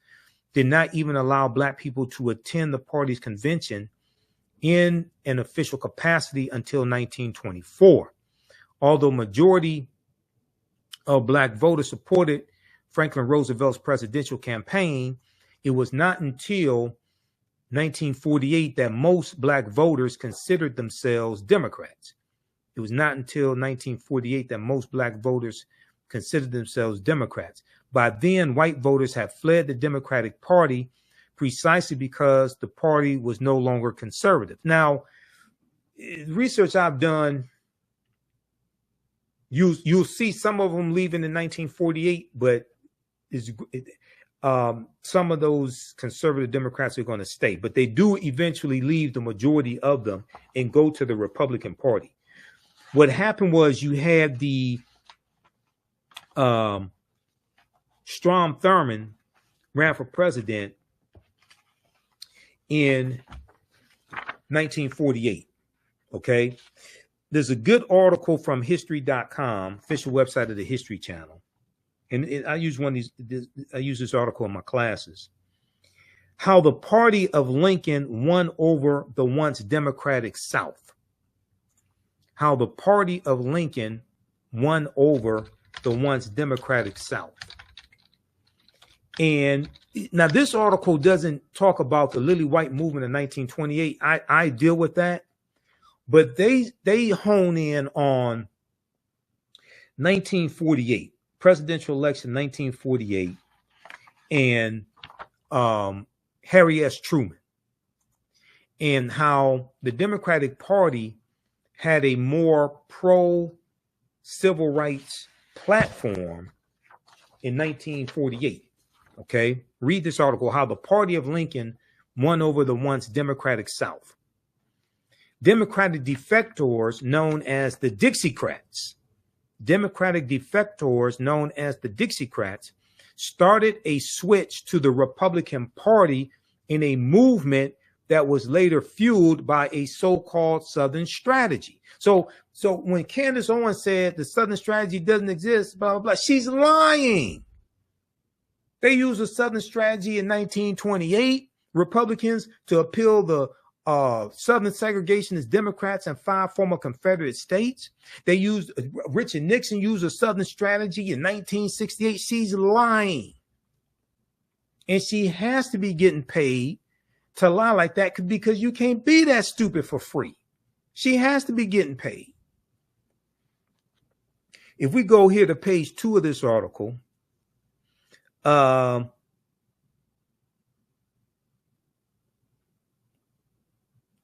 did not even allow black people to attend the party's convention in an official capacity until 1924. Although majority of black voters supported Franklin Roosevelt's presidential campaign, it was not until 1948 that most black voters considered themselves Democrats. It was not until 1948 that most black voters considered themselves Democrats. By then, white voters had fled the Democratic Party precisely because the party was no longer conservative. Now, research I've done, you'll see some of them leaving in 1948, but some of those conservative Democrats are going to stay. But they do eventually leave, the majority of them, and go to the Republican Party. What happened was you had the Strom Thurmond ran for president in 1948. Okay. There's a good article from history.com, official website of the History Channel. And I use I use this article in my classes. How the party of Lincoln won over the once Democratic South. How the party of Lincoln won over the once Democratic South. And now this article doesn't talk about the Lily White movement in 1928. I deal with that, but they hone in on 1948, presidential election 1948, and Harry S. Truman, and how the Democratic Party had a more pro-civil rights platform in 1948. Okay, read this article, how the party of Lincoln won over the once Democratic South. Democratic defectors known as the Dixiecrats, started a switch to the Republican Party in a movement that was later fueled by a so-called Southern strategy. So when Candace Owens said the Southern strategy doesn't exist, blah, blah, blah, she's lying. They used a Southern strategy in 1928, Republicans, to appeal the Southern segregationist Democrats in 5 former Confederate states. They used, Richard Nixon used a Southern strategy in 1968. She's lying. And she has to be getting paid to lie like that because you can't be that stupid for free. She has to be getting paid. If we go here to page 2 of this article,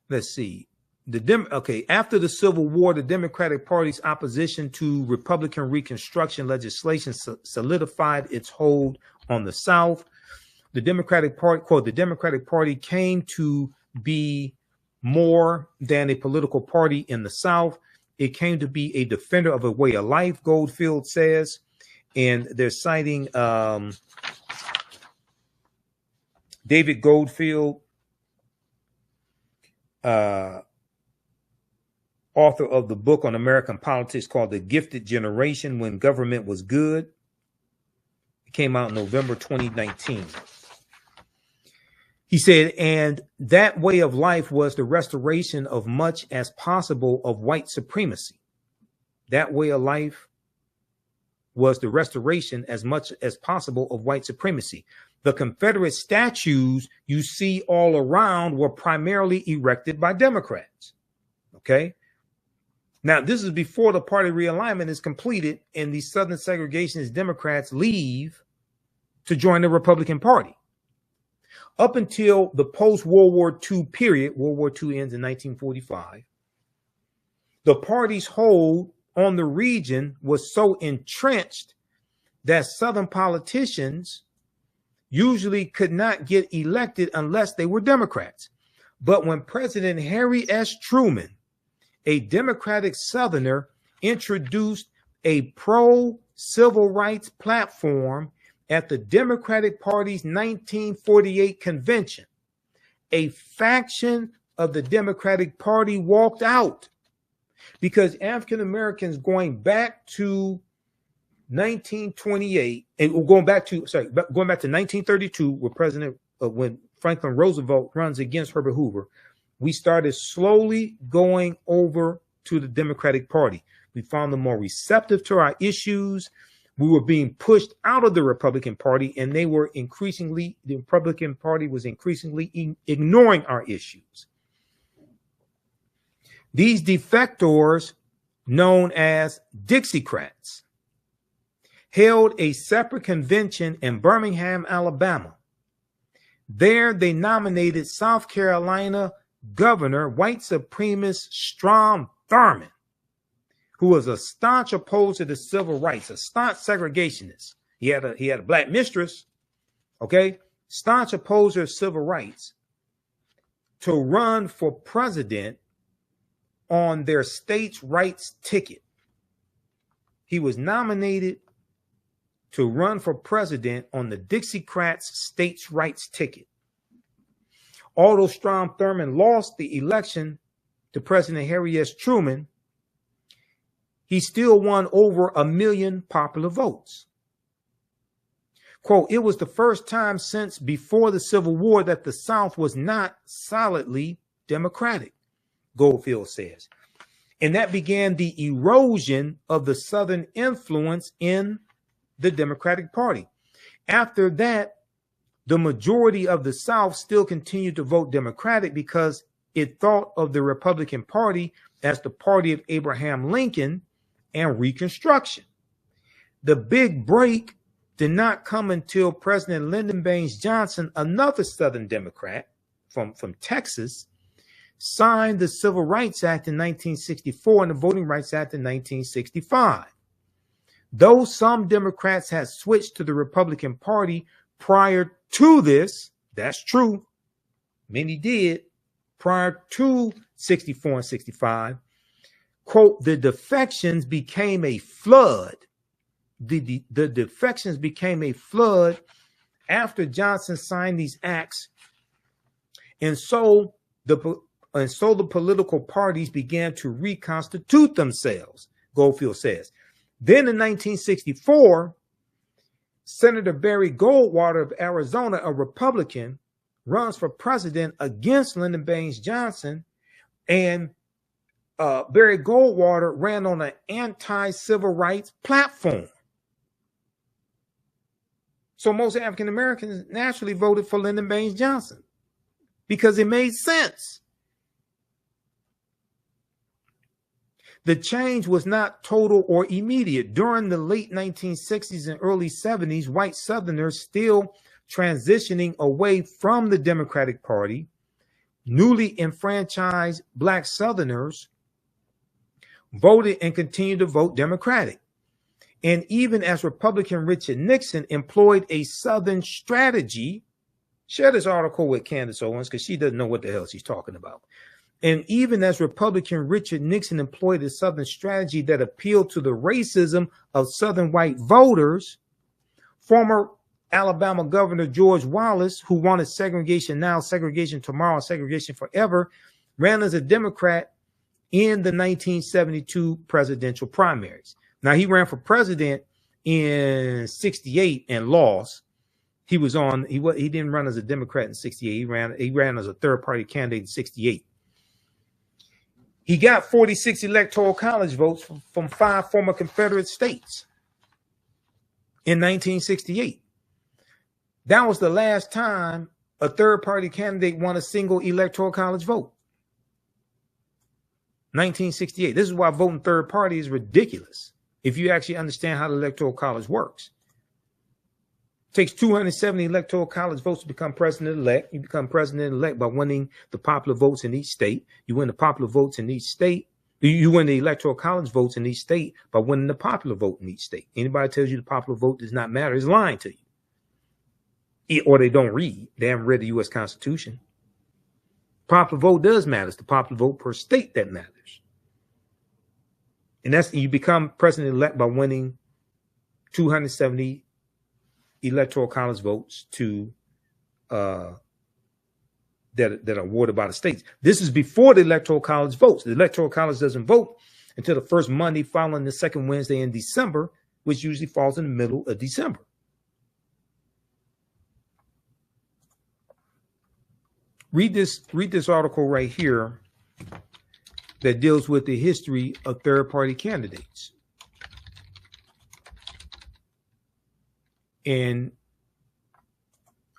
let's see. After the Civil War, the Democratic Party's opposition to Republican Reconstruction legislation solidified its hold on the South. The Democratic Party, quote, the Democratic Party came to be more than a political party in the South. It came to be a defender of a way of life, Goldfield says. And they're citing David Goldfield, author of the book on American politics called The Gifted Generation When Government Was Good. It came out in November 2019. He said, and that way of life was the restoration of much as possible of white supremacy. That way of life was the restoration as much as possible of white supremacy. The Confederate statues you see all around were primarily erected by Democrats. Okay. Now, this is before the party realignment is completed and the Southern segregationist Democrats leave to join the Republican Party. Up until the post-World War II period, World War II ends in 1945, the party's hold on the region was so entrenched that Southern politicians usually could not get elected unless they were Democrats. But when President Harry S. Truman, a Democratic Southerner, introduced a pro-civil rights platform at the Democratic Party's 1948 convention, a faction of the Democratic Party walked out because African Americans going back to 1928 and going back to 1932, when Franklin Roosevelt runs against Herbert Hoover, we started slowly going over to the Democratic Party. We found them more receptive to our issues. We were being pushed out of the Republican Party, and the Republican Party was increasingly ignoring our issues. These defectors, known as Dixiecrats, held a separate convention in Birmingham, Alabama. There, they nominated South Carolina Governor, white supremacist Strom Thurmond, who was a staunch opposer to civil rights, a staunch segregationist. He had a black mistress, okay, staunch opposer of civil rights, to run for president on their states' rights ticket. He was nominated to run for president on the Dixiecrats' states' rights ticket. Although Strom Thurmond lost the election to President Harry S. Truman, he still won over 1 million popular votes. Quote, it was the first time since before the Civil War that the South was not solidly Democratic, Goldfield says. And that began the erosion of the Southern influence in the Democratic Party. After that, the majority of the South still continued to vote Democratic because it thought of the Republican Party as the party of Abraham Lincoln and Reconstruction. The big break did not come until President Lyndon Baines Johnson, another Southern Democrat from Texas, signed the Civil Rights Act in 1964 and the Voting Rights Act in 1965. Though some Democrats had switched to the Republican Party prior to this, that's true, many did, prior to 64 and 65, quote, the defections became a flood. The defections became a flood after Johnson signed these acts. And so the political parties began to reconstitute themselves, Goldfield says. Then in 1964, Senator Barry Goldwater of Arizona, a Republican, runs for president against Lyndon Baines Johnson, and Barry Goldwater ran on an anti-civil rights platform. So most African Americans naturally voted for Lyndon Baines Johnson because it made sense. The change was not total or immediate. During the late 1960s and early 70s, white Southerners still transitioning away from the Democratic Party, newly enfranchised Black Southerners voted and continued to vote Democratic. And even as Republican Richard Nixon employed a Southern strategy, share this article with Candace Owens because she doesn't know what the hell she's talking about. And even as Republican Richard Nixon employed a Southern strategy that appealed to the racism of Southern white voters, former Alabama Governor George Wallace, who wanted segregation now, segregation tomorrow, segregation forever, ran as a Democrat in the 1972 presidential primaries. Now, he ran for president in 68 and lost. He didn't run as a Democrat in 68. He ran as a third party candidate in 68. He got 46 electoral college votes from 5 former Confederate states in 1968. That was the last time a third party candidate won a single electoral college vote. 1968. This is why voting third party is ridiculous if you actually understand how the electoral college works. It takes 270 electoral college votes to become president-elect. You become president-elect by winning the popular votes in each state. You win the popular votes in each state. You win the electoral college votes in each state by winning the popular vote in each state. Anybody tells you the popular vote does not matter is lying to you. Or they don't read. They haven't read the U.S. Constitution. Popular vote does matter. It's the popular vote per state that matters. And that's, you become president-elect by winning 270 electoral college votes that are awarded by the states. This is before the electoral college votes. The electoral college doesn't vote until the first Monday following the second Wednesday in December, which usually falls in the middle of December. Read this article right here that deals with the history of third-party candidates. And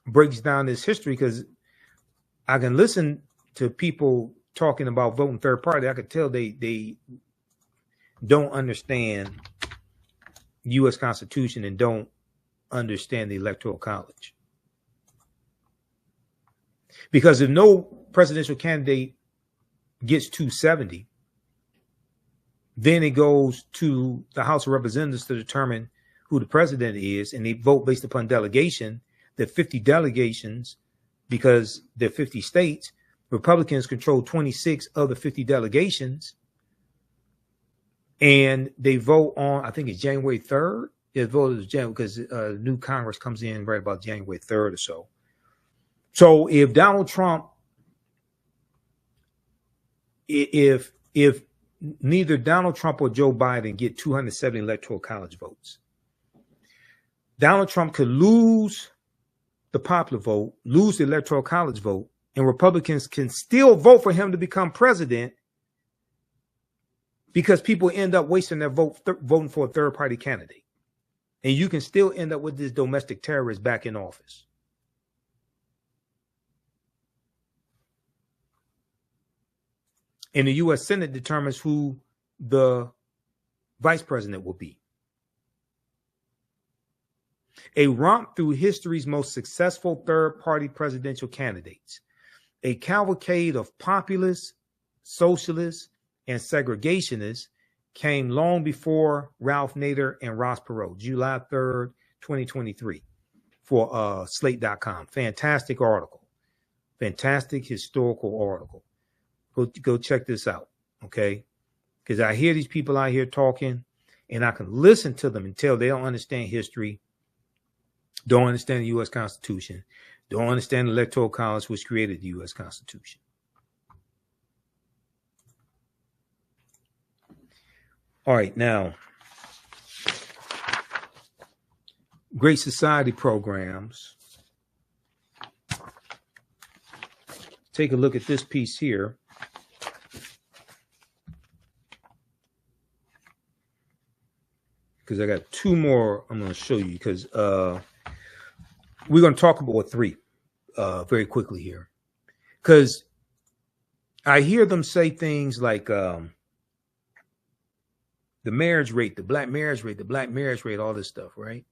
breaks down this history, because I can listen to people talking about voting third party. I could tell they don't understand the U.S. Constitution and don't understand the Electoral College. Because if no presidential candidate gets 270, then it goes to the House of Representatives to determine who the president is, and they vote based upon delegation. There are 50 delegations because there are 50 states. Republicans control 26 of the 50 delegations, and they vote on, I think it's January 3rd. They voted because new Congress comes in right about January 3rd or so. So if Donald Trump, if neither Donald Trump or Joe Biden get 270 electoral college votes, Donald Trump could lose the popular vote, lose the electoral college vote, and Republicans can still vote for him to become president because people end up wasting their vote voting for a third-party candidate. And you can still end up with this domestic terrorist back in office. And the U.S. Senate determines who the vice president will be. A romp through history's most successful third-party presidential candidates. A cavalcade of populists, socialists, and segregationists came long before Ralph Nader and Ross Perot, July 3rd, 2023, for Slate.com. Fantastic article. Fantastic historical article. Go check this out, okay? Because I hear these people out here talking, and I can listen to them and tell they don't understand history, don't understand the U.S. Constitution, don't understand the Electoral College, which created the U.S. Constitution. All right, now, Great Society programs. Take a look at this piece here. Because I got two more I'm going to show you, because we're going to talk about three very quickly here. Because I hear them say things like the marriage rate, the black marriage rate, all this stuff, right?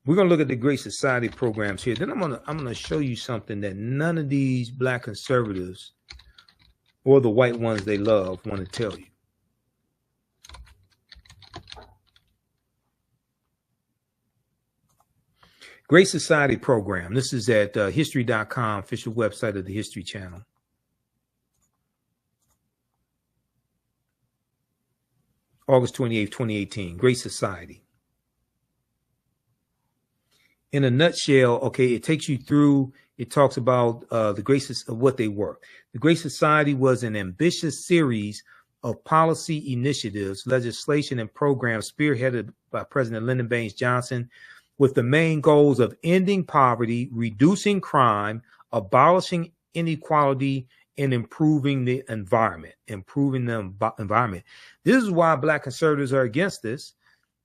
We're going to look at the Great Society programs here. Then I'm going to show you something that none of these black conservatives or the white ones they love want to tell you. Great Society program. This is at history.com, official website of the History Channel. August 28th, 2018. Great Society. In a nutshell, okay, it takes you through, it talks about the graces of what they were. The Great Society was an ambitious series of policy initiatives, legislation, and programs spearheaded by President Lyndon Baines Johnson, with the main goals of ending poverty, reducing crime, abolishing inequality, and improving the environment. This is why black conservatives are against this.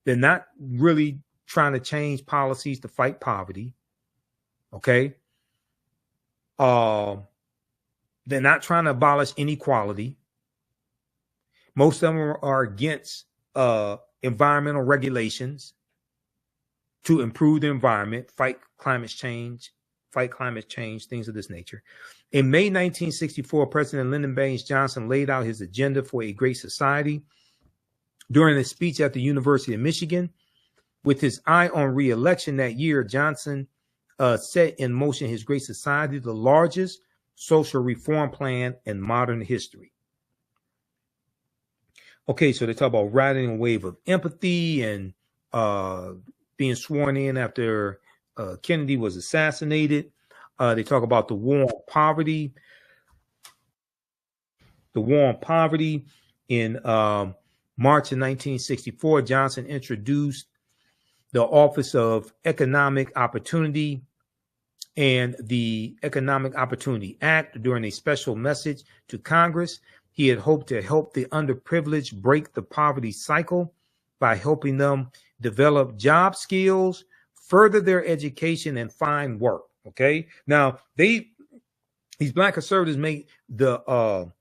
They're not really trying to change policies to fight poverty. Okay. They're not trying to abolish inequality. Most of them are against environmental regulations to improve the environment, fight climate change, things of this nature. In May 1964, President Lyndon Baines Johnson laid out his agenda for a great society during a speech at the University of Michigan. With his eye on re-election that year, Johnson set in motion his Great Society, the largest social reform plan in modern history. Okay, so they talk about riding a wave of empathy and being sworn in after Kennedy was assassinated. They talk about the war on poverty. The war on poverty in March of 1964, Johnson introduced the Office of Economic Opportunity and the Economic Opportunity Act during a special message to Congress. He had hoped to help the underprivileged break the poverty cycle by helping them develop job skills, further their education, and find work. Okay. Now these black conservatives make the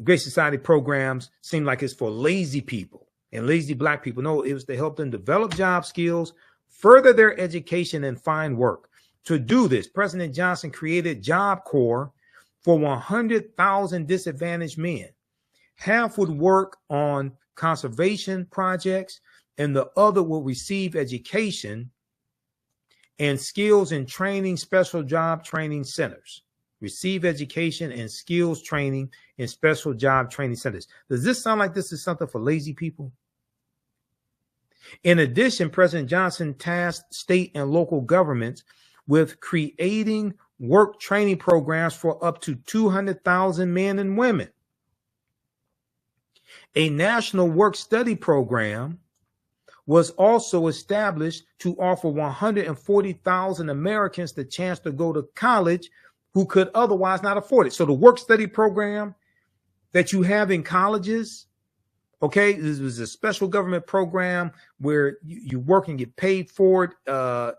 Great Society programs seem like it's for lazy people and lazy black people. No, it was to help them develop job skills, further their education, and find work. To do this, President Johnson created Job Corps for 100,000 disadvantaged men. Half would work on conservation projects, and the other will receive education and skills and training, special job training centers. Receive education and skills training in special job training centers. Does this sound like this is something for lazy people? In addition, President Johnson tasked state and local governments with creating work training programs for up to 200,000 men and women. A national work study program was also established to offer 140,000 Americans the chance to go to college who could otherwise not afford it. So the work study program that you have in colleges, okay, this was a special government program where you work and get paid for it while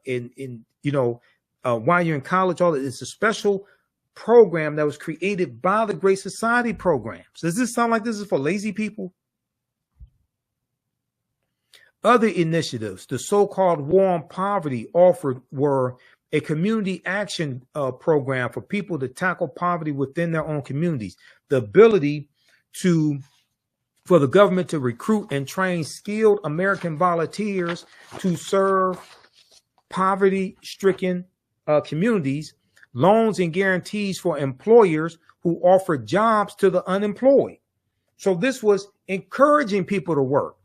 you're in college. It's a special program that was created by the Great Society programs. Does this sound like this is for lazy people? Other initiatives, the so-called War on Poverty offered were a community action program for people to tackle poverty within their own communities, the ability for the government to recruit and train skilled American volunteers to serve poverty-stricken communities, loans and guarantees for employers who offer jobs to the unemployed. So this was encouraging people to work,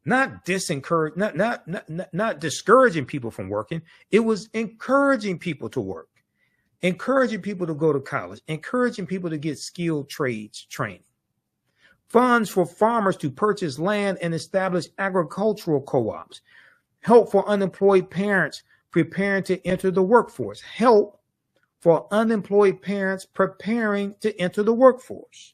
not discouraging people from working. It was encouraging people to work, encouraging people to go to college, encouraging people to get skilled trades training. funds for farmers to purchase land and establish agricultural co-ops, help for unemployed parents preparing to enter the workforce, help for unemployed parents preparing to enter the workforce.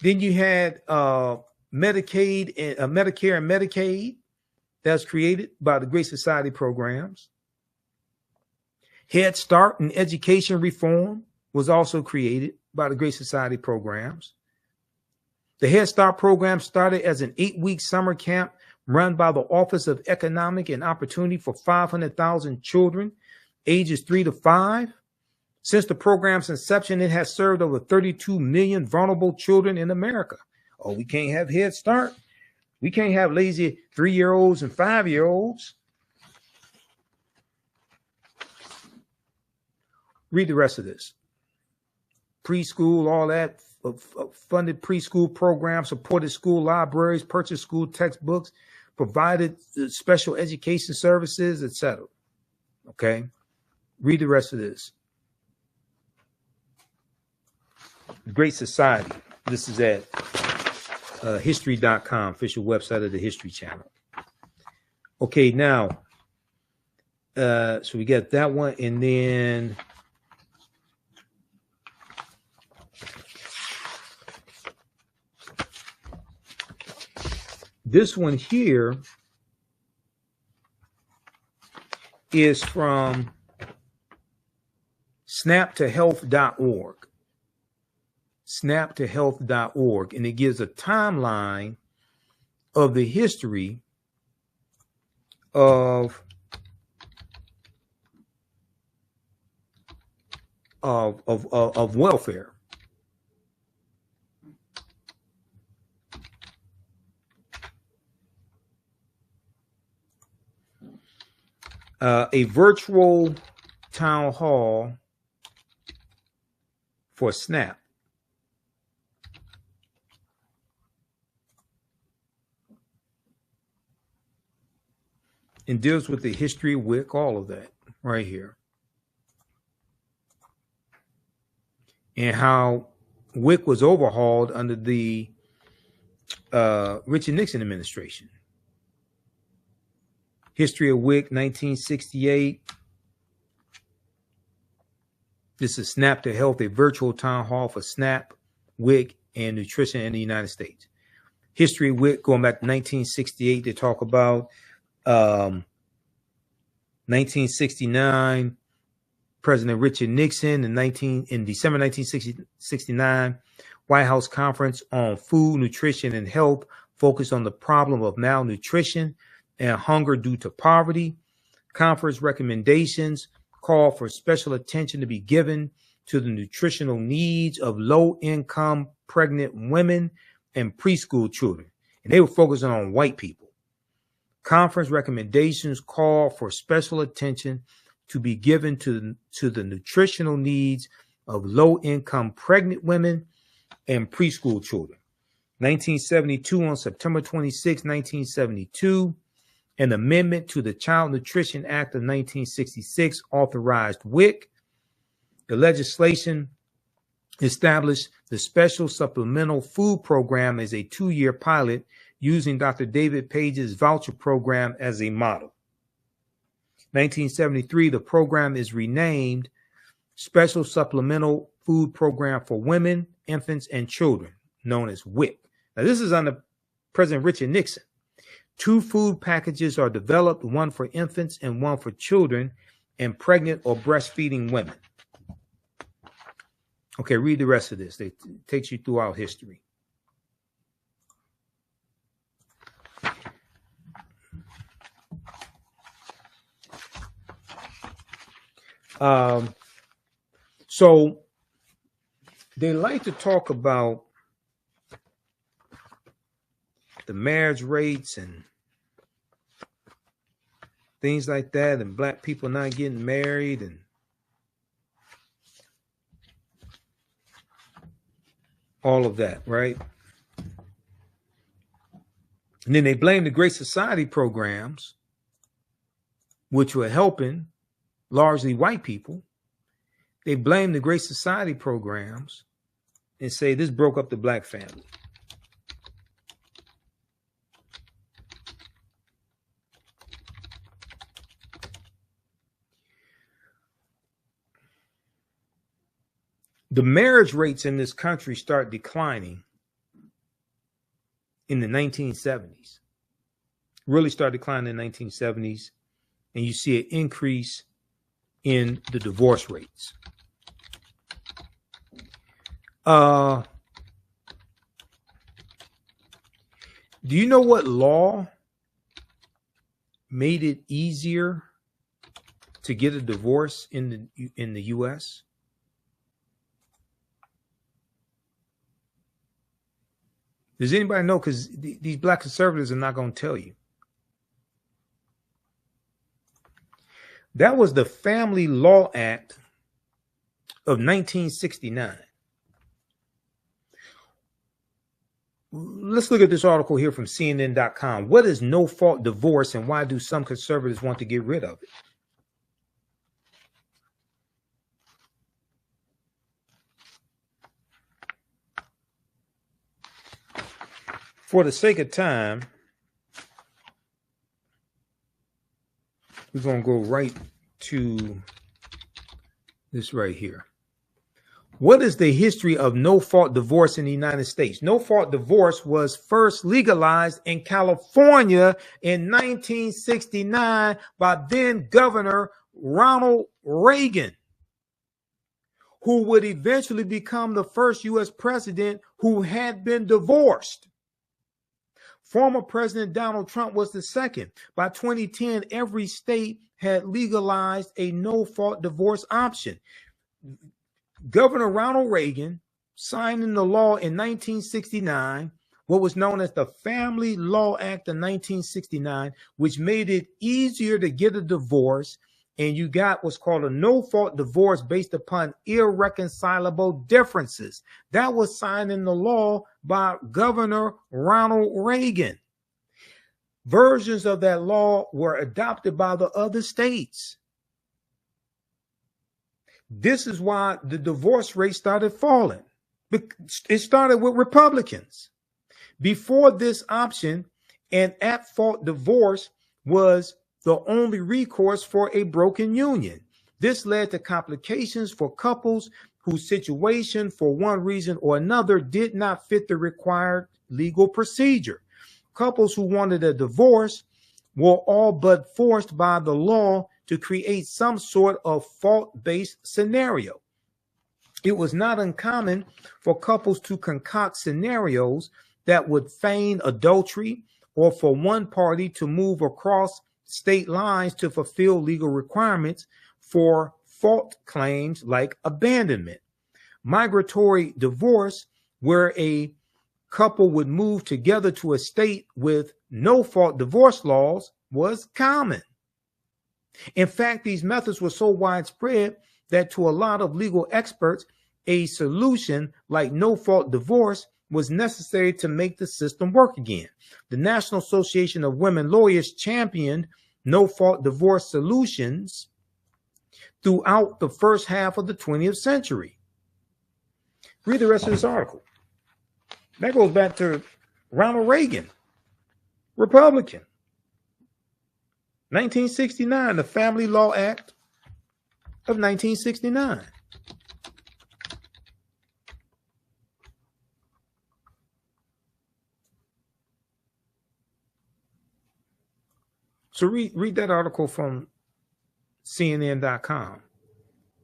Then you had Medicaid and Medicare and Medicaid that's created by the Great Society programs. Head Start and education reform was also created by the Great Society programs. The Head Start program started as an 8-week summer camp run by the Office of Economic and Opportunity for 500,000 children ages 3 to 5. Since the program's inception, it has served over 32 million vulnerable children in America. Oh, we can't have Head Start. We can't have lazy 3-year-olds and 5-year-olds. Read the rest of this. Preschool, all that, funded preschool programs, supported school libraries, purchased school textbooks, provided special education services, etc. Okay? Read the rest of this. The Great Society. This is at history.com, official website of the History Channel. Okay, now, so we got that one, and then this one here is from snaptohealth.org. Snaptohealth.org, and it gives a timeline of the history of welfare. A virtual town hall for SNAP. And deals with the history of WIC, all of that right here. And how WIC was overhauled under the Richard Nixon administration. History of WIC, 1968. This is SNAP to Health, a virtual town hall for SNAP, WIC, and nutrition in the United States. History of WIC, going back to 1968, they talk about 1969, President Richard Nixon in December 1969, White House Conference on Food, Nutrition, and Health focused on the problem of malnutrition and hunger due to poverty. Conference recommendations call for special attention to be given to the nutritional needs of low-income pregnant women and preschool children. And they were focusing on white people. Conference recommendations call for special attention to be given to the nutritional needs of low-income pregnant women and preschool children. 1972, on September 26, 1972, an amendment to the Child Nutrition Act of 1966 authorized WIC. The legislation established the Special Supplemental Food Program as a 2-year pilot using Dr. David Page's voucher program as a model. 1973, the program is renamed Special Supplemental Food Program for Women, Infants, and Children, known as WIC. Now, this is under President Richard Nixon. 2 food packages are developed, one for infants and one for children and pregnant or breastfeeding women. Okay, read the rest of this. It takes you throughout history. So they like to talk about the marriage rates and things like that, and black people not getting married and all of that, right? And then they blame the Great Society programs, which were helping largely white people, They blame the Great Society programs and say this broke up the black family. The marriage rates in this country start declining in the 1970s. Really start declining in the 1970s, and you see an increase in the divorce rates. Do you know what law made it easier to get a divorce in the U.S.? Does anybody know? Because these black conservatives are not going to tell you. That was the Family Law Act of 1969. Let's look at this article here from CNN.com. What is no-fault divorce and why do some conservatives want to get rid of it? For the sake of time, we're going to go right to this right here. What is the history of no-fault divorce in the United States? No-fault divorce was first legalized in California in 1969 by then Governor Ronald Reagan, who would eventually become the first U.S. president who had been divorced. Former President Donald Trump was the second. By 2010, every state had legalized a no-fault divorce option. Governor Ronald Reagan signed into law in 1969 what was known as the Family Law Act of 1969, which made it easier to get a divorce, and you got what's called a no-fault divorce based upon irreconcilable differences. That was signed into law by Governor Ronald Reagan. Versions of that law were adopted by the other states. This is why the divorce rate started falling. It started with Republicans. Before this option, an at-fault divorce was the only recourse for a broken union. This led to complications for couples whose situation, for one reason or another, did not fit the required legal procedure. Couples who wanted a divorce were all but forced by the law to create some sort of fault-based scenario. It was not uncommon for couples to concoct scenarios that would feign adultery, or for one party to move across state lines to fulfill legal requirements for fault claims like abandonment. Migratory divorce, where a couple would move together to a state with no fault divorce laws, was common. In fact, these methods were so widespread that to a lot of legal experts, a solution like no fault divorce was necessary to make the system work again. The National Association of Women Lawyers championed no-fault divorce solutions throughout the first half of the 20th century. Read the rest of this article. That goes back to Ronald Reagan, Republican. 1969, the Family Law Act of 1969. So read that article from CNN.com.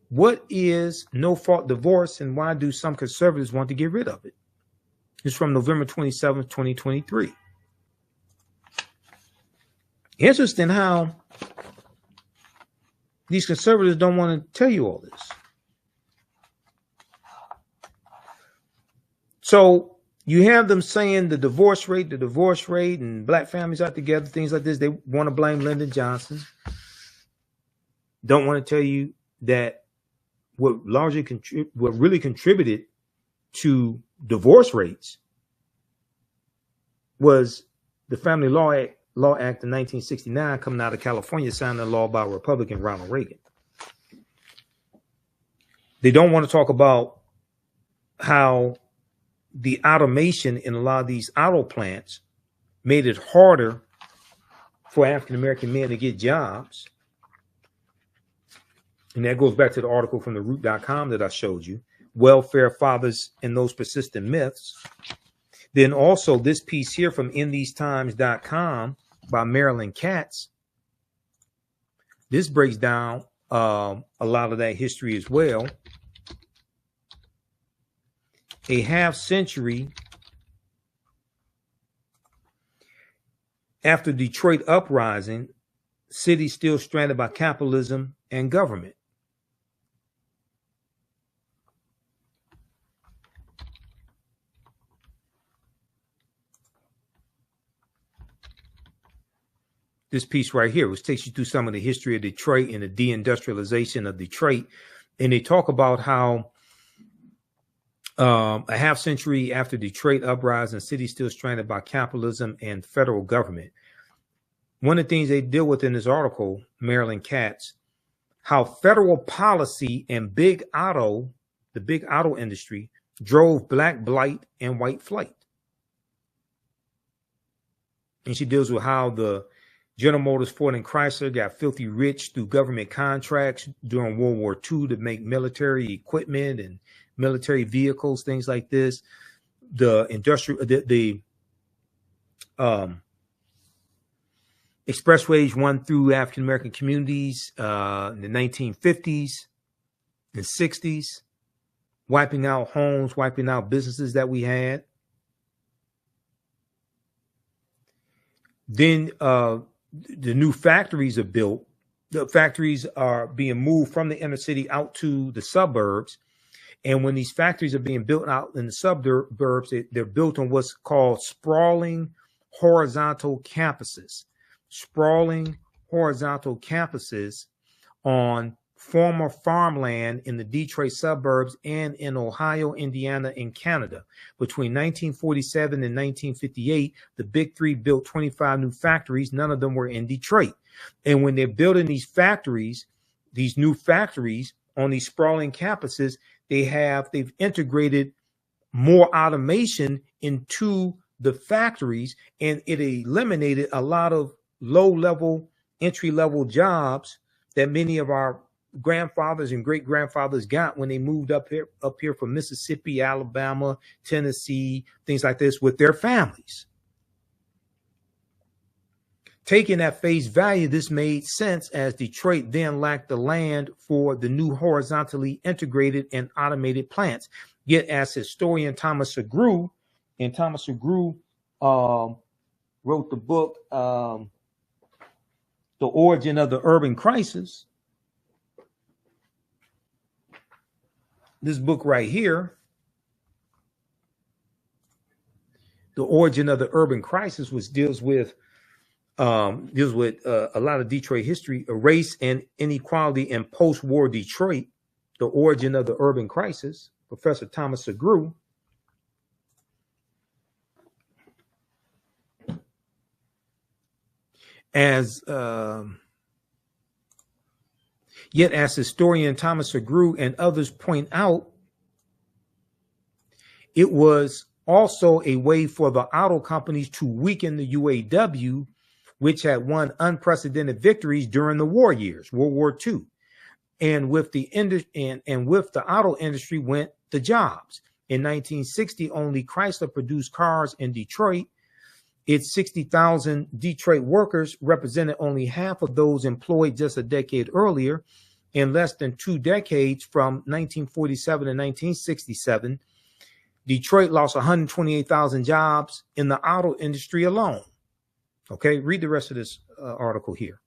What is no-fault divorce and why do some conservatives want to get rid of it? It's from November 27th, 2023. Interesting how these conservatives don't want to tell you all this. So you have them saying the divorce rate, and black families out together, things like this. They want to blame Lyndon Johnson. Don't want to tell you that what really contributed to divorce rates was the Family Law Act of 1969 coming out of California, signed a law by Republican Ronald Reagan. They don't want to talk about how the automation in a lot of these auto plants made it harder for African-American men to get jobs. And that goes back to the article from theroot.com that I showed you, welfare fathers and those persistent myths. Then also this piece here from InTheseTimes.com by Marilyn Katz. This breaks down a lot of that history as well. A half century after Detroit uprising, city still stranded by capitalism and government. This piece right here, which takes you through some of the history of Detroit and the deindustrialization of Detroit. And they talk about how a half century after Detroit uprising, the city still stranded by capitalism and federal government. One of the things they deal with in this article, Marilyn Katz, how federal policy and the big auto industry drove black blight and white flight. And she deals with how the General Motors, Ford, and Chrysler got filthy rich through government contracts during World War II to make military equipment and military vehicles, things like this. The expressways run through African American communities in the 1950s and 60s, wiping out homes, wiping out businesses that we had. Then the new factories are built. The factories are being moved from the inner city out to the suburbs. And when these factories are being built out in the suburbs, they're built on what's called sprawling horizontal campuses. Sprawling horizontal campuses on former farmland in the Detroit suburbs and in Ohio, Indiana, and Canada. Between 1947 and 1958, the Big Three built 25 new factories. None of them were in Detroit. And when they're building these factories, these new factories on these sprawling campuses, they've integrated more automation into the factories, and it eliminated a lot of low-level, entry-level jobs that many of our grandfathers and great-grandfathers got when they moved up here from Mississippi, Alabama, Tennessee, things like this with their families. Taking at face value, this made sense as Detroit then lacked the land for the new horizontally integrated and automated plants. Yet as historian Thomas Segru, and Thomas Segru wrote the book, The Origin of the Urban Crisis. This book right here, The Origin of the Urban Crisis, which deals with a lot of Detroit history, race and inequality in post-war Detroit, The Origin of the Urban Crisis, Professor Thomas Segru. Yet as historian Thomas Segru and others point out, it was also a way for the auto companies to weaken the UAW, which had won unprecedented victories during the war years, World War II. And with the auto industry went the jobs. In 1960, only Chrysler produced cars in Detroit. Its 60,000 Detroit workers represented only half of those employed just a decade earlier. In less than 2 decades, from 1947 to 1967, Detroit lost 128,000 jobs in the auto industry alone. Okay, read the rest of this article here.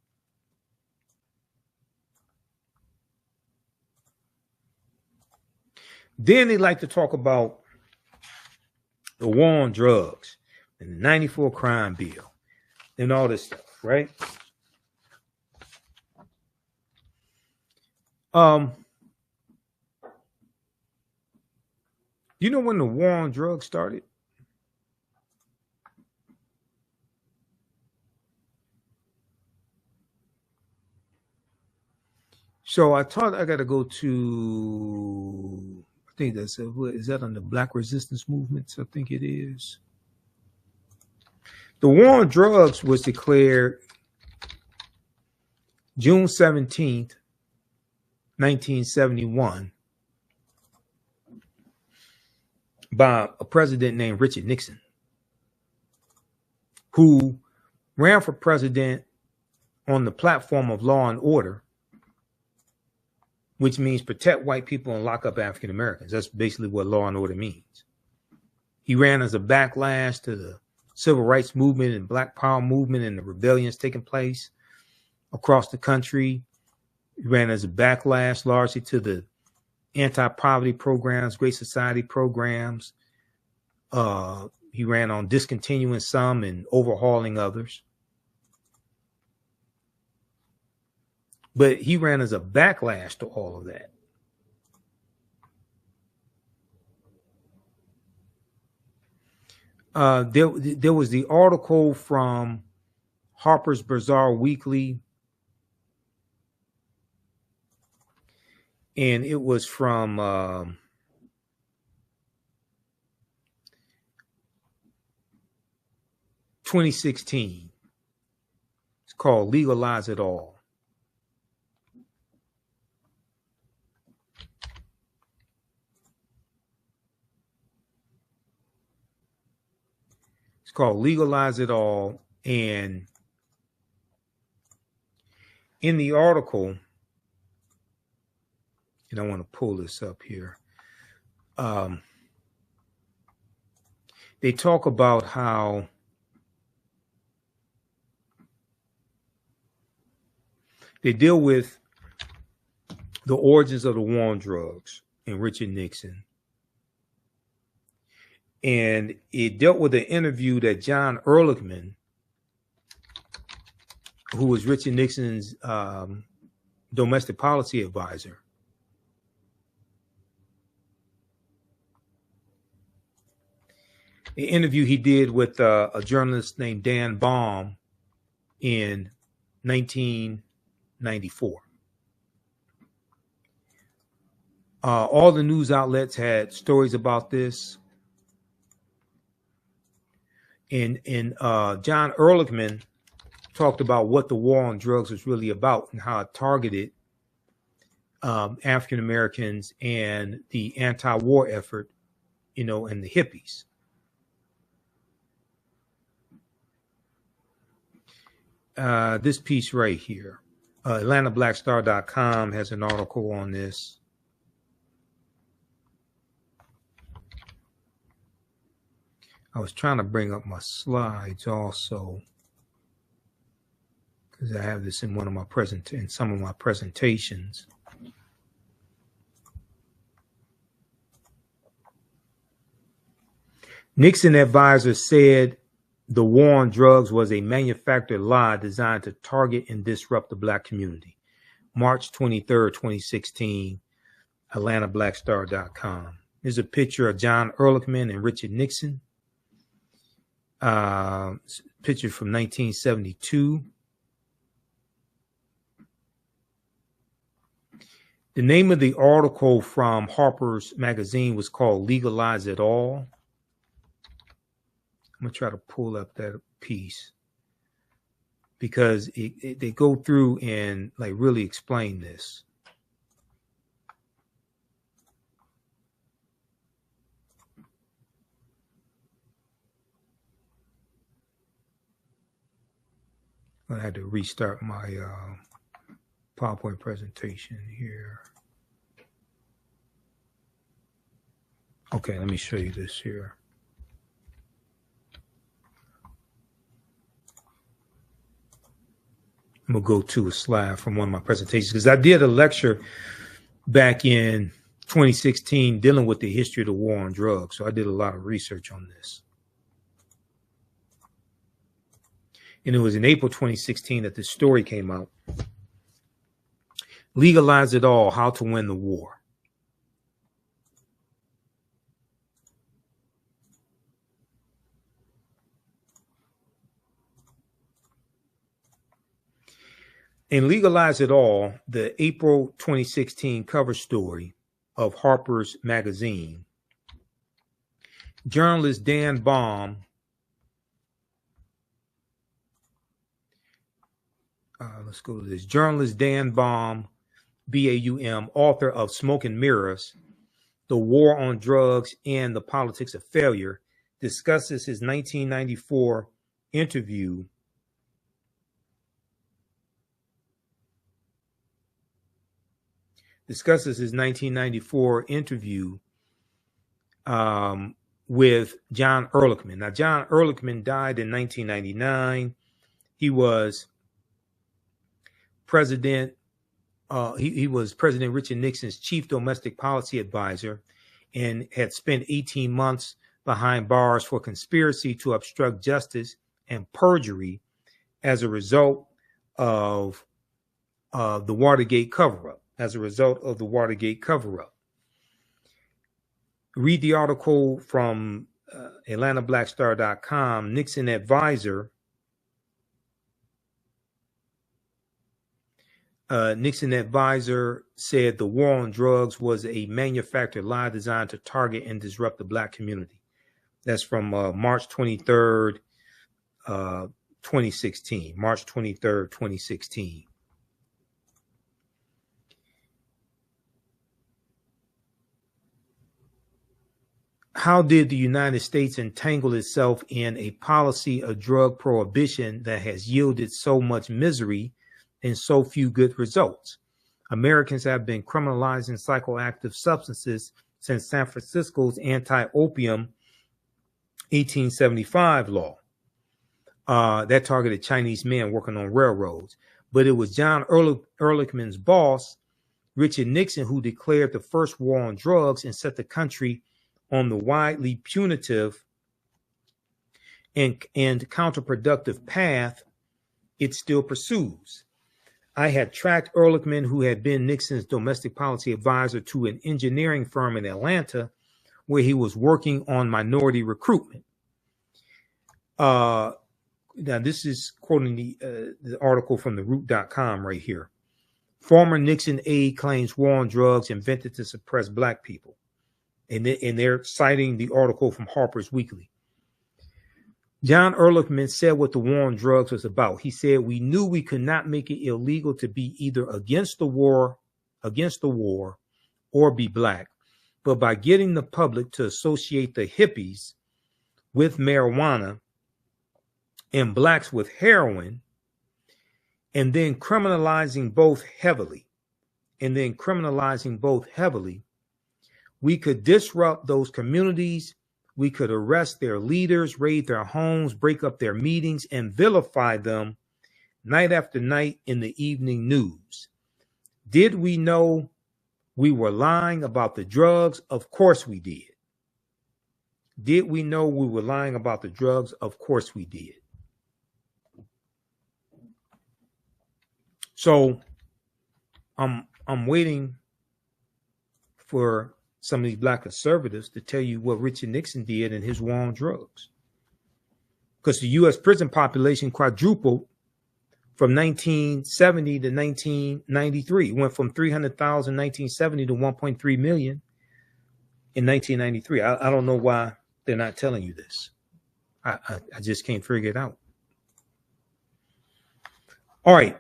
Then they like to talk about the war on drugs and the 94 crime bill and all this stuff, right? You know when the war on drugs started? So I thought I got to go to, I think that's, is that on the Black resistance movements? I think it is. The war on drugs was declared June 17th, 1971 by a president named Richard Nixon, who ran for president on the platform of law and order, which means protect white people and lock up African Americans. That's basically what law and order means. He ran as a backlash to the civil rights movement and Black Power movement and the rebellions taking place across the country. He ran as a backlash largely to the anti-poverty programs, Great Society programs. He ran on discontinuing some and overhauling others. But he ran as a backlash to all of that. There was the article from Harper's Bazaar Weekly, and it was from 2016. It's called Legalize It All. It's called Legalize It All. And in the article, and I want to pull this up here, they talk about how they deal with the origins of the war on drugs and Richard Nixon. And it dealt with an interview that John Ehrlichman, who was Richard Nixon's domestic policy advisor, the interview he did with a journalist named Dan Baum in 1994. All the news outlets had stories about this. And John Ehrlichman talked about what the war on drugs was really about and how it targeted African Americans and the anti-war effort, and the hippies. This piece right here, AtlantaBlackStar.com has an article on this. I was trying to bring up my slides also, because I have this in one of my some of my presentations. Nixon advisors said the war on drugs was a manufactured lie designed to target and disrupt the Black community. March 23rd, 2016, AtlantaBlackStar.com. There's a picture of John Ehrlichman and Richard Nixon. Picture from 1972. The name of the article from Harper's Magazine was called Legalize It All. I'm going to try to pull up that piece because they go through and really explain this. I had to restart my PowerPoint presentation here. Okay, let me show you this here. I'm going to go to a slide from one of my presentations because I did a lecture back in 2016 dealing with the history of the war on drugs. So I did a lot of research on this. And it was in April 2016 that this story came out. Legalize It All, How to Win the War. In Legalize It All, the April 2016 cover story of Harper's Magazine, journalist Dan Baum let's go to this. Journalist Dan Baum, B-A-U-M, author of Smoke and Mirrors, The War on Drugs and the Politics of Failure, discusses his 1994 interview with John Ehrlichman. Now, John Ehrlichman died in 1999. He was President Richard Nixon's chief domestic policy advisor and had spent 18 months behind bars for conspiracy to obstruct justice and perjury as a result of the Watergate cover-up. Read the article from AtlantaBlackStar.com. Nixon advisor said the war on drugs was a manufactured lie designed to target and disrupt the Black community. That's from March 23rd, 2016. March 23rd, 2016. How did the United States entangle itself in a policy of drug prohibition that has yielded so much misery and so few good results? Americans have been criminalizing psychoactive substances since San Francisco's anti-opium 1875 law that targeted Chinese men working on railroads. But it was John Ehrlichman's boss, Richard Nixon, who declared the first war on drugs and set the country on the widely punitive and counterproductive path it still pursues. I had tracked Ehrlichman, who had been Nixon's domestic policy advisor, to an engineering firm in Atlanta where he was working on minority recruitment. Now, this is quoting the article from theroot.com right here. Former Nixon aide claims war on drugs invented to suppress Black people. And they're citing the article from Harper's Weekly. John Ehrlichman said what the war on drugs was about. He said, "We knew we could not make it illegal to be either against the war, or be Black. But by getting the public to associate the hippies with marijuana and Blacks with heroin, and then criminalizing both heavily, we could disrupt those communities. We could arrest their leaders, raid their homes, break up their meetings, and vilify them night after night in the evening news. Did we know we were lying about the drugs? Of course we did. Did we know we were lying about the drugs? Of course we did." So I'm waiting for some of these Black conservatives to tell you what Richard Nixon did in his war on drugs. Because the U.S. prison population quadrupled from 1970 to 1993. It went from 300,000 in 1970 to 1.3 million in 1993. I don't know why they're not telling you this. I just can't figure it out. All right.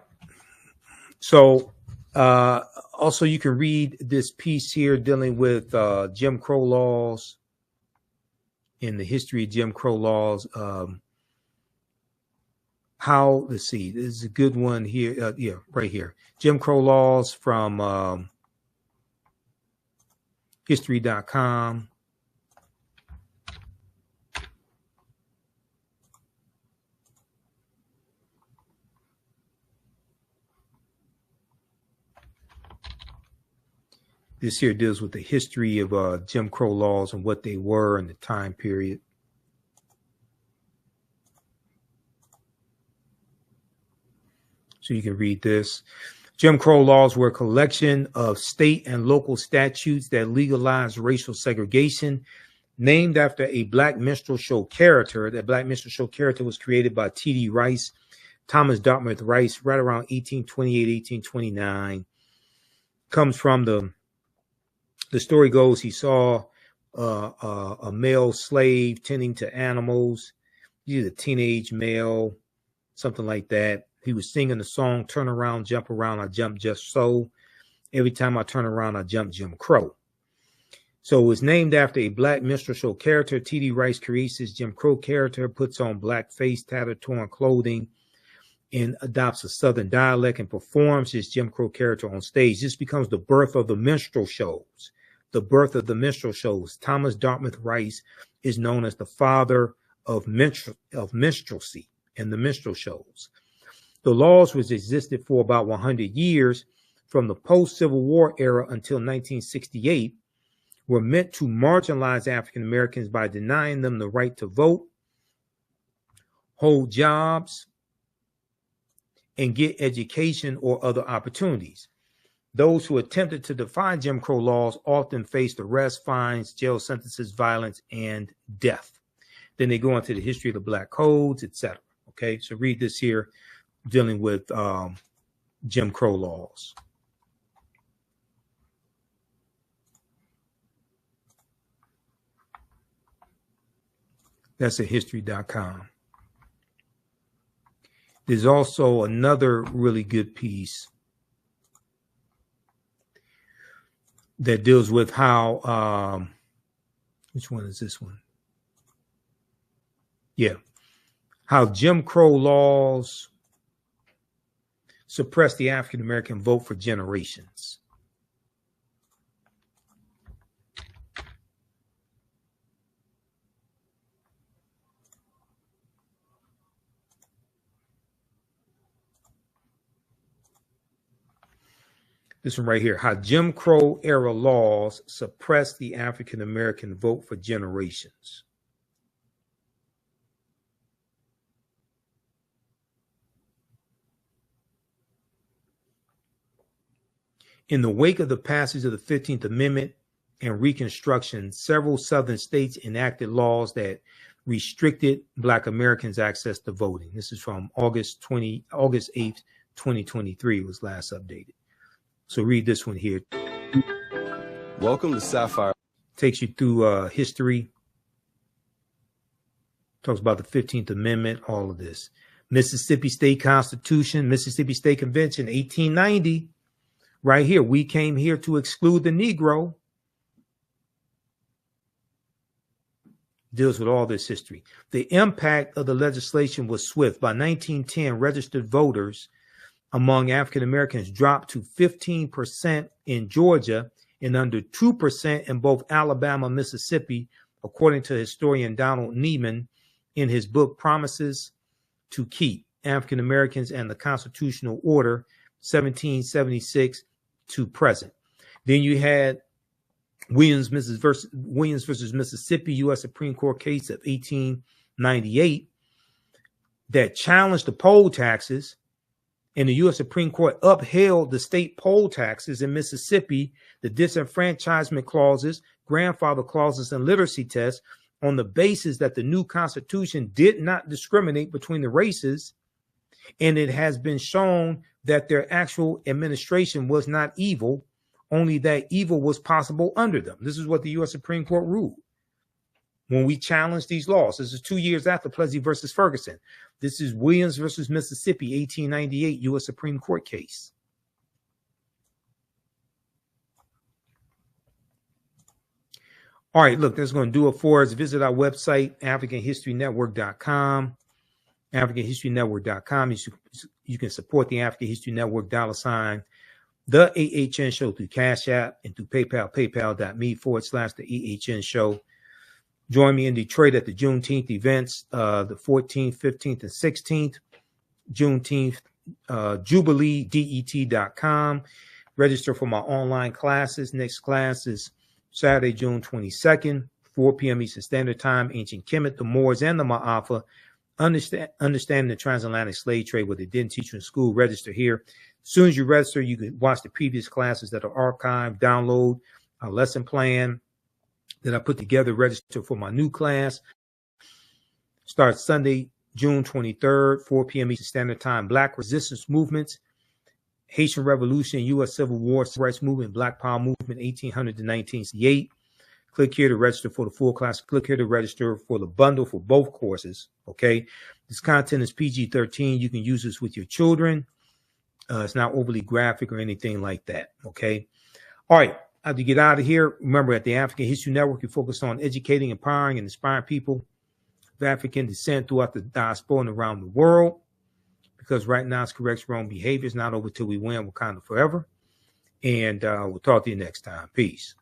So, also, you can read this piece here dealing with Jim Crow laws and the history of Jim Crow laws. Let's see, this is a good one here. Yeah, right here. Jim Crow laws from history.com. This here deals with the history of Jim Crow laws and what they were in the time period. So you can read this. Jim Crow laws were a collection of state and local statutes that legalized racial segregation, named after a Black minstrel show character. That Black minstrel show character was created by T.D. Rice, Thomas Dartmouth Rice, right around 1828, 1829. Comes from the story goes he saw a male slave tending to animals. He's a teenage male, something like that. He was singing the song, "Turn around, jump around, I jump just so. Every time I turn around, I jump Jim Crow." So it was named after a black minstrel show character. T.D. Rice creates his Jim Crow character, puts on black face, tattered, torn clothing, and adopts a Southern dialect and performs his Jim Crow character on stage. This becomes the birth of the minstrel shows. The birth of the minstrel shows. Thomas Dartmouth Rice is known as the father of minstrelsy and the minstrel shows. The laws, which existed for about 100 years from the post-Civil War era until 1968, were meant to marginalize African Americans by denying them the right to vote, hold jobs, and get education or other opportunities. Those who attempted to defy Jim Crow laws often faced arrest, fines, jail sentences, violence, and death. Then they go into the history of the black codes, etc. Okay, so read this here, dealing with Jim Crow laws. That's at history.com. There's also another really good piece that deals with how, which one is this one? Yeah. How Jim Crow laws suppressed the African American vote for generations. This one right here, how Jim Crow era laws suppressed the African American vote for generations. In the wake of the passage of the 15th Amendment and Reconstruction, several Southern states enacted laws that restricted Black Americans' access to voting. This is from August 8th, 2023. It was last updated. So read this one here. Welcome to Sapphire. Takes you through history. Talks about the 15th Amendment, all of this. Mississippi State Constitution, Mississippi State Convention, 1890. Right here, we came here to exclude the Negro. Deals with all this history. The impact of the legislation was swift. By 1910, registered voters among African Americans dropped to 15% in Georgia and under 2% in both Alabama and Mississippi, according to historian Donald Neiman in his book Promises to Keep, African Americans and the Constitutional Order, 1776 to present. Then you had Williams versus Mississippi, U.S. Supreme Court case of 1898 that challenged the poll taxes. And the U.S. Supreme Court upheld the state poll taxes in Mississippi, the disenfranchisement clauses, grandfather clauses, and literacy tests on the basis that the new Constitution did not discriminate between the races. And it has been shown that their actual administration was not evil, only that evil was possible under them. This is what the U.S. Supreme Court ruled when we challenged these laws. This is 2 years after Plessy versus Ferguson. This is Williams versus Mississippi, 1898 U.S. Supreme Court case. All right, look, that's going to do it for us. Visit our website, AfricanHistoryNetwork.com. AfricanHistoryNetwork.com. You can support the African History Network, $, the AHN Show through Cash App and through PayPal, paypal.me/the AHN Show. Join me in Detroit at the Juneteenth events, the 14th, 15th, and 16th. Juneteenth, JubileeDET.com. Register for my online classes. Next class is Saturday, June 22nd, 4 p.m. Eastern Standard Time. Ancient Kemet, the Moors, and the Ma'afa. Understanding the transatlantic slave trade, what they didn't teach you in school. Register here. As soon as you register, you can watch the previous classes that are archived, download a lesson plan that I put together, register for my new class. Starts Sunday, June 23rd, 4 p.m. Eastern Standard Time. Black resistance movements, Haitian Revolution, U.S. Civil War, Civil Rights Movement, Black Power Movement, 1800 to 1968. Click here to register for the full class. Click here to register for the bundle for both courses. Okay. This content is PG-13. You can use this with your children. It's not overly graphic or anything like that. Okay. All right. I have to get out of here. Remember, at the African History Network, we focus on educating, empowering, and inspiring people of African descent throughout the diaspora and around the world. Because right now it's correct wrong behavior. It's not over till we win Wakanda forever. And we'll talk to you next time. Peace.